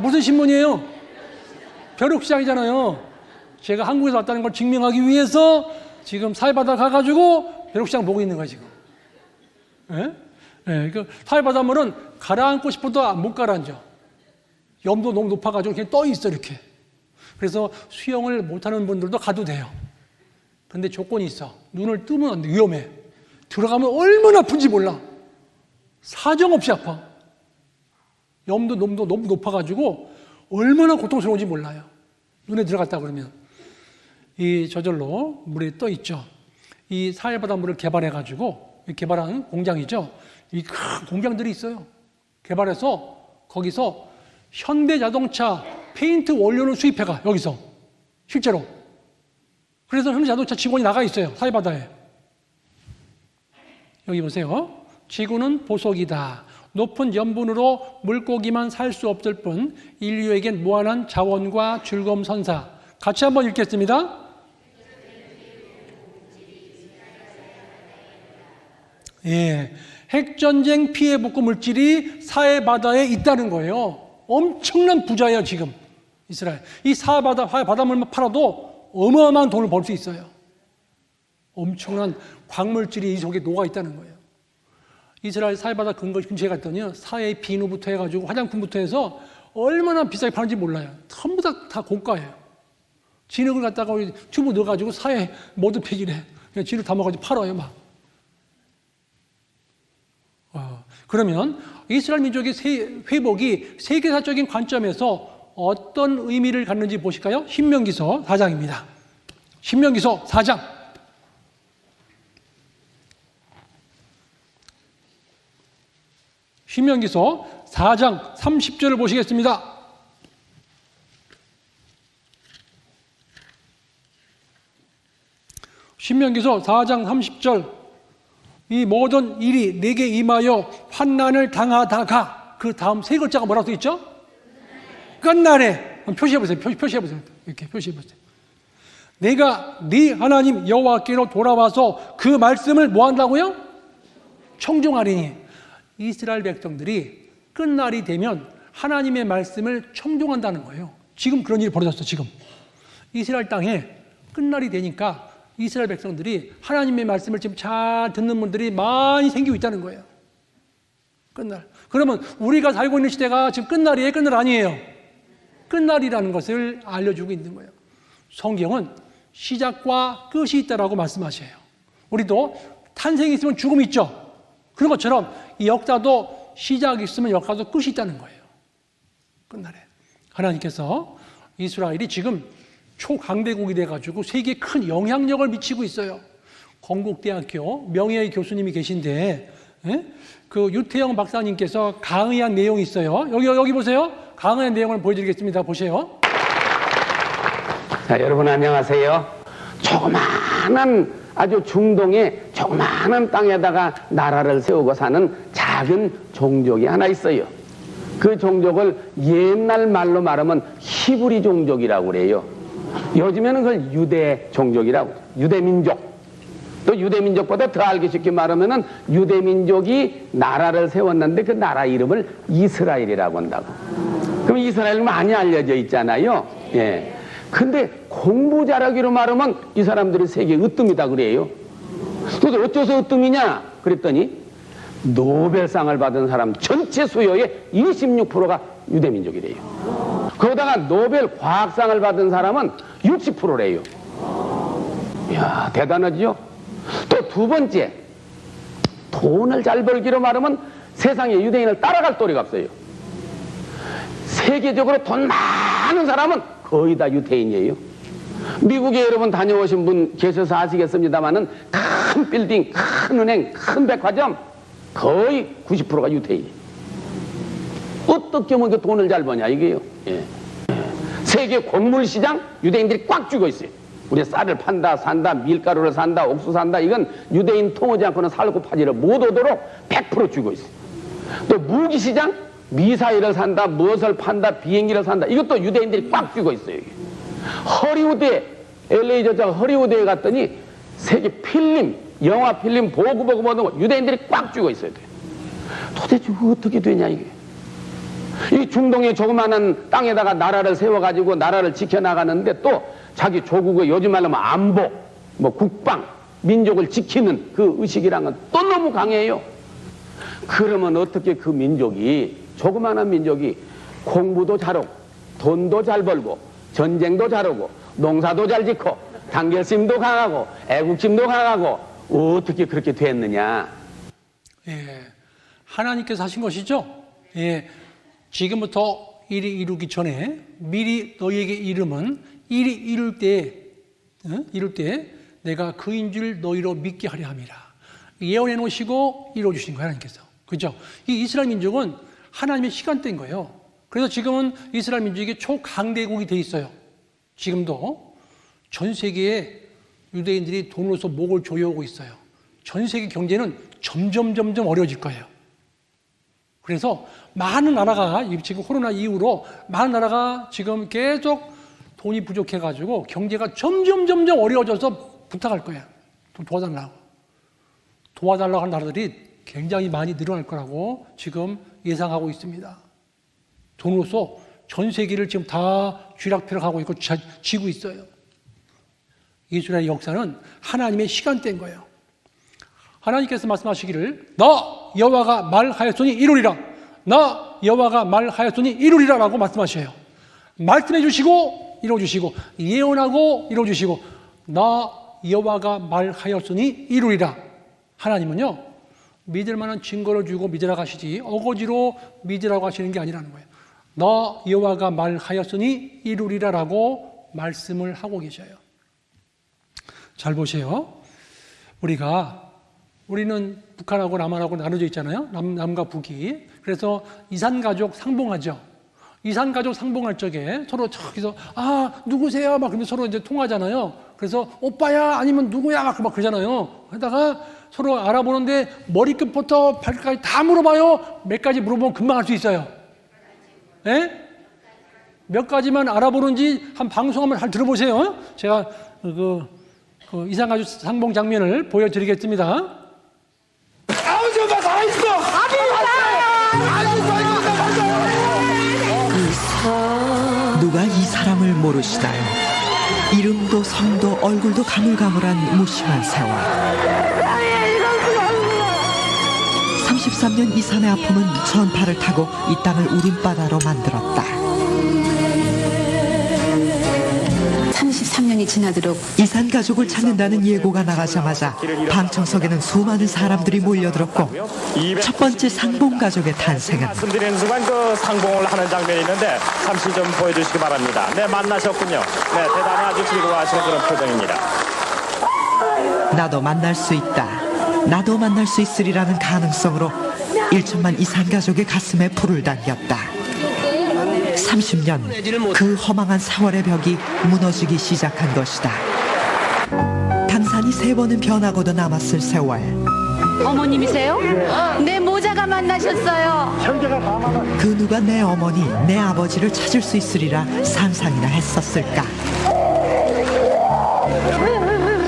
무슨 신문이에요? 벼룩시장이잖아요. 제가 한국에서 왔다는 걸 증명하기 위해서 지금 사해바다 가가지고 벼룩시장 보고 있는 거예요, 지금. 예? 예, 그 사해바닷물은 가라앉고 싶어도 못 가라앉아. 염도 너무 높아가지고 그냥 떠 있어, 이렇게. 그래서 수영을 못하는 분들도 가도 돼요. 근데 조건이 있어. 눈을 뜨면 안 돼. 위험해. 들어가면 얼마나 아픈지 몰라. 사정없이 아파. 염도 너무 높아가지고 얼마나 고통스러운지 몰라요. 눈에 들어갔다 그러면. 이 저절로 물에 떠 있죠. 이 사해바닷물을 개발해가지고 개발한 공장이죠. 이 큰 공장들이 있어요. 개발해서 거기서 현대자동차 페인트 원료를 수입해가 여기서 실제로. 그래서 현대자동차 직원이 나가 있어요. 사해바다에. 여기 보세요. 지구는 보석이다. 높은 염분으로 물고기만 살 수 없을 뿐 인류에겐 무한한 자원과 즐거움 선사. 같이 한번 읽겠습니다. 예, 핵전쟁 피해 복구 물질이 사해바다에 있다는 거예요. 엄청난 부자예요, 지금 이스라엘. 이 바닷물만 팔아도 어마어마한 돈을 벌 수 있어요. 엄청난 광물질이 이 속에 녹아 있다는 거예요. 이스라엘 사해바다 근처에 갔더니 사해 비누부터 해가지고 화장품부터 해서 얼마나 비싸게 파는지 몰라요. 전부 다 고가예요. 진흙을 갖다가 튜브 넣어가지고 사해 머드팩이래. 그냥 진흙 담아가지고 팔아요, 막. 그러면 이스라엘 민족의 회복이 세계사적인 관점에서 어떤 의미를 갖는지 보실까요? 신명기서 4장입니다. 신명기서 4장. 신명기서 4장 30절을 보시겠습니다. 신명기서 4장 30절. 이 모든 일이 내게 임하여 환난을 당하다가 그 다음 세 글자가 뭐라고 써 있죠? 끝날에. 표시해 보세요. 표시해 보세요. 이렇게 표시해 보세요. 내가 네 하나님 여호와께로 돌아와서 그 말씀을 뭐 한다고요? 청종하리니. 이스라엘 백성들이 끝날이 되면 하나님의 말씀을 청종한다는 거예요. 지금 그런 일이 벌어졌어. 지금 이스라엘 땅에 끝날이 되니까 이스라엘 백성들이 하나님의 말씀을 지금 잘 듣는 분들이 많이 생기고 있다는 거예요. 끝날. 그러면 우리가 살고 있는 시대가 지금 끝날이에요? 끝날 아니에요? 끝날이라는 것을 알려주고 있는 거예요. 성경은 시작과 끝이 있다라고 말씀하셔요. 우리도 탄생이 있으면 죽음이 있죠. 그런 것처럼 이 역사도 시작이 있으면 역사도 끝이 있다는 거예요. 끝날에. 하나님께서 이스라엘이 지금 초강대국이 돼가지고 세계에 큰 영향력을 미치고 있어요. 건국대학교 명예의 교수님이 계신데, 그 유태영 박사님께서 강의한 내용이 있어요. 여기 보세요. 강의한 내용을 보여드리겠습니다. 보세요. 자, 여러분 안녕하세요. 조그마한 아주 중동의 조그마한 땅에다가 나라를 세우고 사는 작은 종족이 하나 있어요. 그 종족을 옛날 말로 말하면 히브리 종족이라고 그래요. 요즘에는 그걸 유대 종족이라고, 유대민족. 또 유대민족보다 더 알기 쉽게 말하면은 유대민족이 나라를 세웠는데 그 나라 이름을 이스라엘이라고 한다고. 그럼 이스라엘은 많이 알려져 있잖아요. 예. 근데 공부 잘하기로 말하면 이 사람들이 세계 으뜸이다 그래요. 근데 어째서 으뜸이냐? 그랬더니 노벨상을 받은 사람 전체 수요의 26%가 유대민족이래요. 거기다가 노벨 과학상을 받은 사람은 60%래요. 이야, 대단하죠? 또 두 번째, 돈을 잘 벌기로 말하면 세상에 유대인을 따라갈 도리가 없어요. 세계적으로 돈 많은 사람은 거의 다 유대인이에요. 미국에 여러분 다녀오신 분 계셔서 아시겠습니다만은 큰 빌딩, 큰 은행, 큰 백화점 거의 90%가 유대인이에요. 어떻게 하면 그 돈을 잘 버냐 이게요. 예. 세계 곡물 시장 유대인들이 꽉 쥐고 있어요. 우리 쌀을 판다, 산다, 밀가루를 산다, 옥수 산다. 이건 유대인 통하지 않고는 살고 파지를 못 오도록 100% 쥐고 있어요. 또 무기 시장 미사일을 산다, 무엇을 판다, 비행기를 산다. 이것도 유대인들이 꽉 쥐고 있어요. 이게. 허리우드에, LA 저자가 허리우드에 갔더니 세계 필름, 영화 필름 보고 모든 거 유대인들이 꽉 쥐고 있어야 돼요. 도대체 어떻게 되냐 이게. 이 중동의 조그마한 땅에다가 나라를 세워가지고 나라를 지켜나가는데 또 자기 조국의 요즘 말로 하면 안보, 뭐 국방, 민족을 지키는 그 의식이란 건 또 너무 강해요. 그러면 어떻게 그 민족이, 조그마한 민족이 공부도 잘하고 돈도 잘 벌고 전쟁도 잘하고 농사도 잘 짓고 단결심도 강하고 애국심도 강하고 어떻게 그렇게 됐느냐. 예, 하나님께서 하신 것이죠. 예, 지금부터 일이 이루기 전에 미리 너희에게 이름은 일이 이룰 때 내가 그인 줄 너희로 믿게 하려 함이라. 예언해 놓으시고 이루어 주신 거예요, 하나님께서. 그죠? 이 이스라엘 민족은 하나님의 시간대인 거예요. 그래서 지금은 이스라엘 민족이 초강대국이 돼 있어요. 지금도 전 세계에 유대인들이 돈으로서 목을 조여오고 있어요. 전 세계 경제는 점점 어려워질 거예요. 그래서 많은 나라가 지금 코로나 이후로 많은 나라가 지금 계속 돈이 부족해가지고 경제가 점점 어려워져서 부탁할 거예요. 좀 도와달라고 하는 나라들이 굉장히 많이 늘어날 거라고 지금 예상하고 있습니다. 돈으로서 전 세계를 지금 다 쥐락펴락하고 있고 쥐고 있어요. 이스라엘 역사는 하나님의 시간대인 거예요. 하나님께서 말씀하시기를 나 여호와가 말하였으니 이루리라. 나 여호와가 말하였으니 이루리라 라고 말씀하셔요. 말씀해 주시고 이루어 주시고 예언하고 이루어 주시고 나 여호와가 말하였으니 이루리라. 하나님은요 믿을 만한 증거를 주고 믿으라고 하시지 어거지로 믿으라고 하시는 게 아니라는 거예요. 나 여호와가 말하였으니 이루리라 라고 말씀을 하고 계셔요. 잘 보세요. 우리는 북한하고 남한하고 나눠져 있잖아요. 남과 북이. 그래서 이산가족 상봉하죠. 이산가족 상봉할 적에 서로 저기서 누구세요? 막 그러면 서로 이제 통하잖아요. 그래서 오빠야 아니면 누구야? 막 그러잖아요. 그러다가 서로 알아보는데 머리끝부터 발끝까지 다 물어봐요. 몇 가지 물어보면 금방 알 수 있어요. 예? 몇 가지만 알아보는지 한 방송 한번 잘 들어보세요. 제가 그 이산가족 상봉 장면을 보여드리겠습니다. 아버지 엄마 살아있어! 아버지 살아있어! 누가 이 사람을 모르시나요? 이름도 성도 얼굴도 가물가물한 무심한 세월. 33년 이산의 아픔은 전파를 타고 이 땅을 우림바다로 만들었다. 33년이 지나도록 이산 가족을 찾는다는 예고가 나가자마자 방청석에는 수많은 사람들이 몰려들었고 첫 번째 상봉 가족의 탄생은 말씀드리는 순간 그 상봉을 하는 장면이 있는데 잠시 좀 보여주시기 바랍니다. 네, 만나셨군요. 네, 대단히 아주 즐거워하시는 그런 표정입니다. 나도 만날 수 있다. 나도 만날 수 있으리라는 가능성으로 1천만 이산 가족의 가슴에 불을 당겼다. 30년 그 허망한 4월의 벽이 무너지기 시작한 것이다. 당산이 3번은 변하고도 남았을 세월. 어머님이세요? 내 모자가 만나셨어요. 그 누가 내 어머니, 내 아버지를 찾을 수 있으리라 상상이나 했었을까.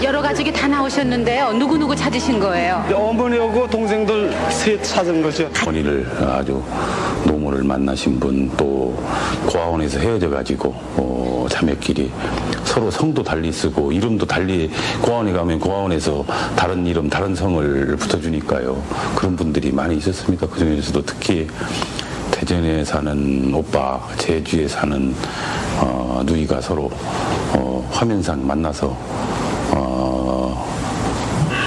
여러 가족이 다 나오셨는데요. 누구누구 찾으신 거예요? 어머니하고 동생들 셋 찾은 거죠. 어머니를 아주 노모를 만나신 분, 또 고아원에서 헤어져 가지고 자매끼리 서로 성도 달리 쓰고 이름도 달리, 고아원에 가면 고아원에서 다른 이름 다른 성을 붙여주니까요. 그런 분들이 많이 있었습니다. 그중에서도 특히 대전에 사는 오빠, 제주에 사는 누이가 서로 화면상 만나서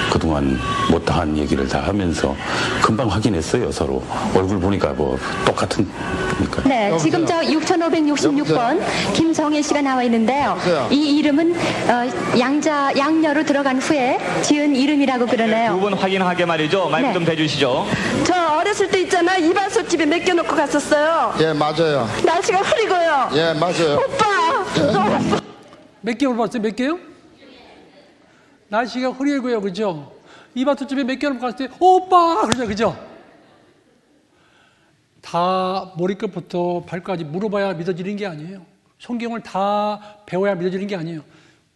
그동안 못다한 얘기를 다 하면서 금방 확인했어요. 서로 얼굴 보니까 뭐 똑같은 거니까. 네, 지금 저 6566번 김성일 씨가 나와 있는데요. 이 이름은 양녀로 들어간 후에 지은 이름이라고 그러네요. 두 분 확인하게 말이죠. 마이크 네. 좀 대주시죠. 저 어렸을 때 있잖아, 이발소집에 맡겨놓고 갔었어요. 예, 맞아요. 날씨가 흐리고요. 예, 맞아요. 오빠! 몇 개월 봤어요? 몇 개요? 날씨가 흐리고요, 그죠? 이마트집에 몇 개월 갔을 때 오빠 그러죠, 그죠? 다 머리끝부터 발까지 물어봐야 믿어지는 게 아니에요. 성경을 다 배워야 믿어지는 게 아니에요.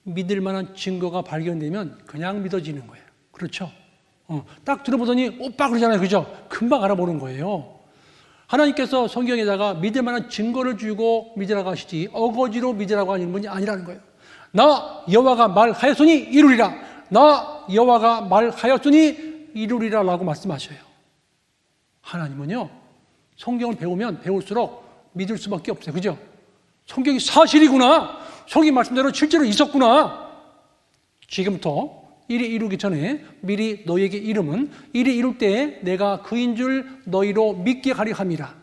믿을 만한 증거가 발견되면 그냥 믿어지는 거예요. 그렇죠? 딱 들어보더니 오빠 그러잖아요, 그죠? 금방 알아보는 거예요. 하나님께서 성경에다가 믿을 만한 증거를 주고 믿으라고 하시지 어거지로 믿으라고 하는 분이 아니라는 거예요. 나 여호와가 말하였으니 이루리라. 나 여호와가 말하였으니 이루리라 라고 말씀하셔요. 하나님은요, 성경을 배우면 배울수록 믿을 수밖에 없어요. 그죠? 성경이 사실이구나. 성경 말씀대로 실제로 있었구나. 지금부터 일이 이루기 전에 미리 너희에게 이름은 일이 이룰 때에 내가 그인 줄 너희로 믿게 하려 함이라.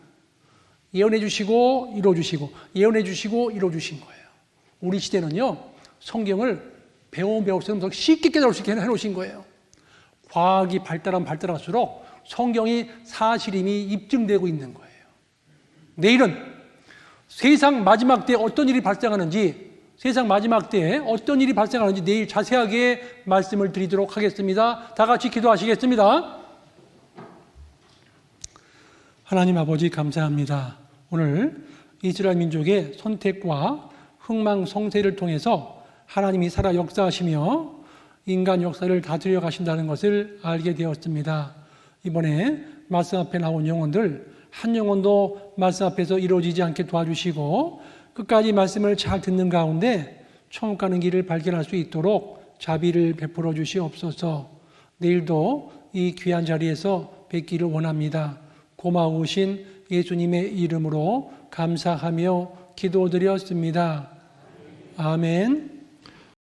예언해 주시고 이루어 주시고 예언해 주시고 이루어 주신 거예요. 우리 시대는요, 성경을 배우면 배울수록 더 쉽게 깨달을 수 있게 해놓으신 거예요. 과학이 발달할수록 성경이 사실임이 입증되고 있는 거예요. 내일은 세상 마지막 때에 어떤 일이 발생하는지, 내일 자세하게 말씀을 드리도록 하겠습니다. 다 같이 기도하시겠습니다. 하나님 아버지 감사합니다. 오늘 이스라엘 민족의 선택과 흥망성쇠를 통해서 하나님이 살아 역사하시며 인간 역사를 다스려 가신다는 것을 알게 되었습니다. 이번에 말씀 앞에 나온 영혼들 한 영혼도 말씀 앞에서 이루어지지 않게 도와주시고 끝까지 말씀을 잘 듣는 가운데 천국 가는 길을 발견할 수 있도록 자비를 베풀어 주시옵소서. 내일도 이 귀한 자리에서 뵙기를 원합니다. 고마우신 예수님의 이름으로 감사하며 기도드렸습니다. 아멘.